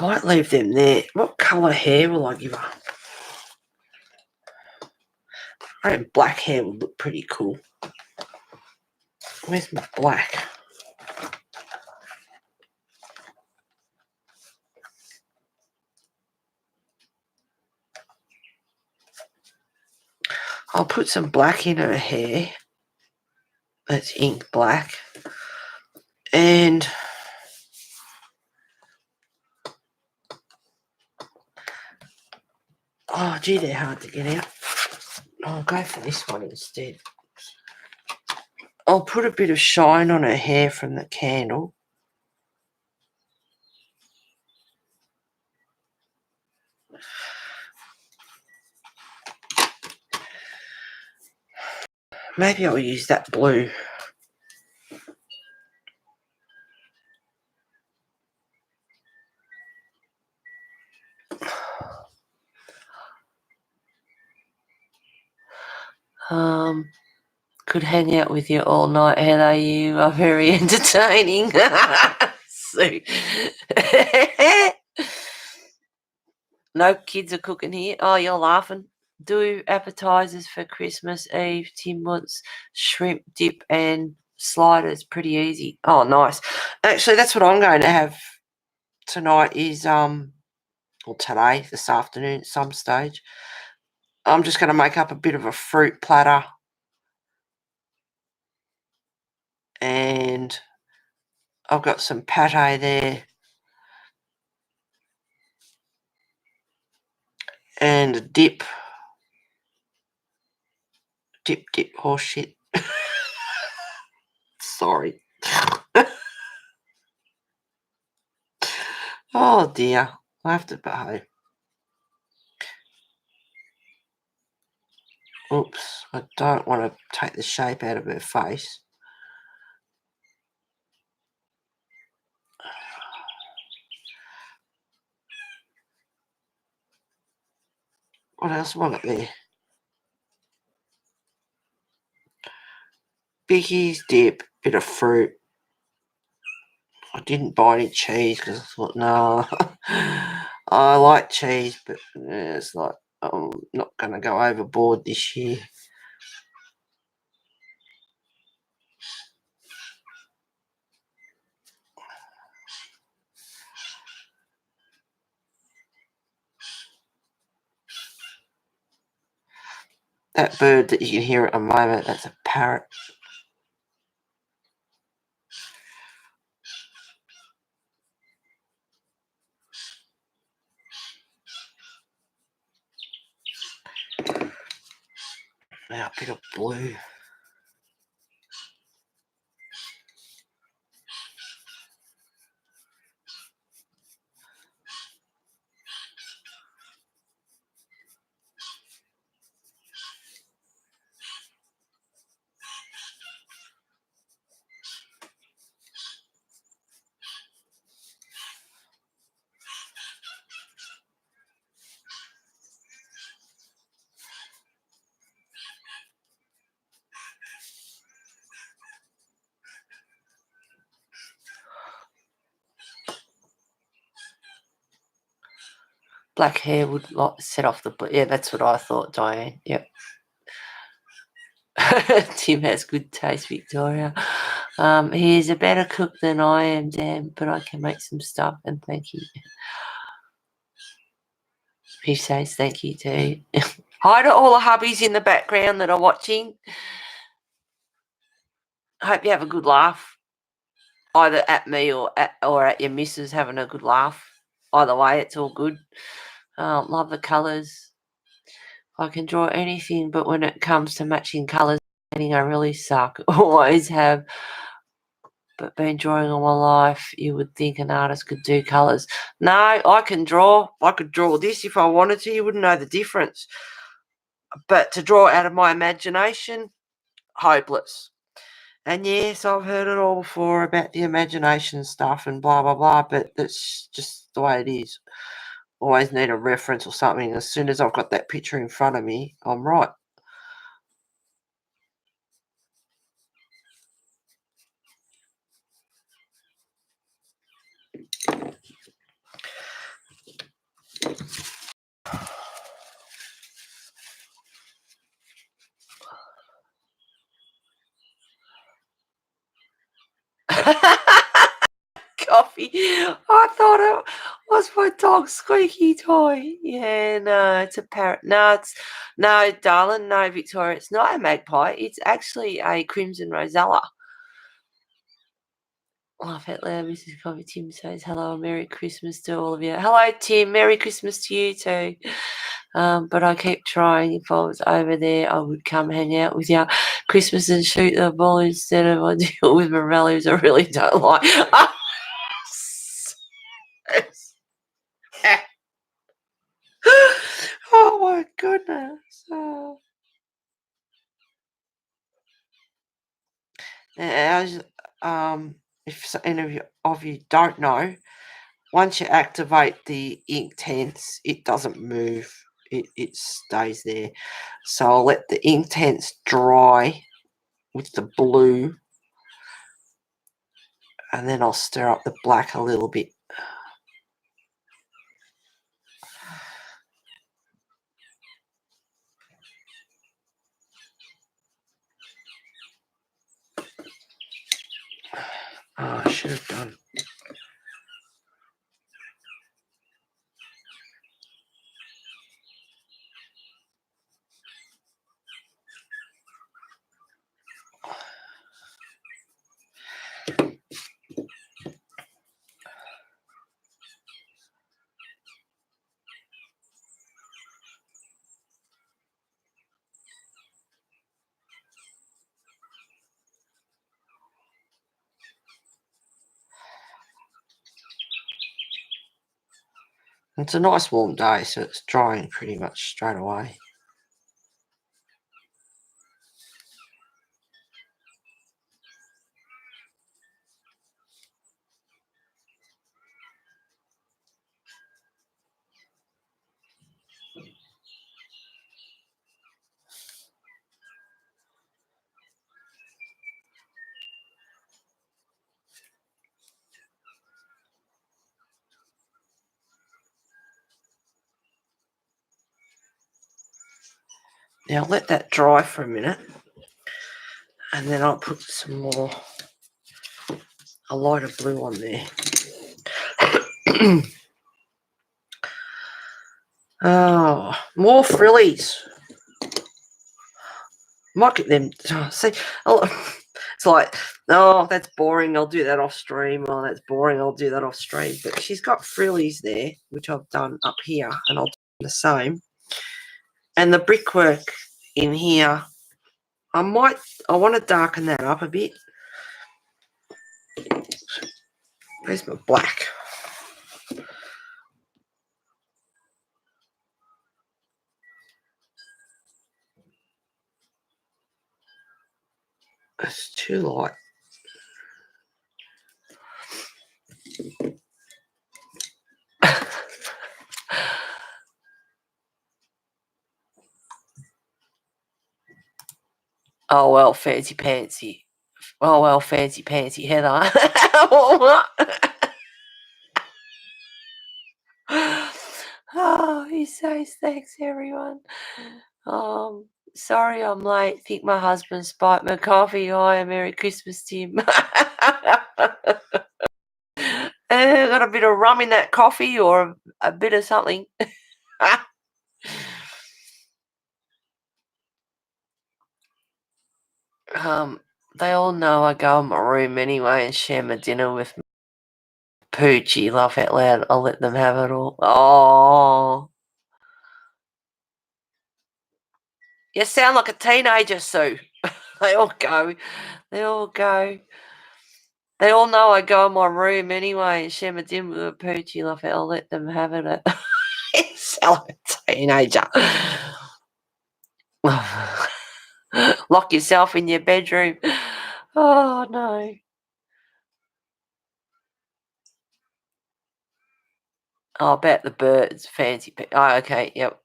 might leave them there. What colour hair will I give her? I think black hair would look pretty cool. Where's my black? I'll put some black in her hair. That's ink black. And oh gee, they're hard to get out. I'll go for this one instead. I'll put a bit of shine on her hair from the candle. Maybe I'll use that blue. Could hang out with you all night, Heather. You are very entertaining. So, no kids are cooking here. Oh, you're laughing. Do appetizers for Christmas Eve. Tim wants shrimp dip and sliders. Pretty easy. Oh, nice. Actually, that's what I'm going to have tonight is, or today, this afternoon at some stage. I'm just going to make up a bit of a fruit platter. And I've got some pate there. And a dip. Dip, horse shit. Sorry. Oh dear. I have to behave. Oops. I don't want to take the shape out of her face. What else have I got there? Biggies, dip, bit of fruit. I didn't buy any cheese because I thought, no. I like cheese, but it's like I'm not going to go overboard this year. That bird that you can hear at the moment, that's a parrot. Now a bit of blue. Black hair would set off the... Yeah, that's what I thought, Diane. Yep. Tim has good taste, Victoria. He is a better cook than I am, Dan, but I can make some stuff, and thank you. He says thank you too. Hi to all the hubbies in the background that are watching. I hope you have a good laugh, either at me or at your missus having a good laugh. Either way, it's all good. Love the colours. I can draw anything, but when it comes to matching colours, I really suck. Always have. But been drawing all my life, you would think an artist could do colours. No, I can draw. I could draw this if I wanted to. You wouldn't know the difference. But to draw out of my imagination, hopeless. And yes, I've heard it all before about the imagination stuff and blah, blah, blah, but that's just the way it is. Always need a reference or something. As soon as I've got that picture in front of me, I'm right. Coffee. I thought it was my dog's squeaky toy. Yeah, no, it's a parrot. No, darling, no, Victoria, it's not a magpie. It's actually a crimson rosella. Laugh out loud, Mrs. Coffee. Tim says hello, Merry Christmas to all of you. Hello, Tim. Merry Christmas to you too. But I keep trying. If I was over there, I would come hang out with you Christmas and shoot the ball instead of I deal with my relatives I really don't like. Oh my goodness. Oh. As, if any of you don't know, once you activate the ink tents, it doesn't move. It stays there. So I'll let the ink tents dry with the blue, and then I'll stir up the black a little bit. Oh, I should have done. It's a nice warm day, so it's drying pretty much straight away. Now let that dry for a minute, and then I'll put a lighter blue on there. Oh, more frillies. Might get them. See, it's like, oh, that's boring. I'll do that off stream. Oh, that's boring. I'll do that off stream. But she's got frillies there, which I've done up here, and I'll do the same. And the brickwork in here, I want to darken that up a bit. Where's my black? It's too light. Oh, well, fancy pantsy. Oh, well, fancy pantsy Heather. What? Oh, he says thanks, everyone. Sorry I'm late. Think my husband spiked my coffee. Hi, Merry Christmas, Tim. Got a bit of rum in that coffee or a bit of something. They all know I go in my room anyway and share my dinner with Poochie. Laugh out loud. I'll let them have it all. Oh. You sound like a teenager, Sue. They all go. They all go. They all know I go in my room anyway and share my dim with a poochie. Like, I'll let them have it. You sound like a teenager. Lock yourself in your bedroom. Oh, no. Oh, I bet the birds. Fancy. Oh, okay. Yep.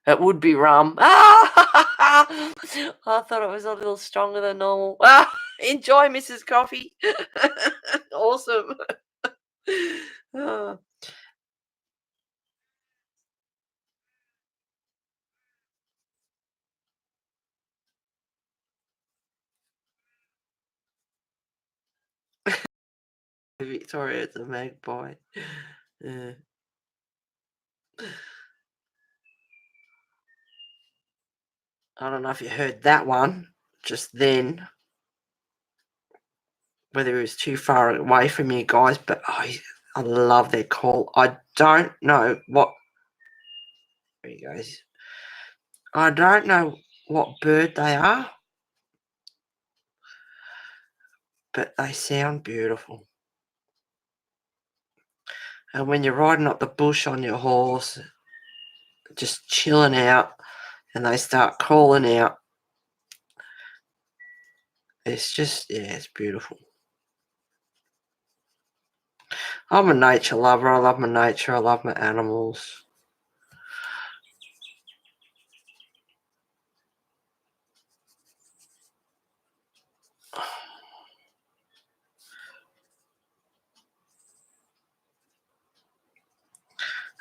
It would be rum. Ah! I thought it was a little stronger than normal. Ah, enjoy, Mrs. Coffee. Awesome. Oh, Victoria, it's a magpie. Yeah. I don't know if you heard that one just then, whether it was too far away from you guys, but I love their call. I don't know what. There he goes. I don't know what bird they are, but they sound beautiful. And when you're riding up the bush on your horse, just chilling out, and they start calling out, it's just, yeah, it's beautiful. I'm a nature lover. I love my nature. I love my animals.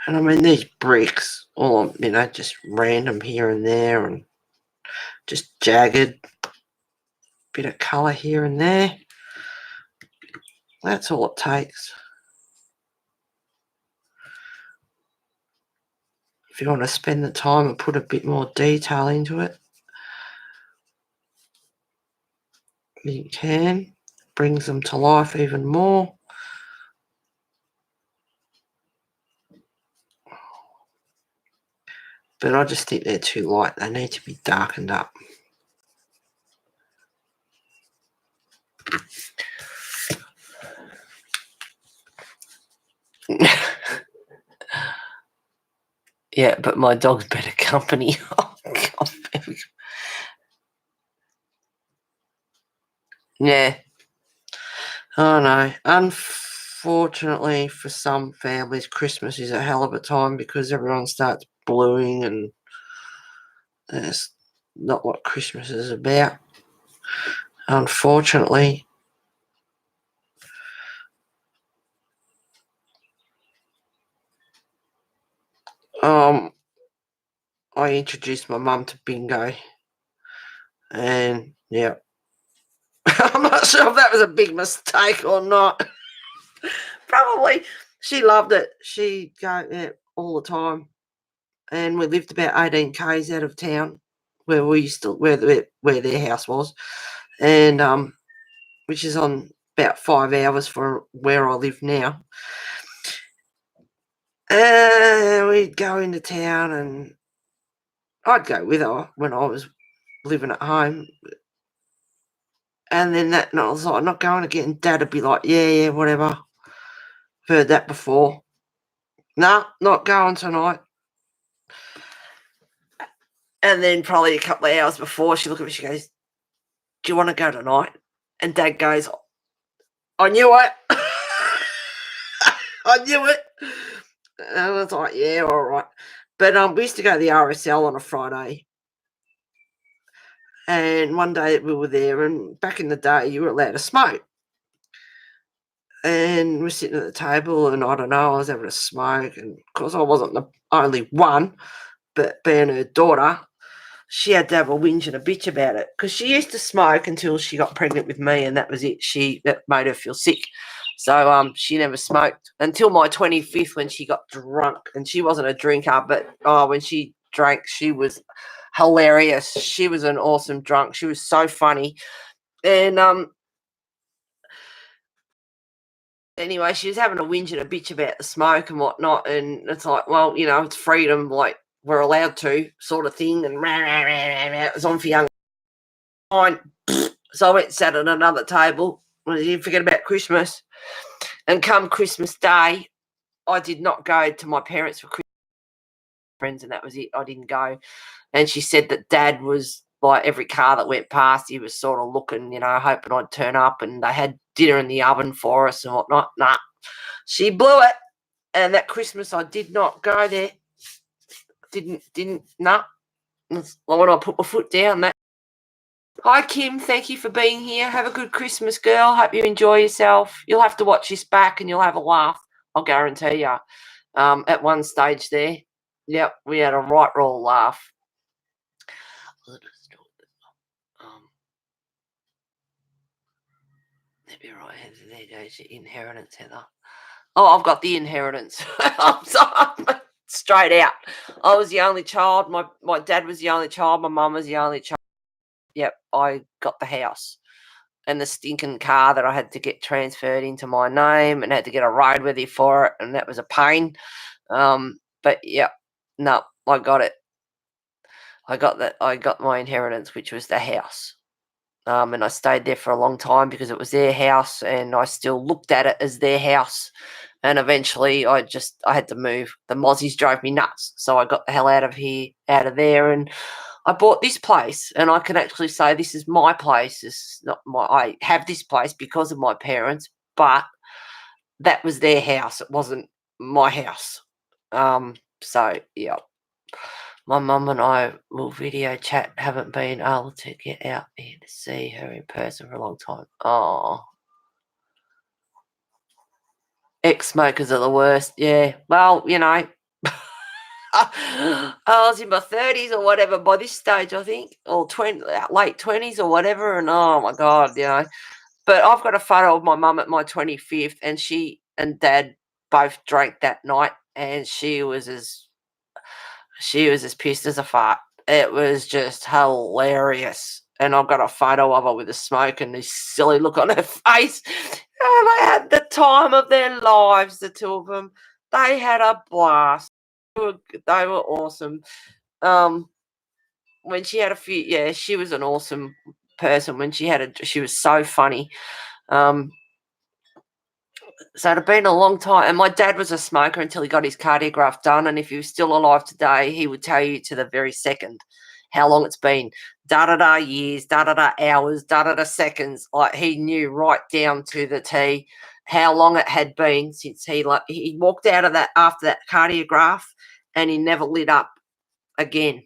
And I mean, these bricks, all, just random here and there and just jagged, bit of colour here and there. That's all it takes. If you want to spend the time and put a bit more detail into it, you can. Brings them to life even more. But I just think they're too light. They need to be darkened up. Yeah, but my dog's better company. Oh, God. Yeah. Oh, no. Unfortunately, for some families, Christmas is a hell of a time because everyone starts bluing, and that's not what Christmas is about. Unfortunately. I introduced my mum to bingo, and yeah, I'm not sure if that was a big mistake or not. Probably. She loved it. She'd go there all the time, and we lived about 18 k's out of town, where we used to where their house was, and which is on about 5 hours from where I live now. We'd go into town, and I'd go with her when I was living at home. And then that, and I was like, not going again. And Dad would be like, yeah, whatever. Heard that before. No, not going tonight. And then probably a couple of hours before, she looked at me, she goes, do you want to go tonight? And Dad goes, I knew it. I knew it. And I was like, yeah, all right. But we used to go to the RSL on a Friday. And one day we were there, and back in the day, you were allowed to smoke. And we're sitting at the table, and I don't know, I was having a smoke. And of course, I wasn't the only one, but being her daughter, she had to have a whinge and a bitch about it because she used to smoke until she got pregnant with me, and that was it. That made her feel sick. So she never smoked until my 25th when she got drunk, and she wasn't a drinker, but when she drank, she was hilarious. She was an awesome drunk. She was so funny. And anyway, she was having a whinge and a bitch about the smoke and whatnot, and it's like, well, it's freedom. Like, were allowed to, sort of thing, and it was on for young. Fine. So I went and sat at another table. I didn't forget about Christmas. And come Christmas Day, I did not go to my parents for Christmas friends, and that was it. I didn't go. And she said that Dad was like every car that went past, he was sort of looking, hoping I'd turn up, and they had dinner in the oven for us and whatnot. Nah, she blew it. And that Christmas, I did not go there. Nah. When I put my foot down, that. Hi, Kim. Thank you for being here. Have a good Christmas, girl. Hope you enjoy yourself. You'll have to watch this back and you'll have a laugh. I'll guarantee you. At one stage there, yep, we had a right roll laugh. Let me right here. There goes your inheritance, Heather. Oh, I've got the inheritance. I'm sorry. Straight out. I was the only child. My dad was the only child. My mum was the only child. Yep, I got the house and the stinking car that I had to get transferred into my name and had to get a roadworthy for it, and that was a pain. But yeah, no, I got it. I got that. I got my inheritance, which was the house. And I stayed there for a long time because it was their house, and I still looked at it as their house. And eventually, I had to move. The Mozzies drove me nuts, so I got the hell out of there, and I bought this place. And I can actually say this is my place. It's not my. I have this place because of my parents, but that was their house. It wasn't my house. So yeah. My mum and I will video chat. Haven't been able to get out here to see her in person for a long time. Oh. Ex-smokers are the worst. Yeah. Well, I was in my 30s or whatever by this stage, I think, or late 20s or whatever. And oh my God, But I've got a photo of my mum at my 25th, and she and Dad both drank that night, and she was as pissed as a fart. It was just hilarious. And I've got a photo of her with a smoke and this silly look on her face. And they had the time of their lives, the two of them. They had a blast. They were awesome. When she had she was an awesome person. When she was so funny. So it had been a long time. And my dad was a smoker until he got his cardiograph done. And if he was still alive today, he would tell you to the very second how long it's been. Da-da-da years, da-da-da hours, da-da-da seconds. Like he knew right down to the T how long it had been since he walked out of that after that cardiograph, and he never lit up again.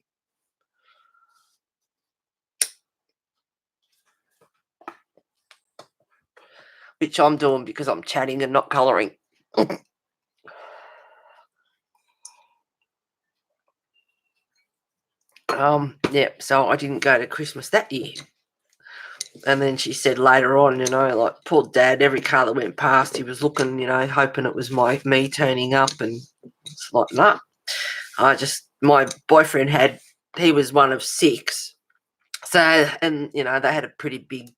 Which I'm doing because I'm chatting and not colouring. So I didn't go to Christmas that year. And then she said later on, like poor Dad, every car that went past, he was looking, hoping it was me turning up, and it's like, nah. My boyfriend he was one of 6. So, and, they had a pretty big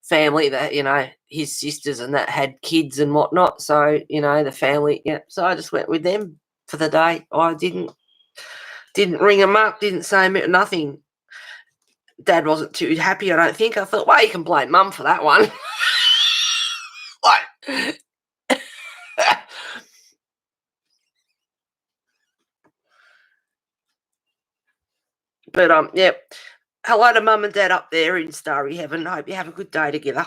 family that, his sisters and that had kids and whatnot. So, the family, yeah. So I just went with them for the day. I didn't ring them up, didn't say nothing. Dad wasn't too happy, I don't think. I thought, well, you can blame Mum for that one. But yeah. Hello to Mum and Dad up there in Starry Heaven. Hope you have a good day together.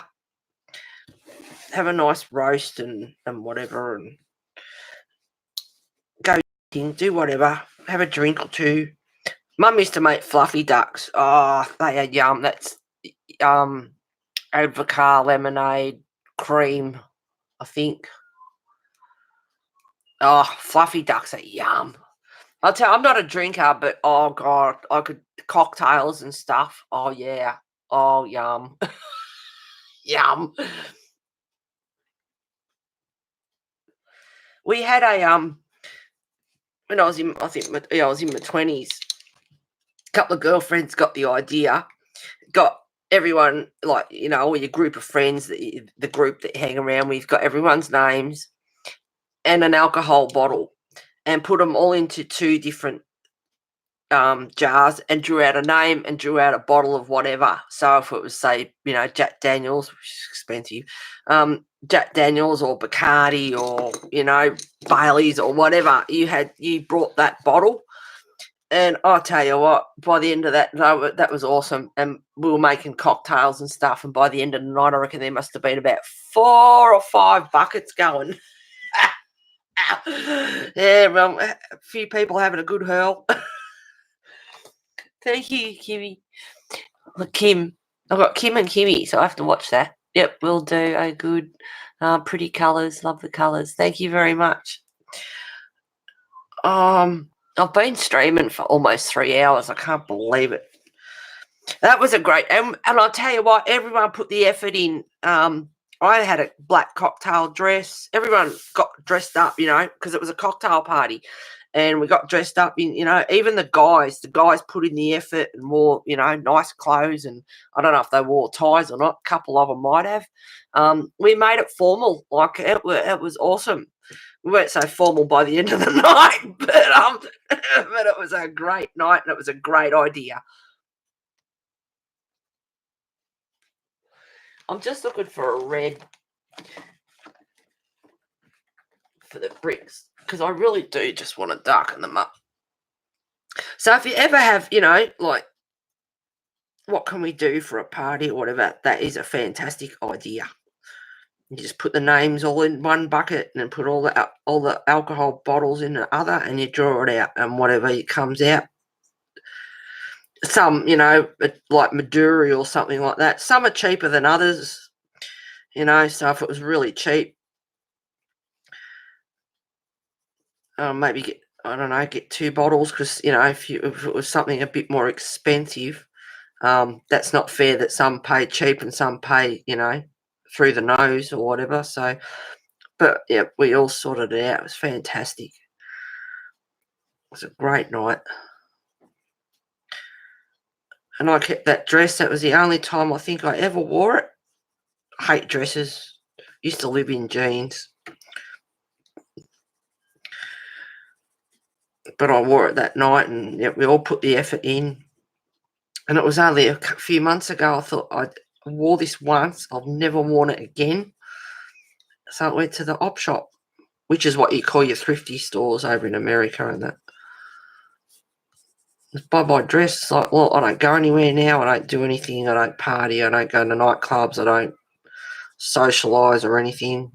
Have a nice roast and whatever, and go do whatever. Have a drink or two. Mum used to make fluffy ducks. Oh, they are yum. That's avocado lemonade cream, I think. Oh, fluffy ducks are yum. I'll tell you, I'm not a drinker, but oh God, I could cocktails and stuff. Oh yeah. Oh yum. Yum. We had when I was in, I was in my 20s. A couple of girlfriends got the idea, got everyone, like, all your group of friends, the group that you hang around with, got everyone's names and an alcohol bottle, and put them all into 2 different jars and drew out a name and drew out a bottle of whatever. So if it was, say, Jack Daniels, which is expensive, Jack Daniels or Bacardi or, Bailey's or whatever, you brought that bottle. And I'll tell you what, by the end of that, that was awesome. And we were making cocktails and stuff. And by the end of the night, I reckon there must have been about 4 or 5 buckets going. Yeah, well, a few people having a good hurl. Thank you, Kimmy. Kim. I've got Kim and Kimmy, so I have to watch that. Yep, we'll do a good, pretty colours. Love the colours. Thank you very much. I've been streaming for almost 3 hours. I can't believe it. That was a great, and I'll tell you what, everyone put the effort in. I had a black cocktail dress. Everyone got dressed up, because it was a cocktail party. And we got dressed up in, even the guys put in the effort and wore, nice clothes. And I don't know if they wore ties or not. A couple of them might have. We made it formal. Like, it was awesome. We weren't so formal by the end of the night, but it was a great night and it was a great idea. I'm just looking for a red for the bricks because I really do just want to darken them up. So if you ever have, like, what can we do for a party or whatever, that is a fantastic idea. You just put the names all in one bucket and then put all the alcohol bottles in the other, and you draw it out, and whatever comes out. Some, like Maduri or something like that. Some are cheaper than others, so if it was really cheap, maybe get 2 bottles because, if it was something a bit more expensive, that's not fair that some pay cheap and some pay, through the nose or whatever. So, but yeah, we all sorted it out. It was fantastic. It was a great night. And I kept that dress. That was the only time I think I ever wore it. I hate dresses. Used to live in jeans. But I wore it that night, and we all put the effort in. And it was only a few months ago I thought I wore this once. I've never worn it again. So I went to the op shop, which is what you call your thrifty stores over in America and that. Buy my dress. It's like, well, I don't go anywhere now. I don't do anything. I don't party. I don't go to nightclubs. I don't socialise or anything.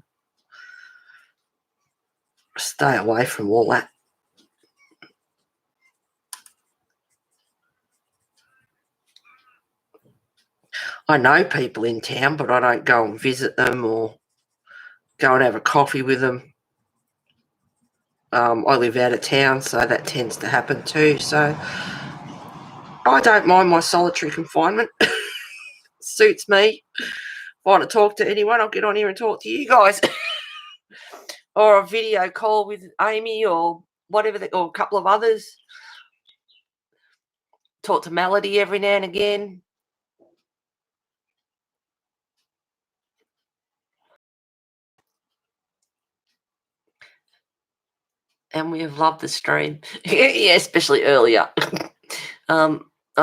Stay away from all that. I know people in town, but I don't go and visit them or go and have a coffee with them. I live out of town, so that tends to happen too. So I don't mind my solitary confinement. Suits me. If I want to talk to anyone, I'll get on here and talk to you guys. Or a video call with Amy or whatever, or a couple of others. Talk to Melody every now and again. And we have loved the stream. Yeah, especially earlier. I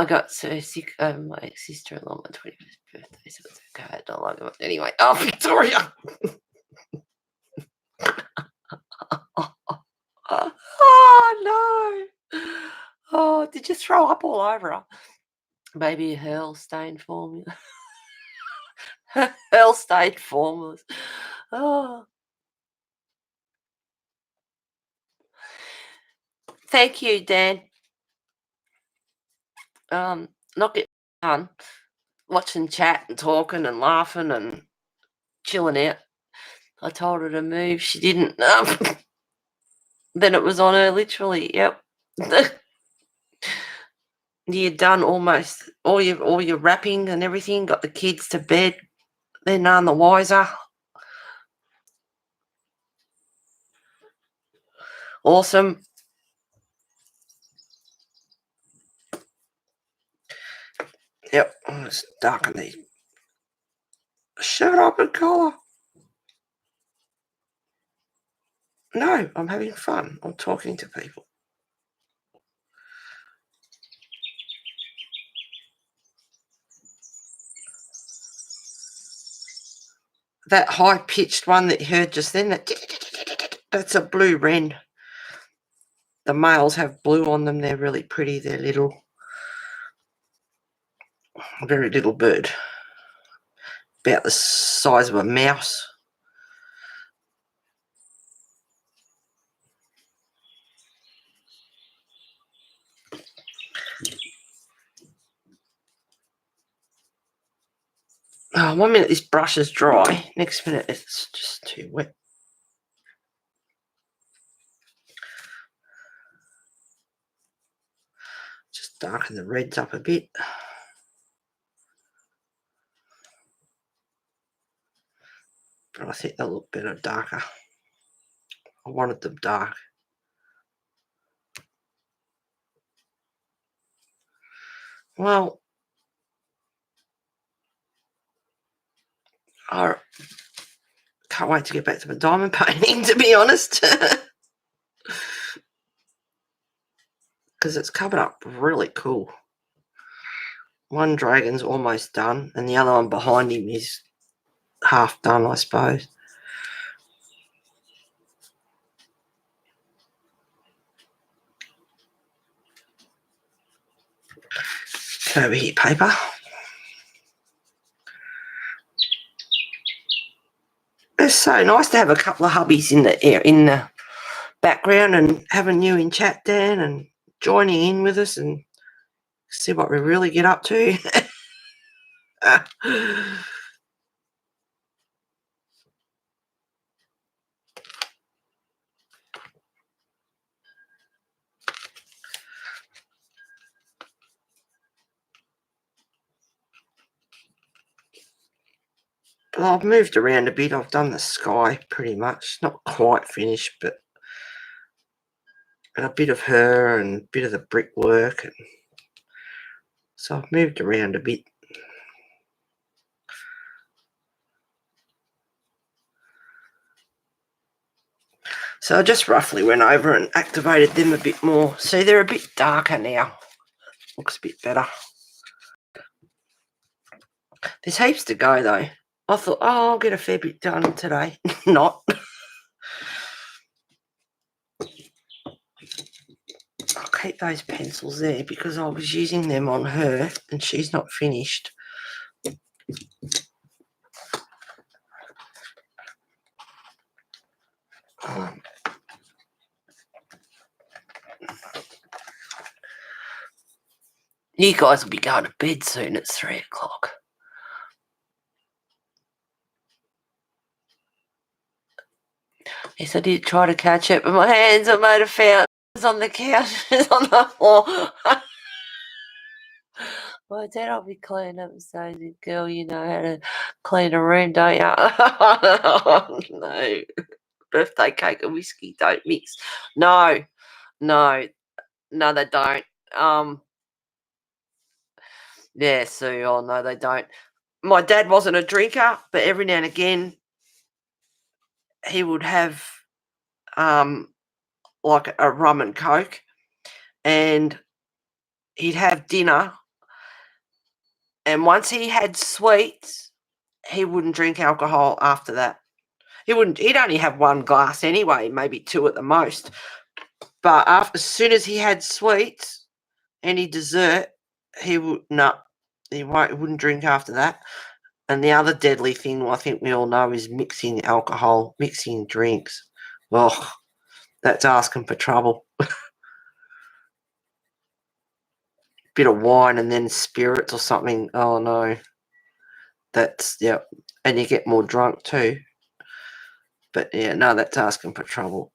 got so sick over my sister-in-law on my 21st birthday, so it's okay. I don't like it. Anyway, Victoria. Oh, no. Oh, did you throw up all over her? Maybe a hurl stain formula. Hurl stain formulas. Oh. Thank you, Dan. Not getting done. Watching chat and talking and laughing and chilling out. I told her to move. She didn't. Then it was on her, literally. Yep. You're done almost all your wrapping and everything. Got the kids to bed. They're none the wiser. Awesome. Yep. It's darken these. Shut up and colour. No, I'm having fun. I'm talking to people. that high-pitched one that you heard just then, that's a blue wren. The males have blue on them. They're really pretty. They're little, very little bird, about the size of a mouse. Oh, 1 minute this brush is dry. Next minute it's just too wet. Just darken the reds up a bit. But I think they'll look better darker. I wanted them dark. Well, I can't wait to get back to my diamond painting, to be honest. Because it's covered up really cool. One dragon's almost done, and the other one behind him is half done, I suppose. Over here, paper. It's so nice to have a couple of hubbies in the background and having you in chat, Dan, and joining in with us and see what we really get up to. Well, I've moved around a bit. I've done the sky pretty much. Not quite finished, but and a bit of her and a bit of the brickwork. And so I've moved around a bit. So I just roughly went over and activated them a bit more. See, they're a bit darker now. Looks a bit better. There's heaps to go, though. I thought, oh, I'll get a fair bit done today. Not. I'll keep those pencils there because I was using them on her and she's not finished. You guys will be going to bed soon. It's 3 o'clock. Yes, I did try to catch it, but my hands are made of fountains on the couch, on the floor. Well, Dad, I'll be cleaning up and saying, girl, you know how to clean a room, don't you? No. Birthday cake and whiskey don't mix. No, they don't. Yeah, Sue, oh no, they don't. My dad wasn't a drinker, but every now and again he would have like a rum and coke, and he'd have dinner, and once he had sweets, he wouldn't drink alcohol after that. He'd only have one glass anyway, maybe 2 at the most. But as soon as he had sweets, any dessert, he wouldn't drink after that. And the other deadly thing I think we all know is mixing alcohol, mixing drinks. Well, that's asking for trouble. Bit of wine and then spirits or something. Oh no. That's, yeah. And you get more drunk too. But yeah, no, that's asking for trouble.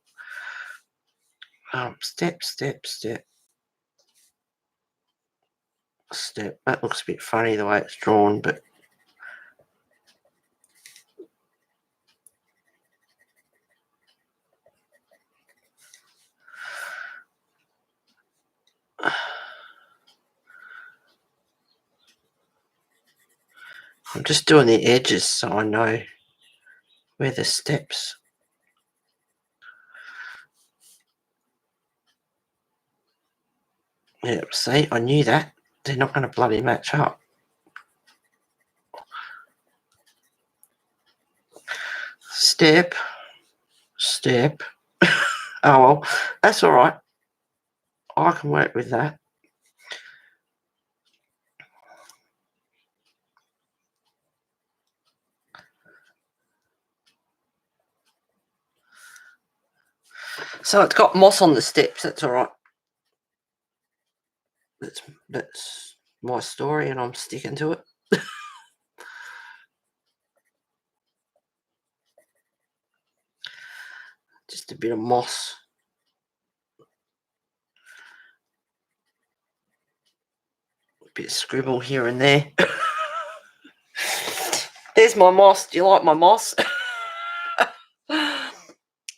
Step. That looks a bit funny the way it's drawn, but I'm just doing the edges so I know where the steps. Yeah, see, I knew that. They're not going to bloody match up. step. Oh, well, that's all right. I can work with that. So it's got moss on the steps. That's all right. That's my story, and I'm sticking to it. Just a bit of moss. A bit of scribble here and there. There's my moss. Do you like my moss?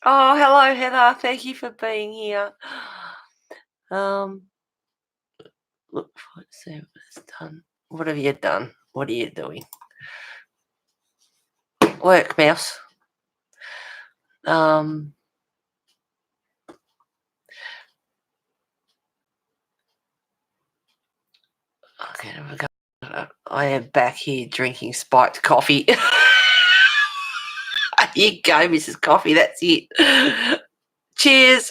Oh, hello, Heather. Thank you for being here. Look, let's see what it's done. What have you done? What are you doing? Work, mouse. Okay, we go. I am back here drinking spiked coffee. Here you go, Mrs. Coffee. That's it. Cheers.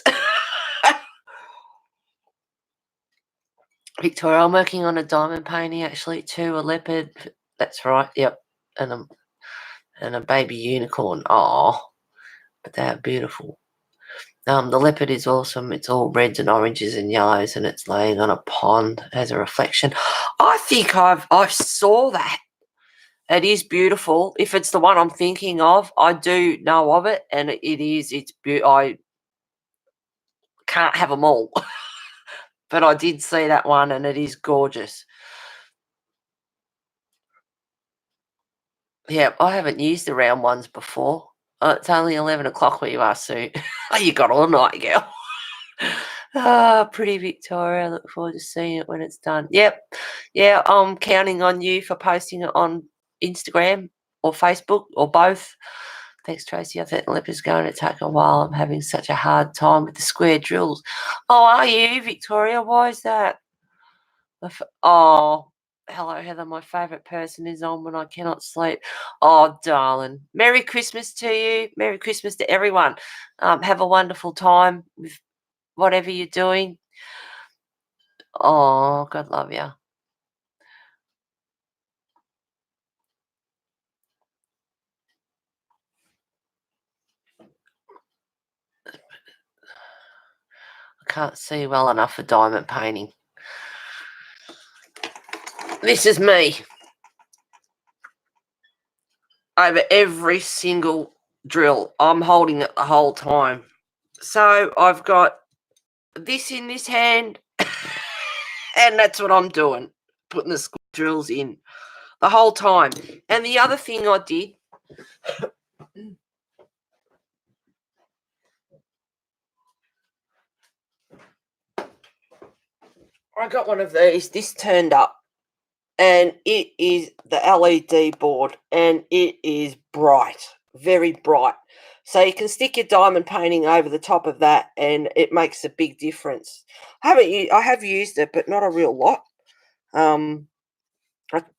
Victoria, I'm working on a diamond painting actually too. A leopard. That's right. Yep. And a baby unicorn. Oh, but they're beautiful. The leopard is awesome. It's all reds and oranges and yellows, and it's laying on a pond as a reflection. I think I saw that. It is beautiful. If it's the one I'm thinking of, I do know of it, and it is. It's I can't have them all, but I did see that one, and it is gorgeous. Yeah, I haven't used the round ones before. It's only 11 o'clock where you are, Sue. Oh, you got all night, girl. Pretty Victoria. I look forward to seeing it when it's done. Yep. Yeah, I'm counting on you for posting it on Instagram or Facebook or both. Thanks, Tracy. I think the leopard's going to take a while. I'm having such a hard time with the square drills. Oh, are you, Victoria? Why is that? Oh, hello, Heather. My favourite person is on when I cannot sleep. Oh, darling. Merry Christmas to you. Merry Christmas to everyone. Have a wonderful time with whatever you're doing. Oh, God love you. I can't see well enough for diamond painting. This is me. Over every single drill. I'm holding it the whole time. So I've got this in this hand, and that's what I'm doing. Putting the drills in the whole time. And the other thing I did, I got one of these. This turned up, and it is the LED board, and it is bright, very bright. So you can stick your diamond painting over the top of that, and it makes a big difference. I have used it, but not a real lot. I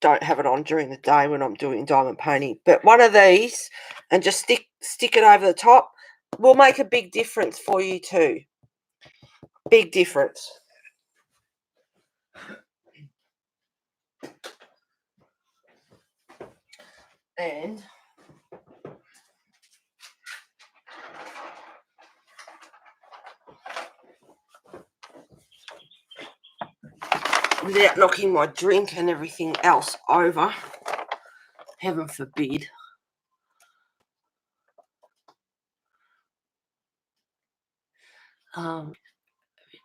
don't have it on during the day when I'm doing diamond painting, but one of these, and just stick it over the top, will make a big difference for you too. Big difference. And without knocking my drink and everything else over, heaven forbid.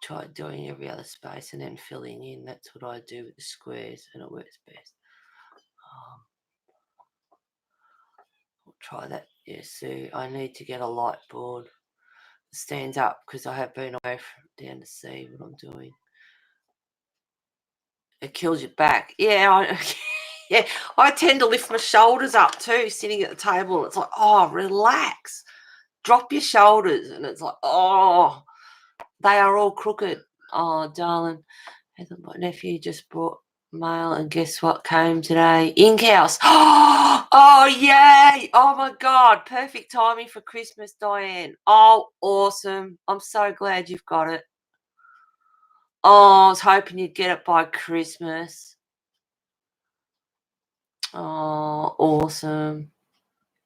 Try doing every other space and then filling in. That's what I do with the squares, and it works best. I'll try that. Yeah, see, I need to get a light board that stands up because I have been away from down to see what I'm doing. It kills your back. Yeah, yeah. I tend to lift my shoulders up too, sitting at the table. And it's like, oh, relax. Drop your shoulders. And it's like, oh, they are all crooked. Oh, darling. My nephew just brought mail, and guess what came today? Ink house. Oh, yay. Oh, my God. Perfect timing for Christmas, Diane. Oh, awesome. I'm so glad you've got it. Oh, I was hoping you'd get it by Christmas. Oh, awesome.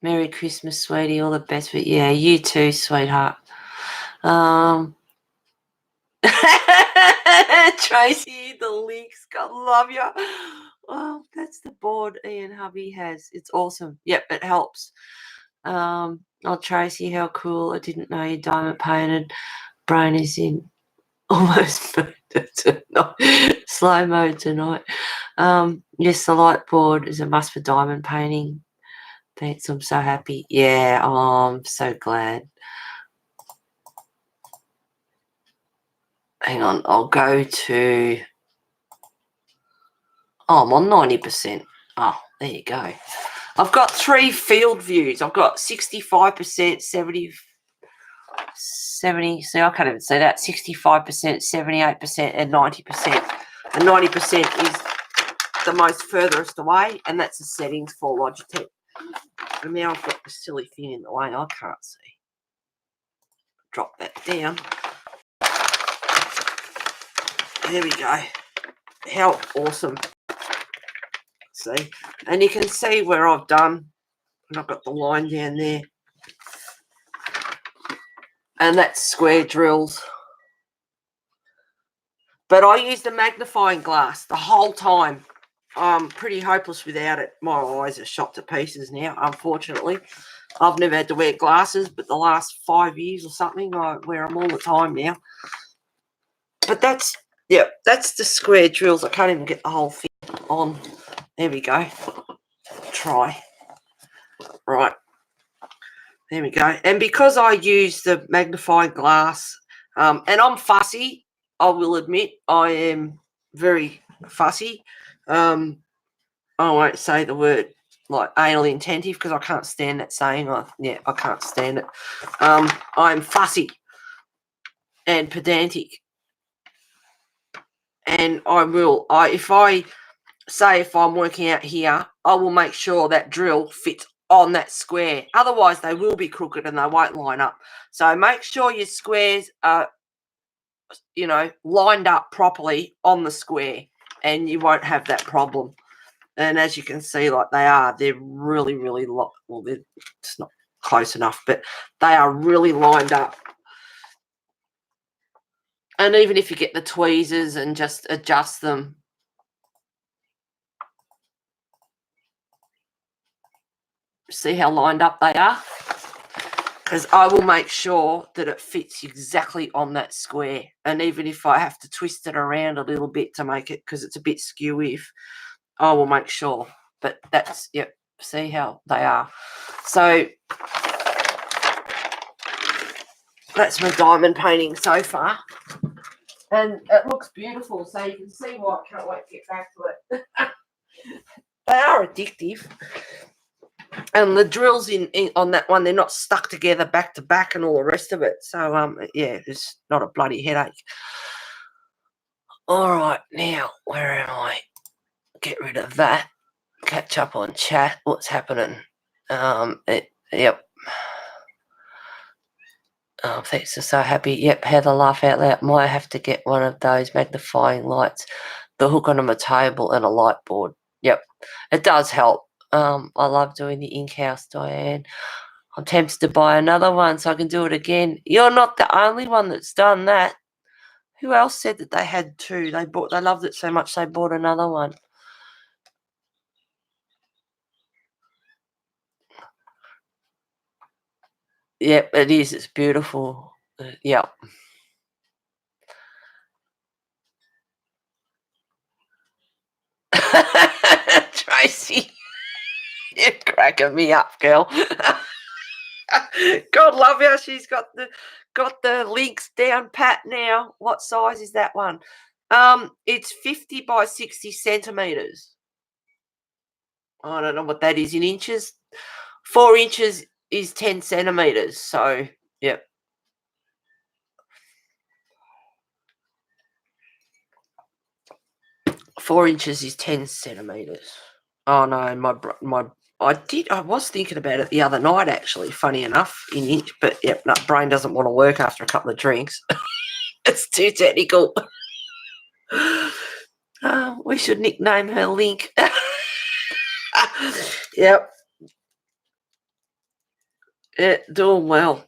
Merry Christmas, sweetie. All the best. But yeah, you too, sweetheart. Tracy, the links. God love you. Oh, that's the board Ian hubby has. It's awesome. Yep, it helps. Oh, Tracy, how cool. I didn't know you diamond painted. Brain is in almost slow mode tonight. Yes, the light board is a must for diamond painting. Thanks, I'm so happy. Yeah, I'm so glad. Hang on, I'll go to... Oh, I'm on 90%. Oh, there you go. I've got 3 field views. I've got 65%, 70. See, I can't even say that. 65%, 78%, and 90%. And 90% is the most furthest away, and that's the settings for Logitech. And now I've got the silly thing in the way. I can't see. Drop that down. There we go. How awesome. See? And you can see where I've done. And I've got the line down there. And that's square drills. But I used a magnifying glass the whole time. I'm pretty hopeless without it. My eyes are shot to pieces now, unfortunately. I've never had to wear glasses, but the last 5 years or something, I wear them all the time now. But that's, yeah, that's the square drills. I can't even get the whole thing on. There we go. Try. Right. There we go. And because I use the magnifying glass, and I'm fussy, I will admit I am very fussy. I won't say the word like anal intensive because I can't stand that saying. I can't stand it. I'm fussy and pedantic. And if I'm working out here, I will make sure that drill fits on that square. Otherwise, they will be crooked and they won't line up. So make sure your squares are, lined up properly on the square, and you won't have that problem. And as you can see, like they're really, really well, it's not close enough, but they are really lined up. And even if you get the tweezers and just adjust them, see how lined up they are? Because I will make sure that it fits exactly on that square. And even if I have to twist it around a little bit to make it, because it's a bit skewy, I will make sure. But that's, yep, see how they are. So that's my diamond painting so far. And it looks beautiful, so you can see why I can't wait to get back to it. They are addictive. And the drills in on that one, they're not stuck together back to back and all the rest of it. So, yeah, it's not a bloody headache. All right, now, where am I? Get rid of that. Catch up on chat. What's happening? Yep. Oh, thanks. I'm so happy. Yep, Heather, laugh out loud. Might have to get one of those magnifying lights, the hook on my table, and a light board. Yep, it does help. I love doing the ink house, Diane. I'm tempted to buy another one so I can do it again. You're not the only one that's done that. Who else said that they had 2? They loved it so much they bought another one. Yep, it is. It's beautiful. Yep. Tracy, you're cracking me up, girl. God love her. She's got the links down pat now. What size is that one? It's 50 by 60 centimeters. I don't know what that is in inches. 4 inches is 10 centimeters. So, yep. 4 inches is 10 centimetres. Oh no, I was thinking about it the other night actually, funny enough, in inch, but yep, no, brain doesn't want to work after a couple of drinks. It's too technical. We should nickname her Link. Yep. Yeah, doing well.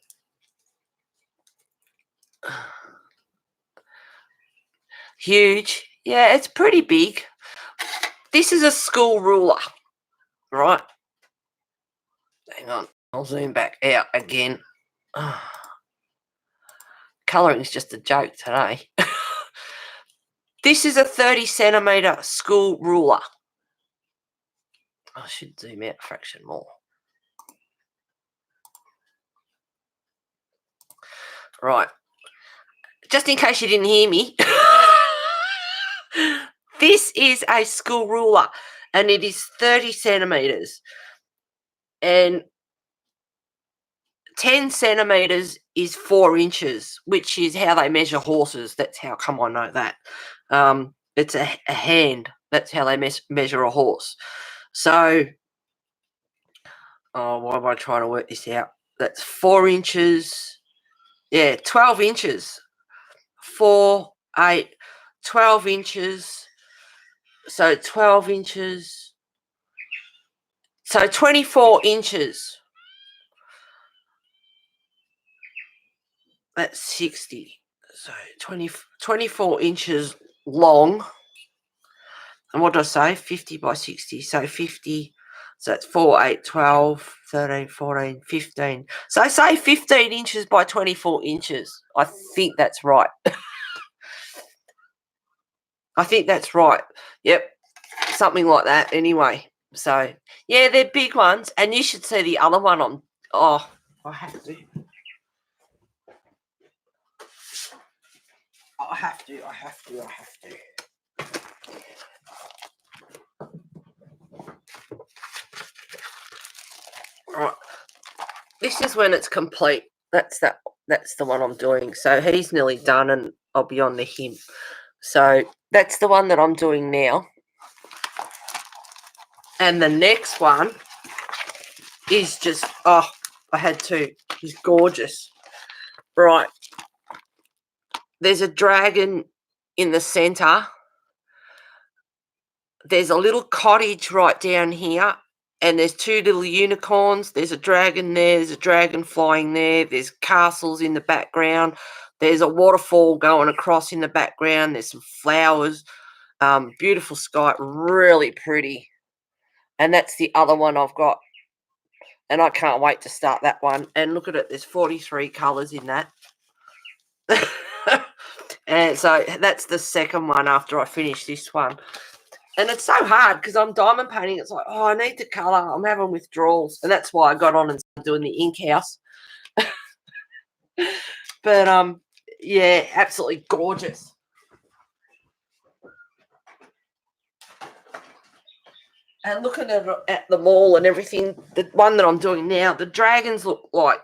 Huge. Yeah, it's pretty big. This is a school ruler, right? Hang on. I'll zoom back out again. Colouring is just a joke today. This is a 30 centimetre school ruler. I should zoom out a fraction more. Right. Just in case you didn't hear me, this is a school ruler and it is 30 centimetres. And 10 centimetres is 4 inches, which is how they measure horses. That's how come I know that. It's a hand. That's how they measure a horse. So, why am I trying to work this out? That's 4 inches. Yeah, 12 inches. 4, 8, 12 inches. So 12 inches. So 24 inches. That's 60. So 24 inches long. And what did I say? 50 by 60. So 50. So that's 4, 8, 12, 13, 14, 15. So say 15 inches by 24 inches. I think that's right. I think that's right. Yep. Something like that anyway. So, yeah, they're big ones. And you should see the other one on. Oh, I have to. I have to. Right. This is when it's complete. That's the one I'm doing. So he's nearly done and I'll be on to him. So that's the one that I'm doing now. And the next one is just, I had to. He's gorgeous. Right. There's a dragon in the centre. There's a little cottage right down here. And there's 2 little unicorns. There's a dragon there. There's a dragon flying there. There's castles in the background. There's a waterfall going across in the background. There's some flowers. Beautiful sky. Really pretty. And that's the other one I've got. And I can't wait to start that one. And look at it. There's 43 colours in that. And so that's the second one after I finish this one. And it's so hard because I'm diamond painting. It's like, I need to colour. I'm having withdrawals. And that's why I got on and started doing the ink house. But, yeah, absolutely gorgeous. And looking at the mall and everything, the one that I'm doing now, the dragons look like,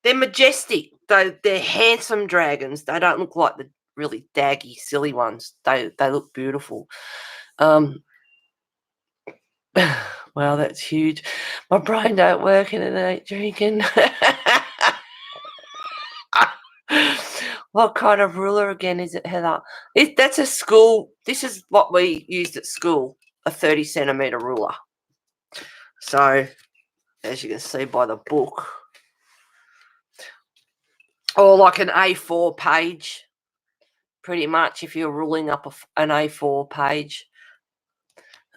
they're majestic. They're handsome dragons. They don't look like the really daggy, silly ones. They look beautiful. Well, that's huge. My brain don't work and it ain't drinking. What kind of ruler again is it, Heather? That's a school. This is what we used at school, a 30 centimetre ruler. So, as you can see by the book, or like an A4 page, pretty much, if you're ruling up an A4 page.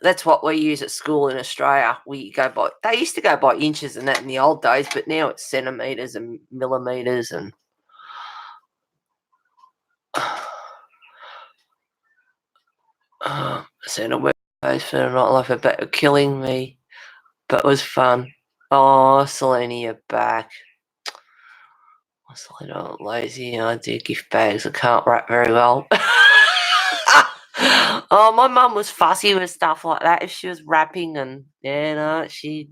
That's what we use at school in Australia. They used to go by inches and that in the old days, but now it's centimetres and millimetres and centimetres for not like about killing me, but it was fun. Oh, Selena, you're back. Selena, lazy. I do gift bags. I can't wrap very well. Oh, my mum was fussy with stuff like that. If she was wrapping and she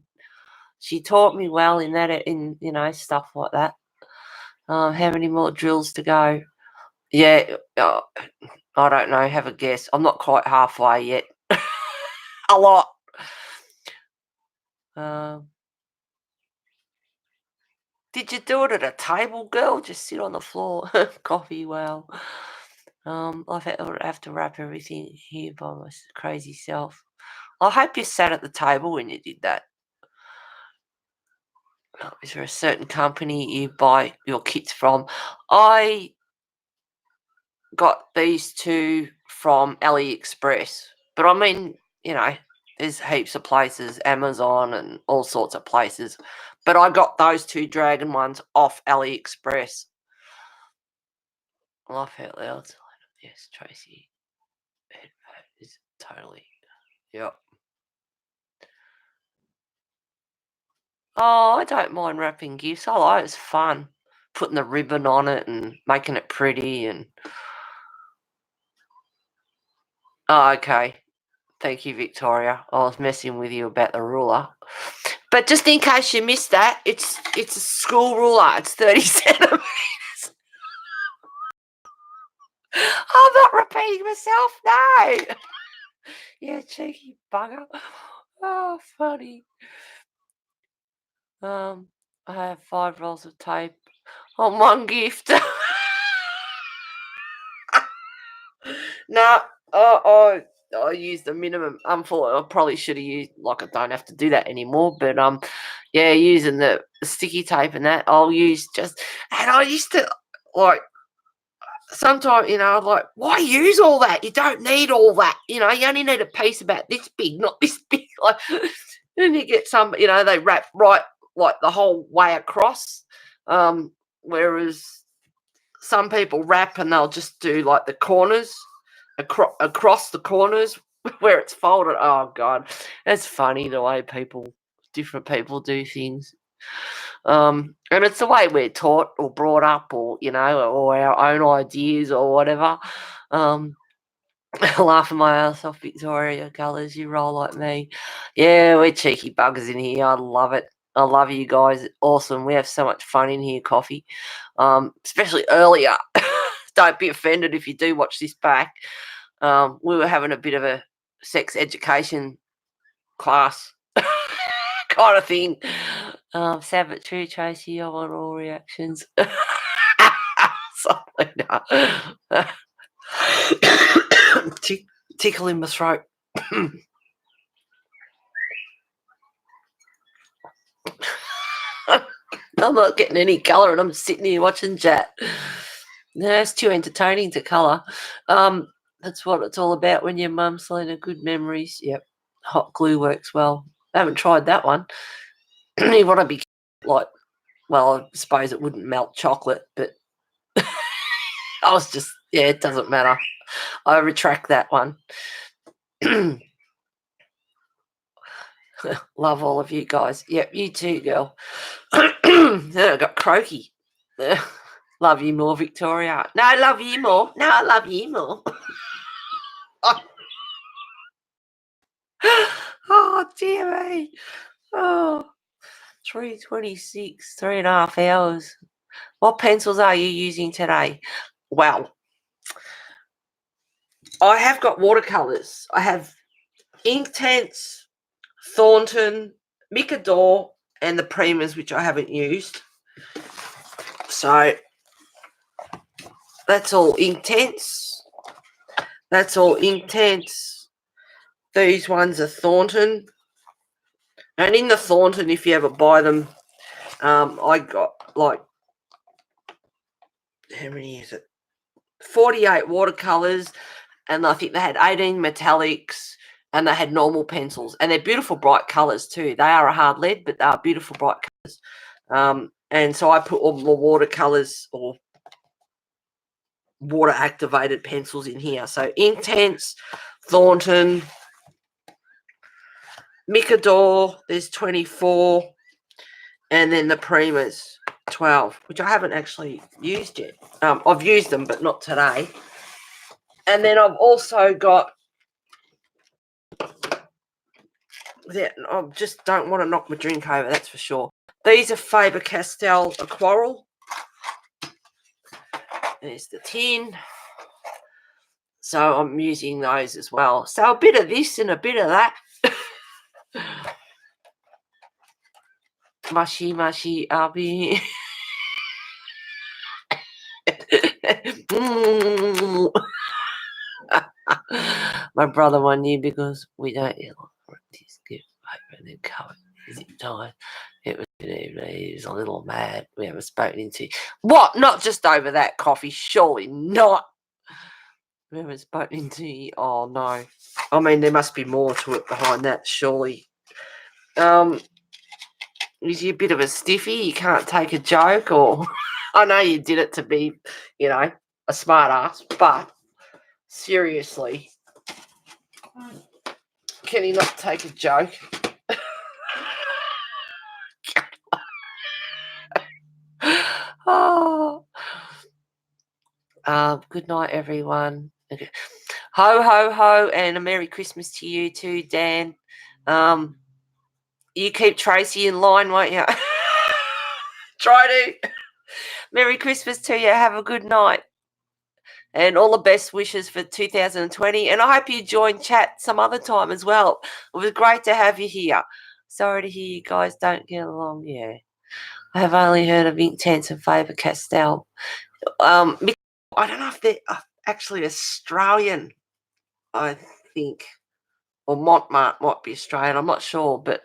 taught me well in that, in stuff like that. How many more drills to go? Yeah, I don't know. Have a guess. I'm not quite halfway yet. A lot. Did you do it at a table, girl? Just sit on the floor. Coffee, well. Have to wrap everything here by my crazy self. I hope you sat at the table when you did that. Is there a certain company you buy your kits from? I got these two from AliExpress. But I mean, there's heaps of places, Amazon and all sorts of places. But I got those two dragon ones off AliExpress. Laugh out loud. Yes, Tracy. Headpad is totally. Yep. Oh, I don't mind wrapping gifts. I like it's fun. Putting the ribbon on it and making it pretty and. Oh, okay. Thank you, Victoria. I was messing with you about the ruler. But just in case you missed that, it's a school ruler. It's 30 centimetres. I'm not repeating myself. No. Yeah, cheeky bugger. Oh, funny. I have 5 rolls of tape on one gift. No, I used the minimum. I probably should have used, I don't have to do that anymore. But yeah, using the sticky tape and that, I'll use and I used to sometimes, why use all that? You don't need all that. You only need a piece about this big, not this big. Then you get some, they wrap right the whole way across. Whereas some people wrap and they'll just do the corners across the corners where it's folded. Oh God, it's funny the way different people do things. And it's the way we're taught or brought up, or or our own ideas or whatever. Laughing my ass off, Victoria Colours. You roll like me. Yeah, we're cheeky buggers in here. I love it. I love you guys. Awesome. We have so much fun in here, coffee. Especially earlier. Don't be offended if you do watch this back. We were having a bit of a sex education class kind of thing. Sad but true, Tracy. I want all reactions. Tickle in my throat. I'm not getting any colour and I'm sitting here watching chat. No, it's too entertaining to colour. That's what it's all about when your mum's Selena. Good memories. Yep. Hot glue works well. I haven't tried that one. You want to be well, I suppose it wouldn't melt chocolate, but I was just, it doesn't matter. I retract that one. Love all of you guys. Yep, you too, girl. I got croaky. Love you more, Victoria. No, I love you more. No, I love you more. Oh, dear me. Oh, 3:26, 3.5 hours. What pencils are you using today? Well, I have got watercolours. I have Inktense, Thornton, Micador, and the Primas, which I haven't used. So that's all Inktense. That's all Inktense. These ones are Thornton. And in the Thornton, if you ever buy them, I got how many is it? 48 watercolors, and I think they had 18 metallics, and they had normal pencils, and they're beautiful bright colors too. They are a hard lead, but they are beautiful bright colors. And so I put all the watercolors or water activated pencils in here. So Inktense, Thornton, Micador, there's 24, and then the Primas 12, which I haven't actually used yet. I've used them, but not today. And then I've also got, I just don't want to knock my drink over, that's for sure. These are Faber-Castell Aquarel. There's the tin. So I'm using those as well. So a bit of this and a bit of that. Mushy, mushy, Abby. My brother won you because we don't this gift paper and then cover zip tie. It was he was a little mad. We haven't spoken into what? Not just over that coffee, surely not. We haven't spoken into oh no. I mean there must be more to it behind that, surely. Is he a bit of a stiffy? You can't take a joke, or I know you did it to be, a smart ass, but seriously, can he not take a joke? Oh, good night, everyone. Okay. Ho, ho, ho, and a Merry Christmas to you too, Dan. You keep Tracy in line, won't you? Try to. Merry Christmas to you. Have a good night. And all the best wishes for 2020. And I hope you join chat some other time as well. It was great to have you here. Sorry to hear you guys don't get along. Yeah. I have only heard of Intense and Faber Castell. I don't know if they're actually Australian, I think. Or Montmartre might be Australian. I'm not sure. But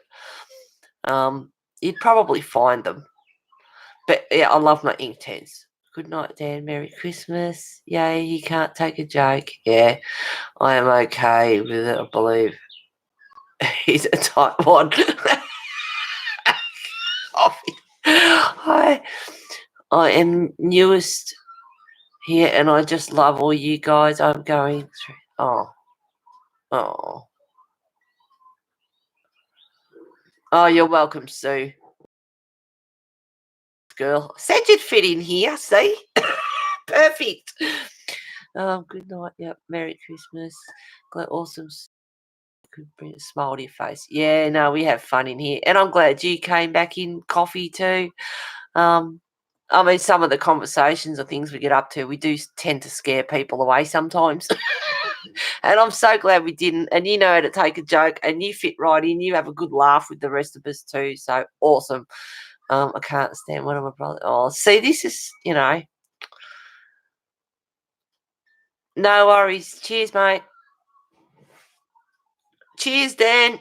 you'd probably find them. But yeah, I love my Intense. Good night, Dan. Merry Christmas. Yay, you can't take a joke. Yeah, I am okay with it, I believe. He's a type 1. Coffee. I am newest here, and I just love all you guys. I'm going through. Oh. Oh, you're welcome, Sue. Girl. Said you'd fit in here, see? Perfect. Good night. Yep. Merry Christmas. Glad awesome. Could bring a smile to your face. Yeah, no, we have fun in here. And I'm glad you came back in coffee too. I mean, some of the conversations or things we get up to, we do tend to scare people away sometimes. And I'm so glad we didn't. And you know how to take a joke and you fit right in. You have a good laugh with the rest of us too. So awesome. I can't stand one of my brothers. Oh, see, this is, No worries. Cheers, mate. Cheers, Dan.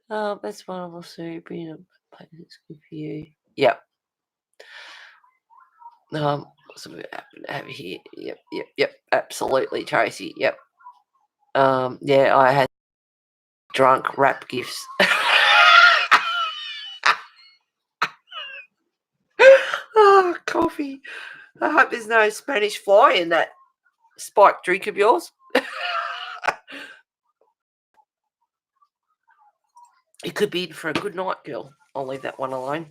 That's wonderful, Sue. Bring up. It's good for you. Yep. What's we have here? Yep. Absolutely, Tracy. Yep. Yeah, I had drunk wrap gifts. Oh, coffee. I hope there's no Spanish fly in that spiked drink of yours. It could be for a good night, girl. I'll leave that one alone.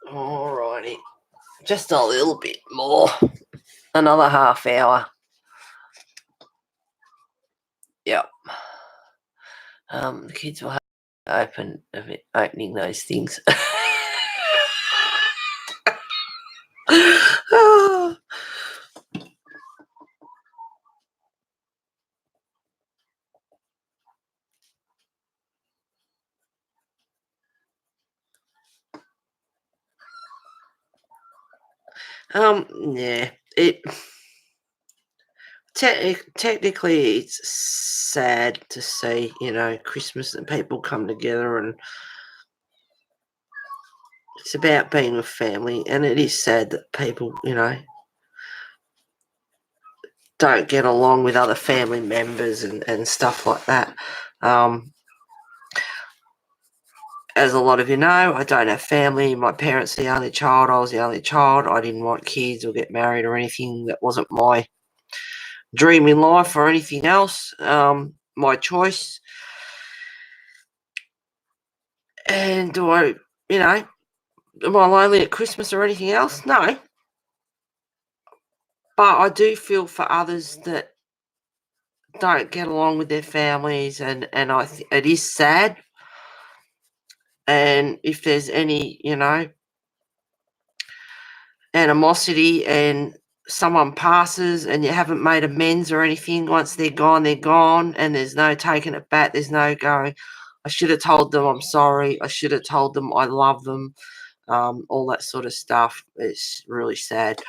Alrighty. Just a little bit more. Another half hour. Yep. The kids will have opening those things. Yeah. Technically, it's sad to see, Christmas and people come together, and it's about being with family, and it is sad that people, don't get along with other family members and stuff like that. As a lot of you know, I don't have family. My parents are the only child. I was the only child. I didn't want kids or get married or anything. That wasn't my dream in life or anything else. My choice. And do I, am I lonely at Christmas or anything else? No. But I do feel for others that don't get along with their families, and it is sad. And if there's any, animosity and someone passes and you haven't made amends or anything, once they're gone, and there's no taking it back. There's no going, I should have told them I'm sorry. I should have told them I love them. All that sort of stuff. It's really sad.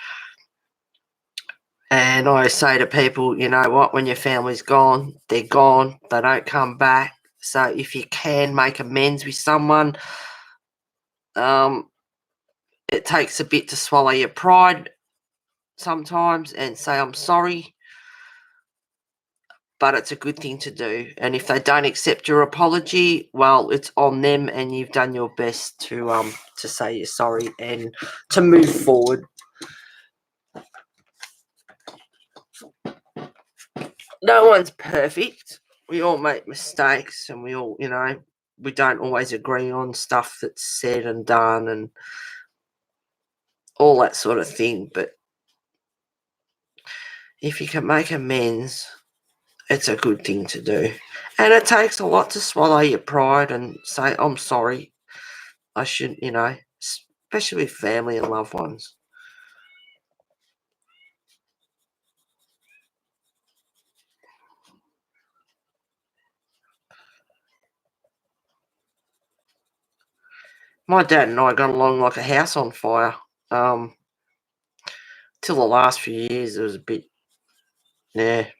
And I say to people, you know what, when your family's gone, they're gone. They don't come back. So if you can make amends with someone, it takes a bit to swallow your pride sometimes and say, I'm sorry, but it's a good thing to do. And if they don't accept your apology, well, it's on them, and you've done your best to say you're sorry and to move forward. No one's perfect. We all make mistakes, and we all, we don't always agree on stuff that's said and done and all that sort of thing. But if you can make amends, it's a good thing to do. And it takes a lot to swallow your pride and say, I'm sorry. I shouldn't, especially with family and loved ones. My dad and I got along like a house on fire. Till the last few years, it was a bit, it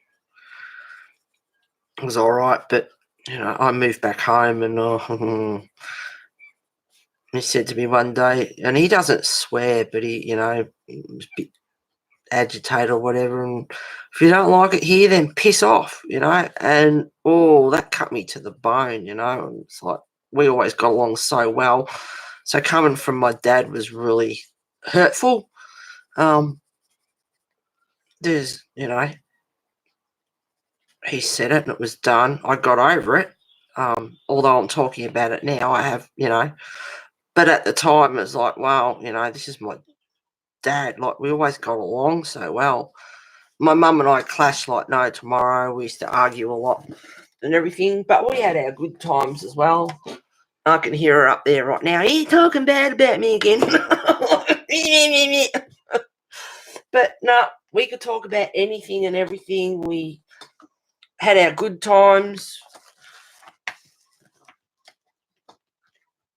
was all right. But, I moved back home, and he said to me one day, and he doesn't swear, but he was a bit agitated or whatever, and if you don't like it here, then piss off, and that cut me to the bone. It's like we always got along so well, so coming from my dad was really hurtful. There's he said it and it was done. I got over it, although I'm talking about it now. I have, but at the time it was like, wow, this is my dad. Like, we always got along so well. My mum and I clashed like no tomorrow. We used to argue a lot and everything, but we had our good times as well. I can hear her up there right now. Are you talking bad about me again? But no, we could talk about anything and everything. We had our good times.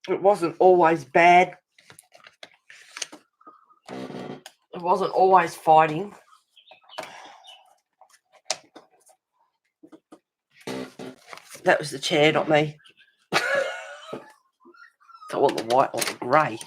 It wasn't always bad. It wasn't always fighting. That was the chair, not me. I want the white or the grey.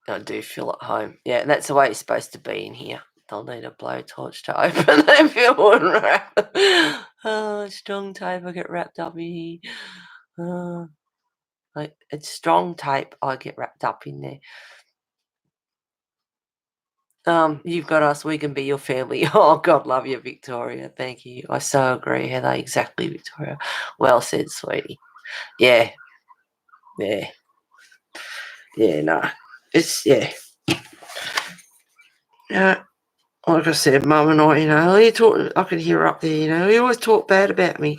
I do feel at home. Yeah, and that's the way it's supposed to be in here. They'll need a blowtorch to open them if you want to wrap. Oh, strong tape, I get wrapped up in here. It's strong tape, I get wrapped up in there. You've got us, we can be your family. Oh, God love you, Victoria. Thank you. I so agree, Heather. Exactly, Victoria. Well said, sweetie. Yeah. Yeah. Yeah, no. It's, yeah. Yeah. Like I said, Mum and I, I could hear her up there, he always talked bad about me.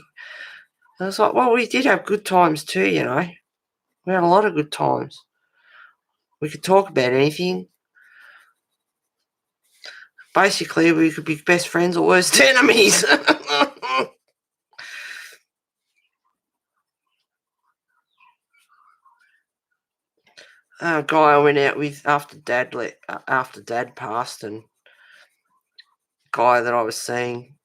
I was like, well, we did have good times too, We had a lot of good times. We could talk about anything. Basically, we could be best friends or worst enemies. A guy I went out with after Dad passed, and guy that I was seeing,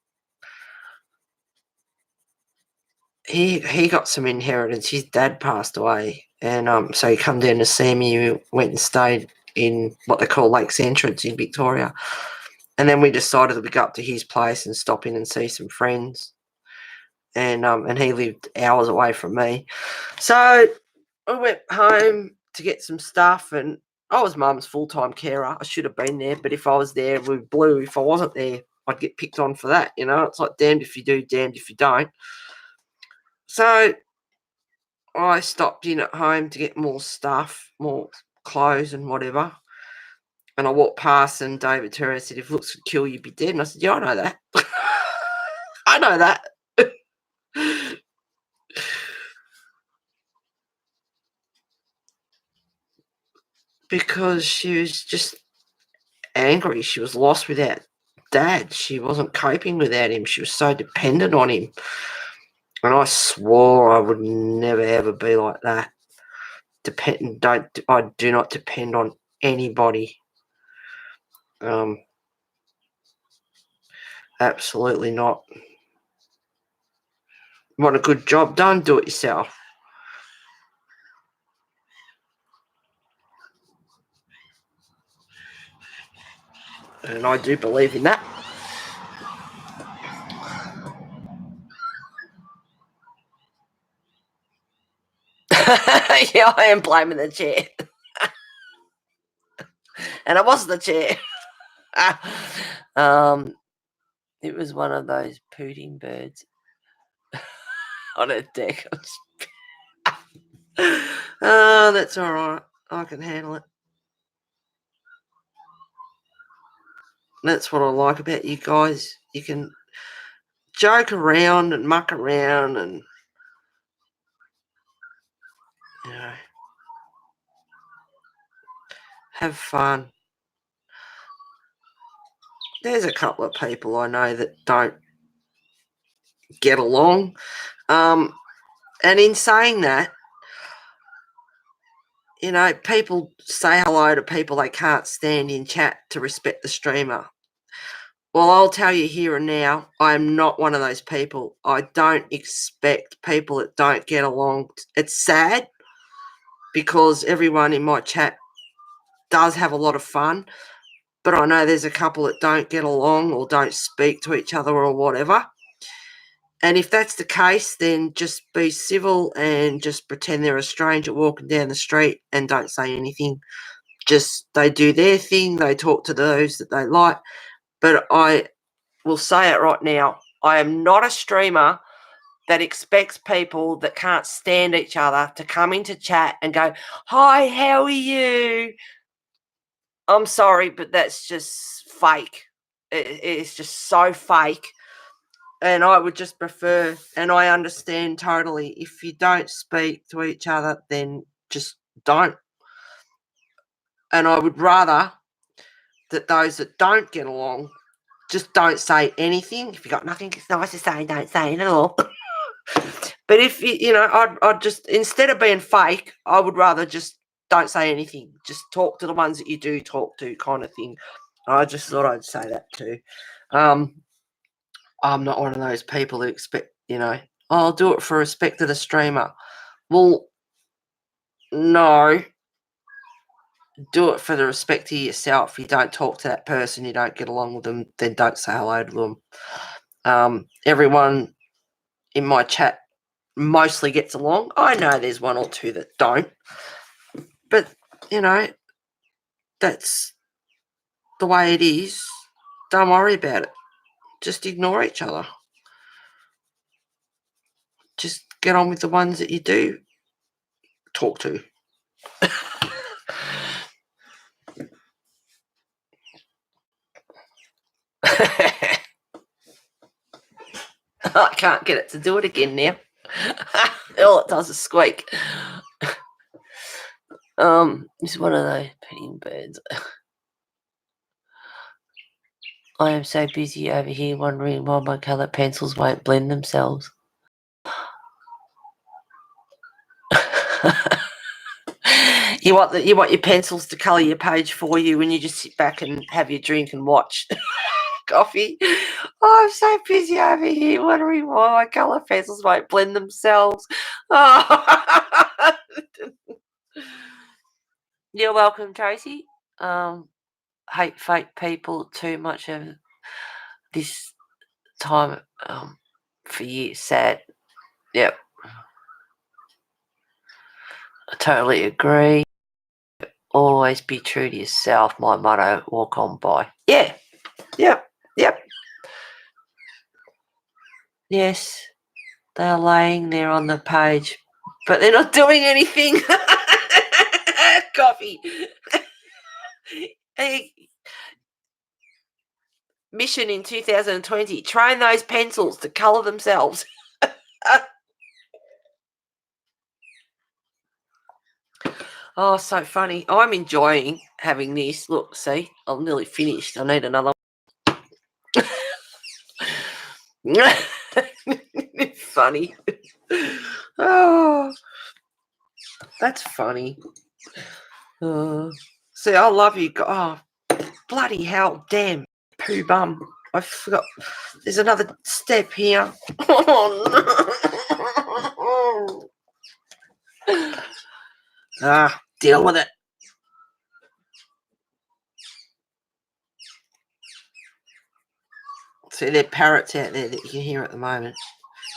he got some inheritance. His dad passed away, and so he come down to see me. We went and stayed in what they call Lakes Entrance in Victoria, and then we decided that we'd go up to his place and stop in and see some friends. And he lived hours away from me, so I went home to get some stuff, and I was Mum's full-time carer. I should have been there, but if I was there, we blew. If I wasn't there, I'd get picked on for that. It's like damned if you do, damned if you don't. So I stopped in at home to get more stuff, more clothes and whatever. And I walked past and David Turner said, if looks could kill, you'd be dead. And I said, yeah, I know that. I know that. Because she was just angry. She was lost without Dad. She wasn't coping without him. She was so dependent on him. And I swore I would never, ever be like that. I do not depend on anybody. Absolutely not. Want a good job done? Do it yourself. And I do believe in that. Yeah, I am blaming the chair. And it wasn't the chair. It was one of those pooting birds on a deck. Oh, that's all right. I can handle it. That's what I like about you guys. You can joke around and muck around and, you know, have fun. There's a couple of people I know that don't get along. And in saying that, you know, people say hello to people they can't stand in chat to respect the streamer. Well, I'll tell you here and now, I'm not one of those people. I don't expect people that don't get along. It's sad because everyone in my chat does have a lot of fun, but I know there's a couple that don't get along or don't speak to each other or whatever. And if that's the case, then just be civil and just pretend they're a stranger walking down the street and don't say anything. Just they do their thing, they talk to those that they like. But I will say it right now, I am not a streamer that expects people that can't stand each other to come into chat and go, hi, how are you? I'm sorry, but that's just fake. It's just so fake. And I would just prefer, and I understand totally, if you don't speak to each other, then just don't. And I would rather that those that don't get along just don't say anything. If you've got nothing nice to say, don't say it at all. But if, you know, I'd just, instead of being fake, I would rather just don't say anything. Just talk to the ones that you do talk to, kind of thing. I just thought I'd say that too. I'm not one of those people that expect, you know, I'll do it for respect to the streamer. Well, no. Do it for the respect to yourself. You don't talk to that person, you don't get along with them, then don't say hello to them. Everyone in my chat mostly gets along. I know there's one or two that don't. But, you know, that's the way it is. Don't worry about it. Just ignore each other. Just get on with the ones that you do talk to. I can't get it to do it again now. All it does is squeak. It's one of those petting birds. I am so busy over here wondering why my colour pencils won't blend themselves. You want your pencils to colour your page for you when you just sit back and have your drink and watch coffee. Oh, I'm so busy over here wondering why my colour pencils won't blend themselves. Oh. You're welcome, Tracy. Hate fake people too much of this time for years. Sad. Yep. I totally agree. Always be true to yourself. My motto, walk on by. Yeah. Yep. Yes. They're laying there on the page, but they're not doing anything. coffee. Hey, mission in 2020, train those pencils to colour themselves. Oh, so funny. I'm enjoying having this. Look, see, I'm nearly finished. I need another one. Funny. Oh, that's funny. See, I love you. Oh, bloody hell. Damn. Poo bum. I forgot. There's another step here. Oh, no. Deal with it. See, there are parrots out there that you can hear at the moment.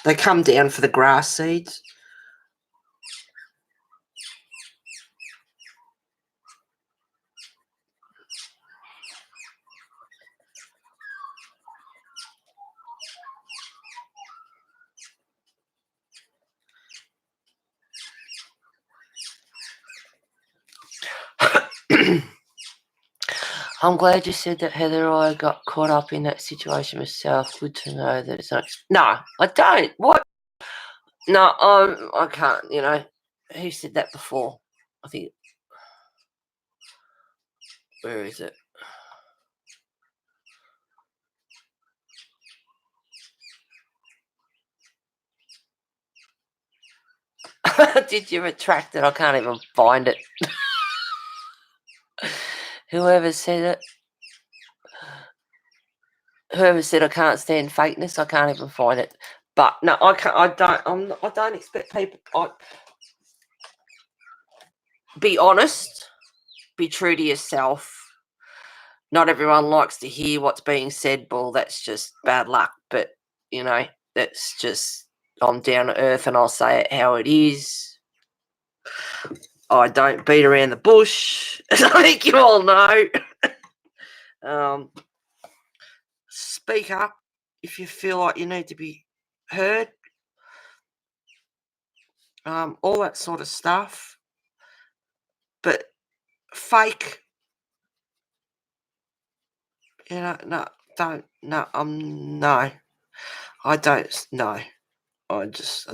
They come down for the grass seeds. I'm glad you said that, Heather. I got caught up in that situation myself. Good to know that it's not. No, I don't. What? No, I can't. You know, who said that before? I think. Where is it? Did you retract it? I can't even find it. Whoever said it. Whoever said I can't stand fakeness, I can't even find it. But no, I can't. I don't. I don't expect people. Be honest. Be true to yourself. Not everyone likes to hear what's being said. Well, that's just bad luck. But you know, that's just I'm down to earth, and I'll say it how it is. I don't beat around the bush, as I think you all know. Speak up if you feel like you need to be heard. All that sort of stuff. But fake, you know, no, don't, no, no, I don't, no, I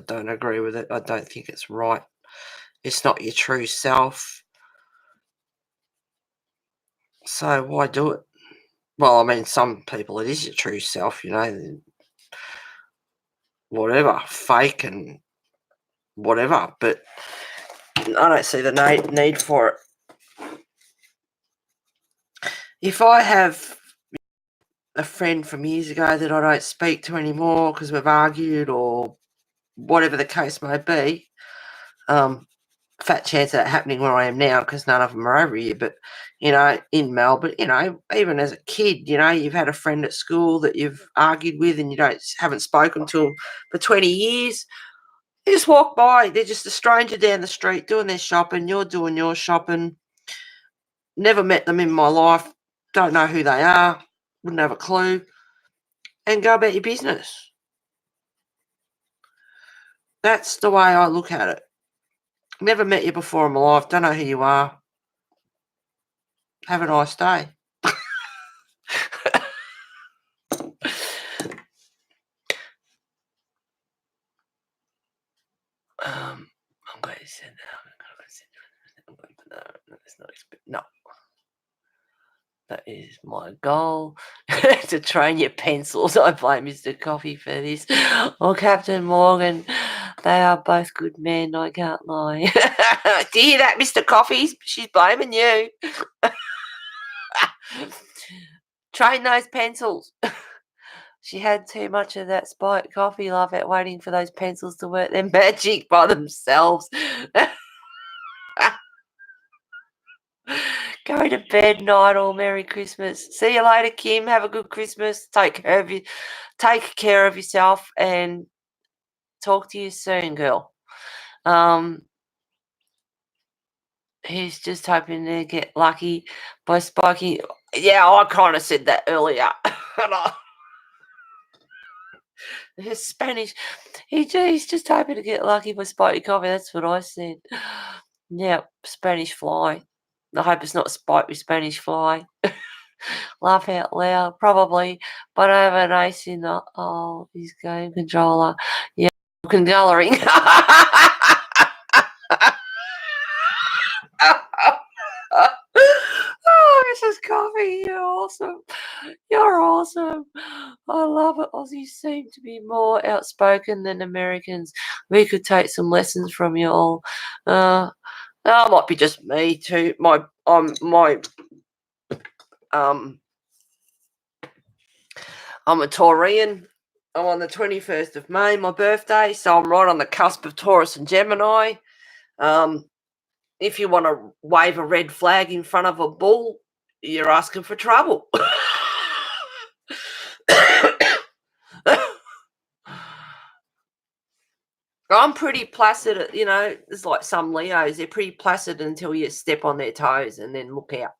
don't agree with it. I don't think it's right. It's not your true self. So why do it? Well, I mean, some people it is your true self, you know, whatever, fake and whatever, but I don't see the need for it. If I have a friend from years ago that I don't speak to anymore because we've argued or whatever the case may be, fat chance of that happening where I am now because none of them are over here, but, you know, in Melbourne, you know, even as a kid, you know, you've had a friend at school that you've argued with and you haven't spoken to them for 20 years. You just walk by. They're just a stranger down the street doing their shopping. You're doing your shopping. Never met them in my life. Don't know who they are. Wouldn't have a clue. And go about your business. That's the way I look at it. Never met you before in my life. Don't know who you are. Have a nice day. I'm glad you said that. No. That is my goal. To train your pencils. I blame Mr. Coffee for this. Or Captain Morgan. They are both good men, I can't lie. Do you hear that, Mr. Coffee? She's blaming you. Train those pencils. She had too much of that spiked coffee, love it, waiting for those pencils to work their magic by themselves. Go to bed, Nigel. Merry Christmas. See you later, Kim. Have a good Christmas. Take care of yourself, and talk to you soon, girl. He's just hoping to get lucky by spiking. Yeah, I kind of said that earlier. His Spanish. He's just hoping to get lucky by spiky coffee. That's what I said. Yeah, Spanish fly. I hope it's not spiked with Spanish fly. Laugh out loud, probably. But I have an ace in the his game controller. Yeah, controlling. Oh, Mrs. Coffee, you're awesome. You're awesome. I love it. Aussies seem to be more outspoken than Americans. We could take some lessons from you all. That might be just me too. Um, I'm a Taurian. I'm on the 21st of May, my birthday, so I'm right on the cusp of Taurus and Gemini. If you want to wave a red flag in front of a bull, you're asking for trouble. I'm pretty placid, there's like some Leos, they're pretty placid until you step on their toes and then look out.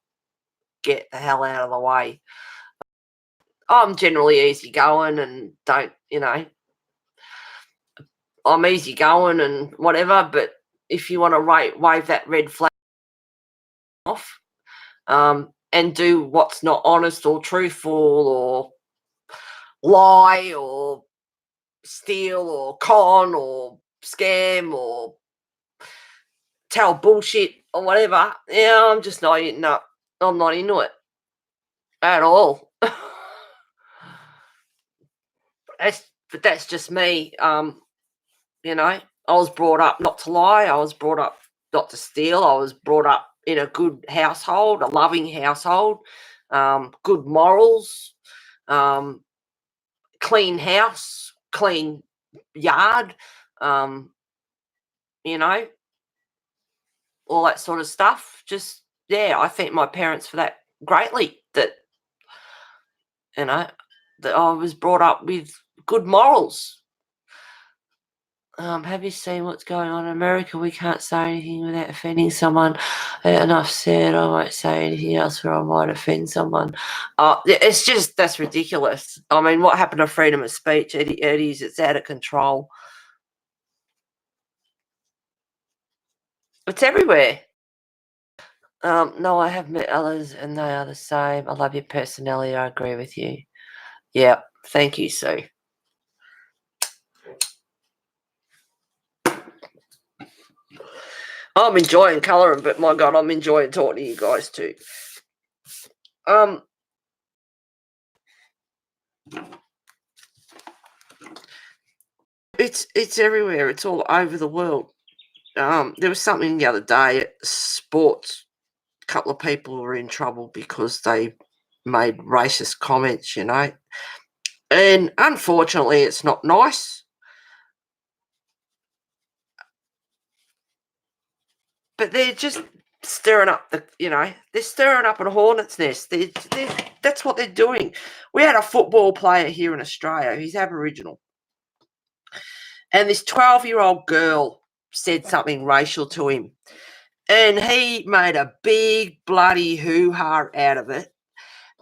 Get the hell out of the way. I'm generally easygoing and don't, I'm easygoing and whatever, but if you want to wave that red flag off, and do what's not honest or truthful or lie or steal or con or scam or tell bullshit or whatever, I'm just not, no, I'm not into it at all. But that's just me. I was brought up not to lie. I was brought up not to steal. I was brought up in a good household, a loving household, good morals, clean house, clean yard, you know, all that sort of stuff. Just, yeah, I thank my parents for that greatly, that I was brought up with good morals. Have you seen what's going on in America? We can't say anything without offending someone. Enough said, I won't say anything else or I might offend someone. It's just, that's ridiculous. I mean, what happened to freedom of speech? It's out of control. It's everywhere. No, I have met others and they are the same. I love your personality. I agree with you. Yeah, thank you, Sue. I'm enjoying colouring, but my God, I'm enjoying talking to you guys too. It's everywhere. It's all over the world. There was something the other day at sports. A couple of people were in trouble because they made racist comments, and unfortunately, it's not nice. But they're just stirring up they're stirring up a hornet's nest. That's what they're doing. We had a football player here in Australia. He's Aboriginal. And this 12-year-old girl said something racial to him. And he made a big bloody hoo-ha out of it.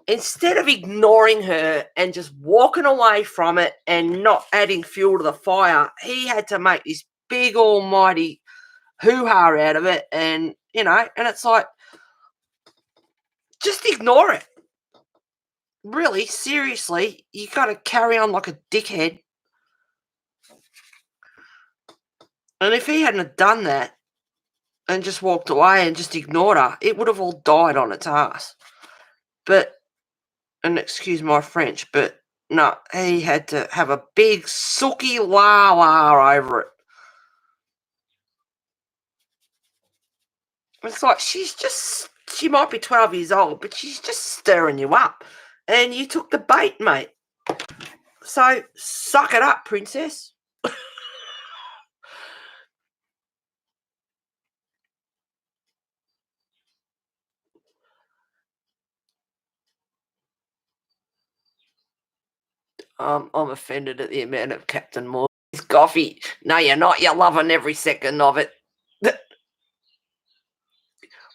Instead of ignoring her and just walking away from it and not adding fuel to the fire, he had to make this big almighty hoo-ha out of it. And, and it's like, just ignore it. Really, seriously, you got to carry on like a dickhead. And if he hadn't done that and just walked away and just ignored her, it would have all died on its ass. But, and excuse my French, but no, he had to have a big sooky wah-wah over it. It's like, she might be 12 years old, but she's just stirring you up. And you took the bait, mate. So, suck it up, princess. I'm offended at the amount of Captain Morgan's coffee. No, you're not. You're loving every second of it.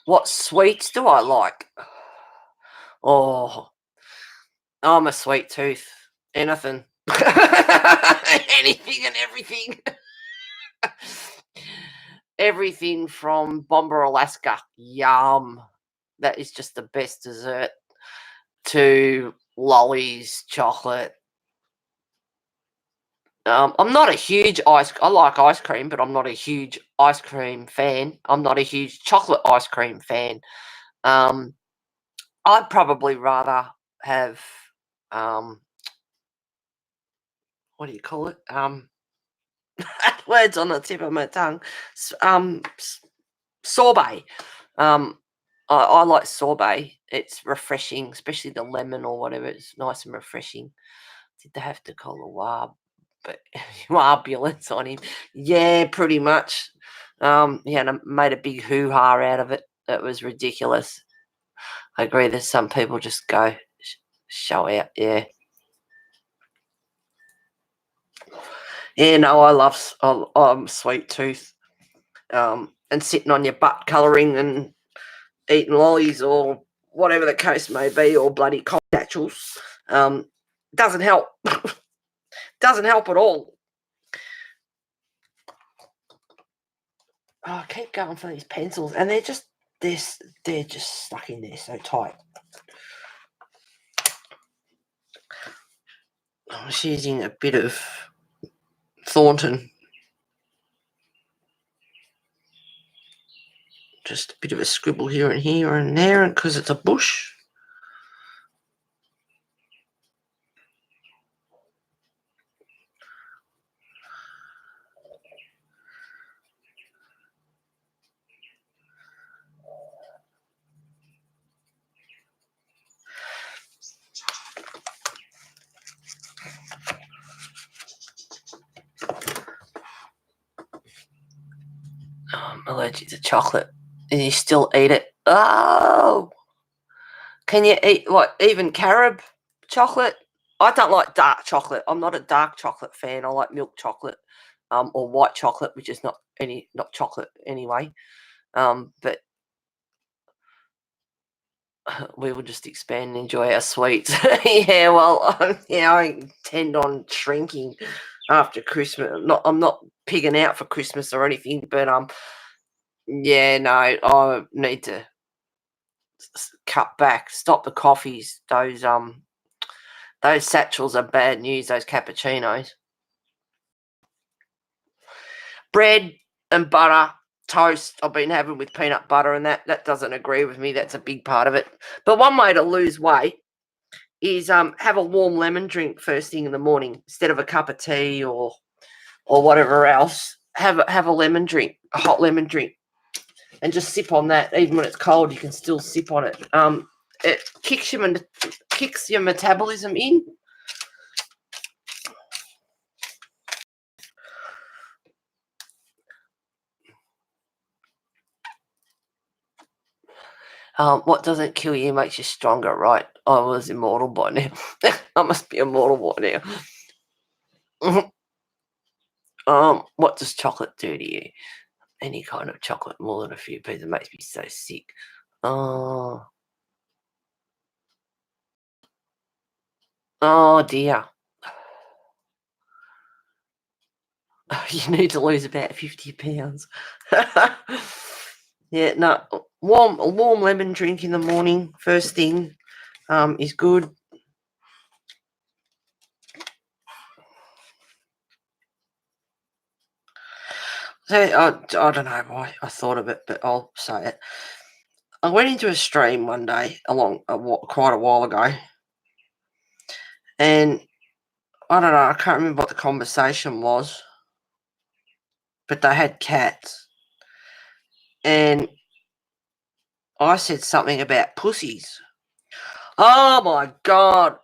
What sweets do I like? Oh, I'm a sweet tooth. Anything. Anything and everything. Everything from Bomber, Alaska. Yum. That is just the best dessert. To lollies, chocolate. I'm not a huge I like ice cream, but I'm not a huge ice cream fan. I'm not a huge chocolate ice cream fan. Um, I'd probably rather have, um, what do you call it? Words on the tip of my tongue. Sorbet. Um, I like sorbet. It's refreshing, especially the lemon or whatever. It's nice and refreshing. Did they have to call a but ambulance on him? Yeah, pretty much. Yeah, and made a big hoo-ha out of it. It was ridiculous. I agree. There's some people just go show out. Yeah, yeah. No, I'm sweet tooth. And sitting on your butt colouring and eating lollies or whatever the case may be, or bloody cold naturals. Doesn't help. Doesn't help at all. Oh, I keep going for these pencils, and they're just stuck in there so tight. I was using a bit of Thornton, just a bit of a scribble here and there, and because it's a bush. I'm allergic to chocolate, and you still eat it. Oh, can you eat even carob chocolate? I don't like dark chocolate. I'm not a dark chocolate fan. I like milk chocolate, or white chocolate, which is not chocolate anyway. But we will just expand and enjoy our sweets. Yeah, well, yeah, I intend on shrinking after Christmas. I'm not pigging out for Christmas or anything, but yeah, no, I need to cut back, stop the coffees. Those satchels are bad news. Those cappuccinos, bread and butter. Toast I've been having with peanut butter, and that doesn't agree with me. That's a big part of it. But one way to lose weight is have a warm lemon drink first thing in the morning instead of a cup of tea or whatever else. Have a lemon drink, a hot lemon drink, and just sip on that. Even when it's cold, you can still sip on it. It kicks your metabolism in. What doesn't kill you makes you stronger, right? I was immortal by now. I must be immortal by now. What does chocolate do to you? Any kind of chocolate more than a few pieces makes me so sick. Oh, oh dear. You need to lose about 50 pounds. Yeah, no, a warm lemon drink in the morning, first thing, is good. So I don't know why I thought of it, but I'll say it. I went into a stream one day quite a while ago, and I don't know, I can't remember what the conversation was, but they had cats, and I said something about pussies. Oh my god!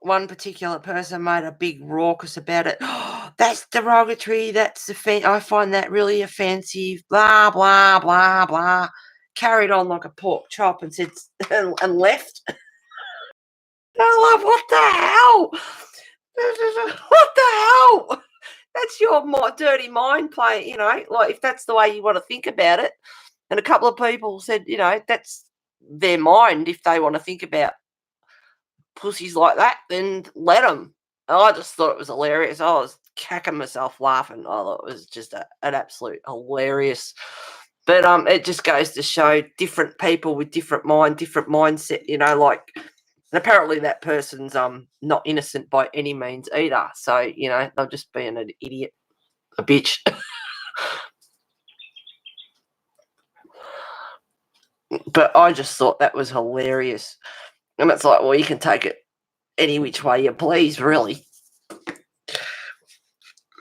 One particular person made a big raucous about it. Oh, that's derogatory. I find that really offensive. Blah blah blah blah. Carried on like a pork chop and said and left. I'm like, what the hell? What the hell? That's your dirty mind playing. Like if that's the way you want to think about it. And a couple of people said, that's their mind if they want to think about pussies like that, then let them. I just thought it was hilarious. I was cacking myself laughing. I thought it was just an absolute hilarious But it just goes to show different people with different mindset, you know, like, and apparently that person's not innocent by any means either. So, you know, they're just being an idiot, a bitch. But I just thought that was hilarious. And it's like, well, you can take it any which way you please, really.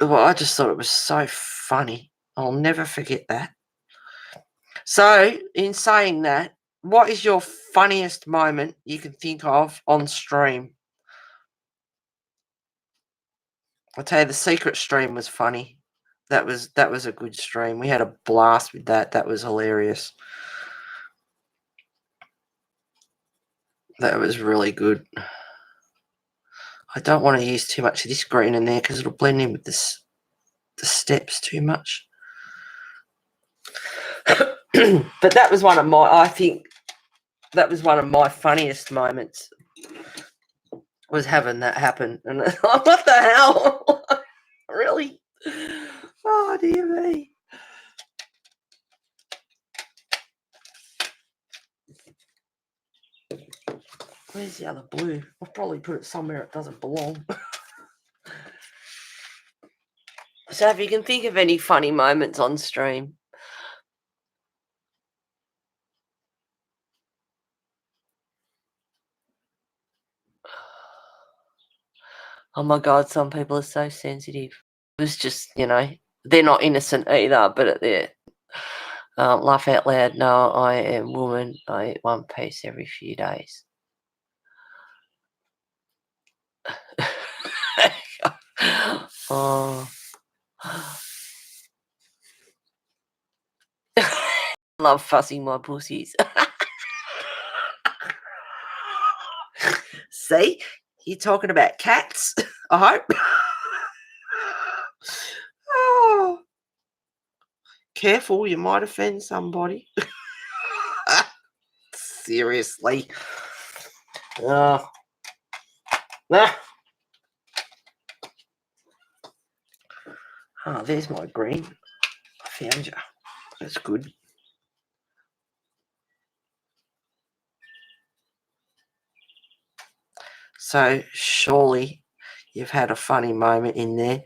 Well, I just thought it was so funny. I'll never forget that. So, in saying that, what is your funniest moment you can think of on stream? I'll tell you, the secret stream was funny. That was a good stream. We had a blast with that. That was hilarious. That was really good. I don't want to use too much of this green in there because it'll blend in with the steps too much. But that was one of my, I think that was one of my funniest moments, was having that happen. And what the hell? Really? Oh, dear me. Where's the other blue? I'll probably put it somewhere it doesn't belong. So if you can think of any funny moments on stream. Oh my God, some people are so sensitive. It was just, you know, they're not innocent either, but they're laugh out loud. No, I am woman. I eat one piece every few days. Oh. Love fussing my pussies. See? You're talking about cats, I hope. Oh. Careful, you might offend somebody. Seriously. Oh, there's my green. I found you. That's good. So surely you've had a funny moment in there.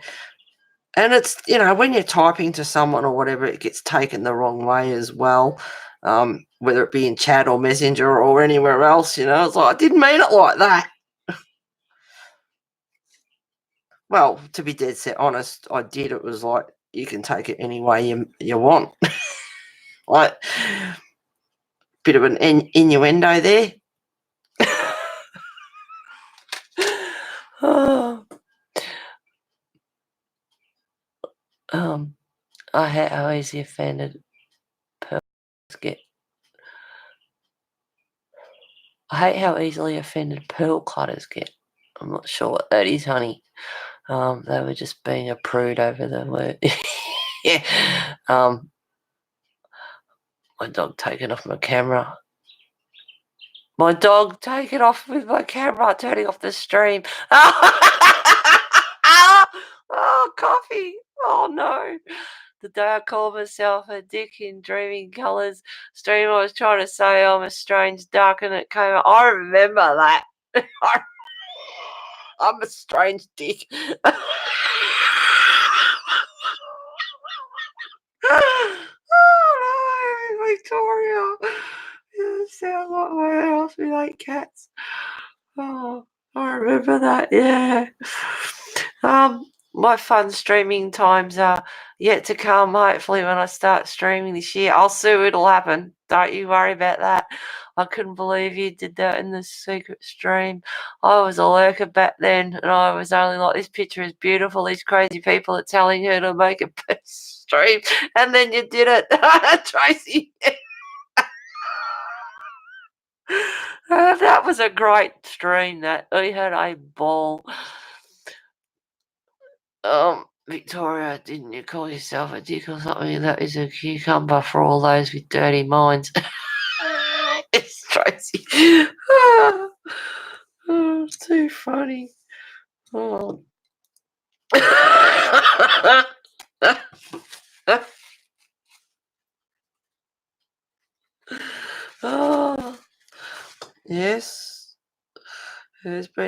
And it's, you know, when you're typing to someone or whatever, it gets taken the wrong way as well. Whether it be in chat or messenger or anywhere else, you know, it's like, I didn't mean it like that. Well, to be dead set honest, I did. It was like, you can take it any way you want. Like, bit of an innuendo there. Oh. I hate how easy offended pearls get. I hate how easily offended pearl clutters get. I'm not sure what that is, honey. They were just being a prude over the word. Yeah. My dog taking off my camera. My dog taking off with my camera, turning off the stream. Oh, coffee. Oh, no. The day I called myself a dick in Dreaming Colours stream, I was trying to say I'm a strange duck and it came out. I remember that. I'm a strange dick. Oh no, Victoria. You sound like my house with 8 cats. Oh, I remember that, yeah. My fun streaming times are yet to come. Hopefully when I start streaming this year, I'll see it'll happen. Don't you worry about that. I couldn't believe you did that in the secret stream. I was a lurker back then, and I was only like, this picture is beautiful. These crazy people are telling her to make a stream, and then you did it, Tracy. That was a great stream. That we had a ball. Victoria, didn't you call yourself a dick or something? That is a cucumber for all those with dirty minds. It's Tracy. Oh, it's too funny. Oh.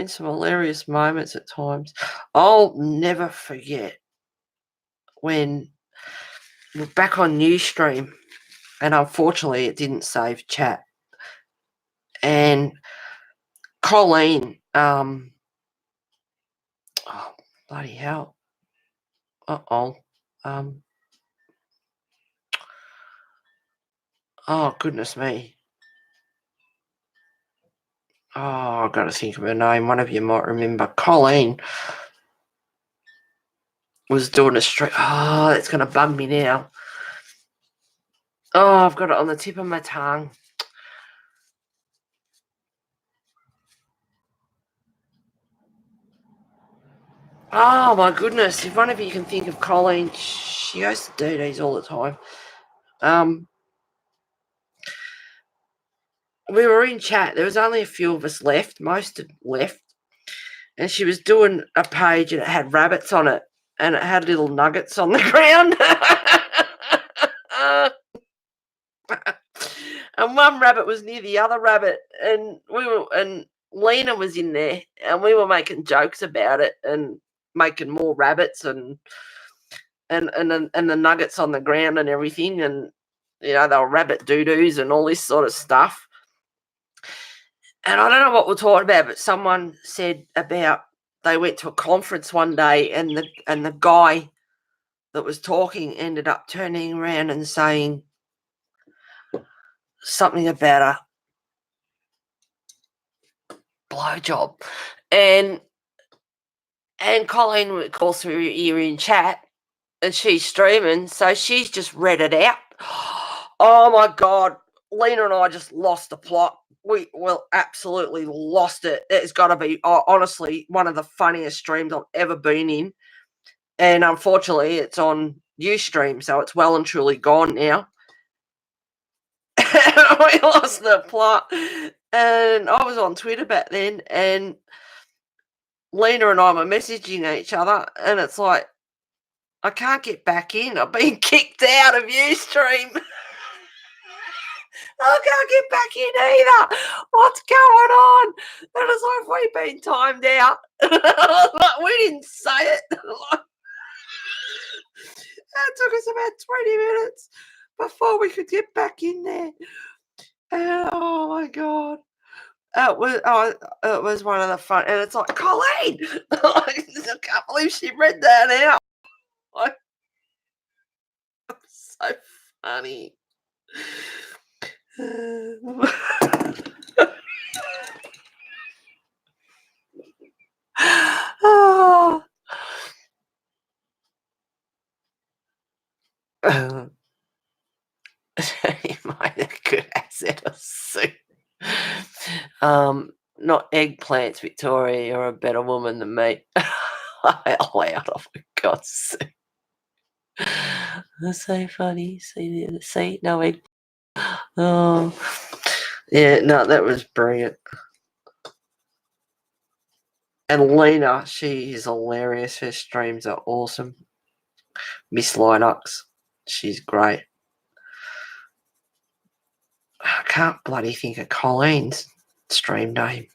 been some hilarious moments at times. I'll never forget when we're back on Newsstream, and unfortunately it didn't save chat. And Colleen, oh, bloody hell. Oh, goodness me. Oh, I've got to think of her name. One of you might remember. Colleen was doing a stream. Oh, it's going to bug me now. Oh, I've got it on the tip of my tongue. Oh, my goodness. If one of you can think of Colleen, she goes to do these all the time. We were in chat. There was only a few of us left. Most had left. And she was doing a page and it had rabbits on it. And it had little nuggets on the ground. And one rabbit was near the other rabbit. And Lena was in there. And we were making jokes about it and making more rabbits and the nuggets on the ground and everything. And, they were rabbit doo-doos and all this sort of stuff. And I don't know what we're talking about, but someone said about they went to a conference one day and the guy that was talking ended up turning around and saying something about a blowjob. And Colleen, of course, we were in chat and she's streaming, so she's just read it out. Oh, my God. Lena and I just lost the plot. We absolutely lost it. It's got to be, honestly, one of the funniest streams I've ever been in. And unfortunately, it's on Ustream, so it's well and truly gone now. We lost the plot. And I was on Twitter back then, and Lena and I were messaging each other, and it's like, I can't get back in. I've been kicked out of Ustream. I can't get back in either. What's going on? And it's like, we've been timed out. We didn't say it. It took us about 20 minutes before we could get back in there. And, oh, my God. It was one of the fun. And it's like, Colleen! I can't believe she read that out. So funny. Oh. You might have a good accent or soup. Not eggplants, Victoria. You're a better woman than me. Out loud, oh my God's sake. That's so funny. See, no egg. Oh, yeah, no, that was brilliant. And Lena, she is hilarious. Her streams are awesome. Miss Linux, she's great. I can't bloody think of Colleen's stream name.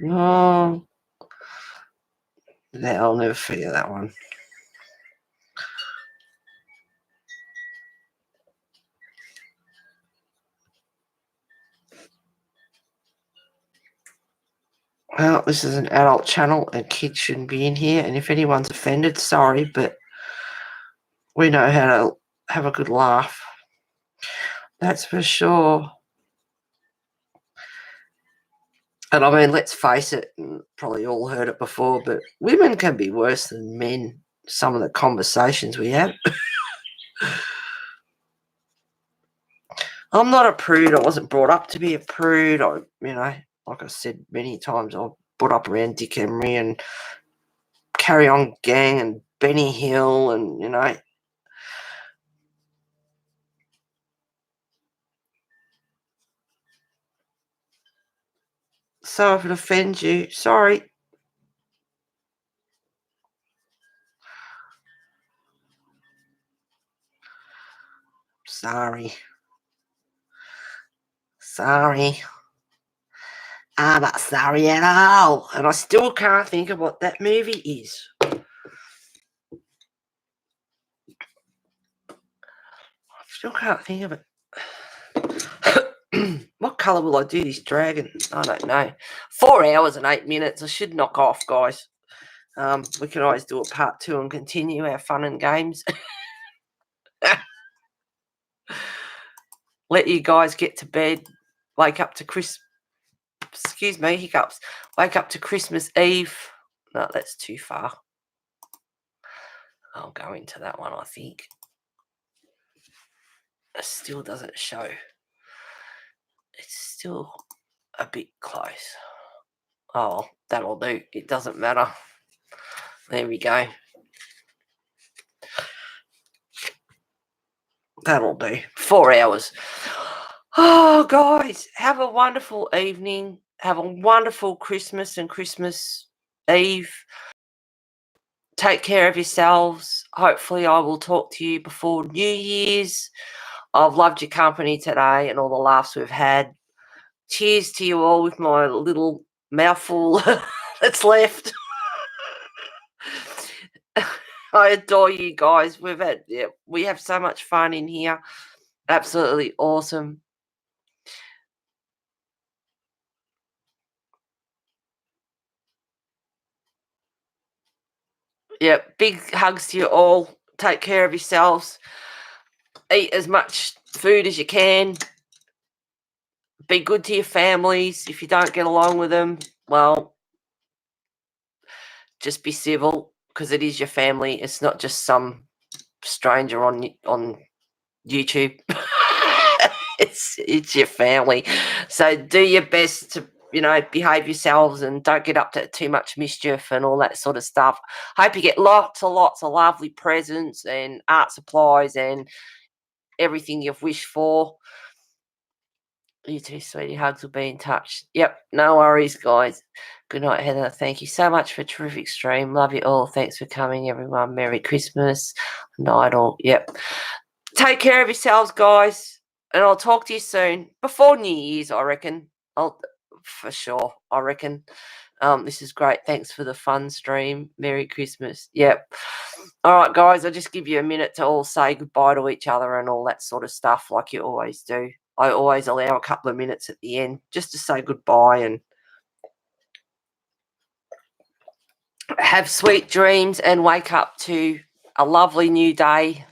Oh, yeah, I'll never figure that one. Well, this is an adult channel and kids shouldn't be in here. And if anyone's offended, sorry, but we know how to have a good laugh. That's for sure. And I mean, let's face it, probably all heard it before, but women can be worse than men, some of the conversations we have. I'm not a prude. I wasn't brought up to be a prude. Like I said many times, I was brought up around Dick Emery and Carry On Gang and Benny Hill and, Sorry if it offends you. Sorry. Sorry. I'm not sorry at all. And I still can't think of what that movie is. I still can't think of it. What colour will I do this dragon? I don't know. 4 hours and 8 minutes. I should knock off, guys. We can always do a part 2 and continue our fun and games. Let you guys get to bed. Wake up to excuse me, hiccups. Wake up to Christmas Eve. No, that's too far. I'll go into that one, I think. It still doesn't show. It's still a bit close. Oh, that'll do. It doesn't matter. There we go. That'll do. 4 hours. Oh, guys, have a wonderful evening. Have a wonderful Christmas and Christmas Eve. Take care of yourselves. Hopefully I will talk to you before New Year's. I've loved your company today and all the laughs we've had. Cheers to you all with my little mouthful that's left. I adore you guys. We have so much fun in here. Absolutely awesome. Yeah, big hugs to you all. Take care of yourselves. Eat as much food as you can. Be good to your families. If you don't get along with them, well, just be civil because it is your family. It's not just some stranger on YouTube. It's your family. So do your best to, behave yourselves and don't get up to too much mischief and all that sort of stuff. Hope you get lots and lots of lovely presents and art supplies and everything you've wished for. You too, sweetie. Hugs will be in touch. Yep, no worries, guys. Good night, Heather. Thank you so much for a terrific stream. Love you all. Thanks for coming, everyone. Merry Christmas. Night all. Yep. Take care of yourselves, guys. And I'll talk to you soon. Before New Year's, I reckon. For sure, I reckon. This is great. Thanks for the fun stream. Merry Christmas. Yep. All right, guys. I'll just give you a minute to all say goodbye to each other and all that sort of stuff like you always do. I always allow a couple of minutes at the end just to say goodbye and have sweet dreams and wake up to a lovely new day.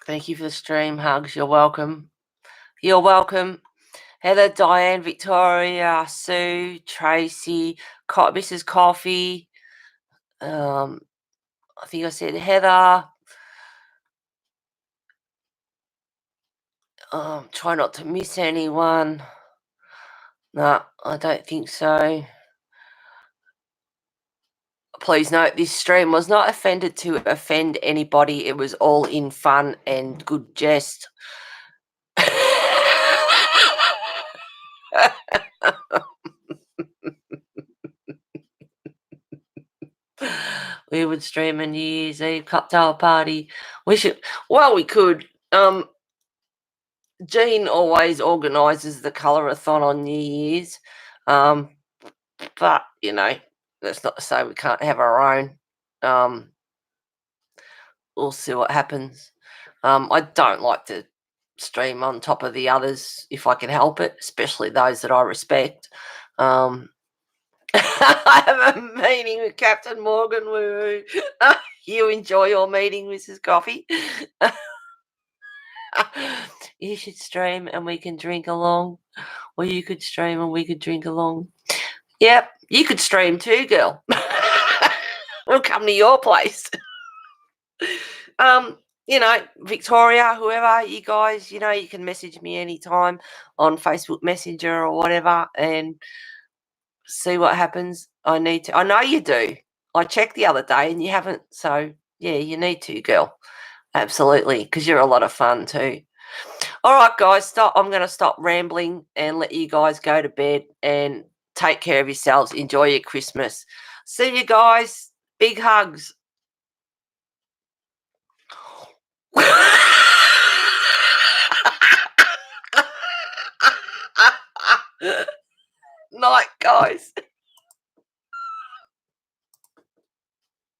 Thank you for the stream. Hugs. You're welcome. You're welcome. Heather, Diane, Victoria, Sue, Tracy, Mrs. Coffee. I think I said Heather. Try not to miss anyone. No, I don't think so. Please note, this stream was not offended to offend anybody. It was all in fun and good jest. We would stream a New Year's Eve cocktail party. We could. Jean always organises the colour-a-thon on New Year's. But, that's not to say we can't have our own. We'll see what happens. I don't like to stream on top of the others if I can help it, especially those that I respect. I have a meeting with Captain Morgan. Woo. You enjoy your meeting, Mrs. Coffee. You should stream and we can drink along. Or you could stream and we could drink along. Yep, you could stream too, girl. We'll come to your place. Victoria, whoever, you guys, you can message me anytime on Facebook Messenger or whatever and see what happens. I know you do. I checked the other day and you haven't. So, yeah, you need to, girl. Absolutely, because you're a lot of fun too. All right, guys, stop. I'm going to stop rambling and let you guys go to bed and take care of yourselves. Enjoy your Christmas. See you guys. Big hugs. Night, guys.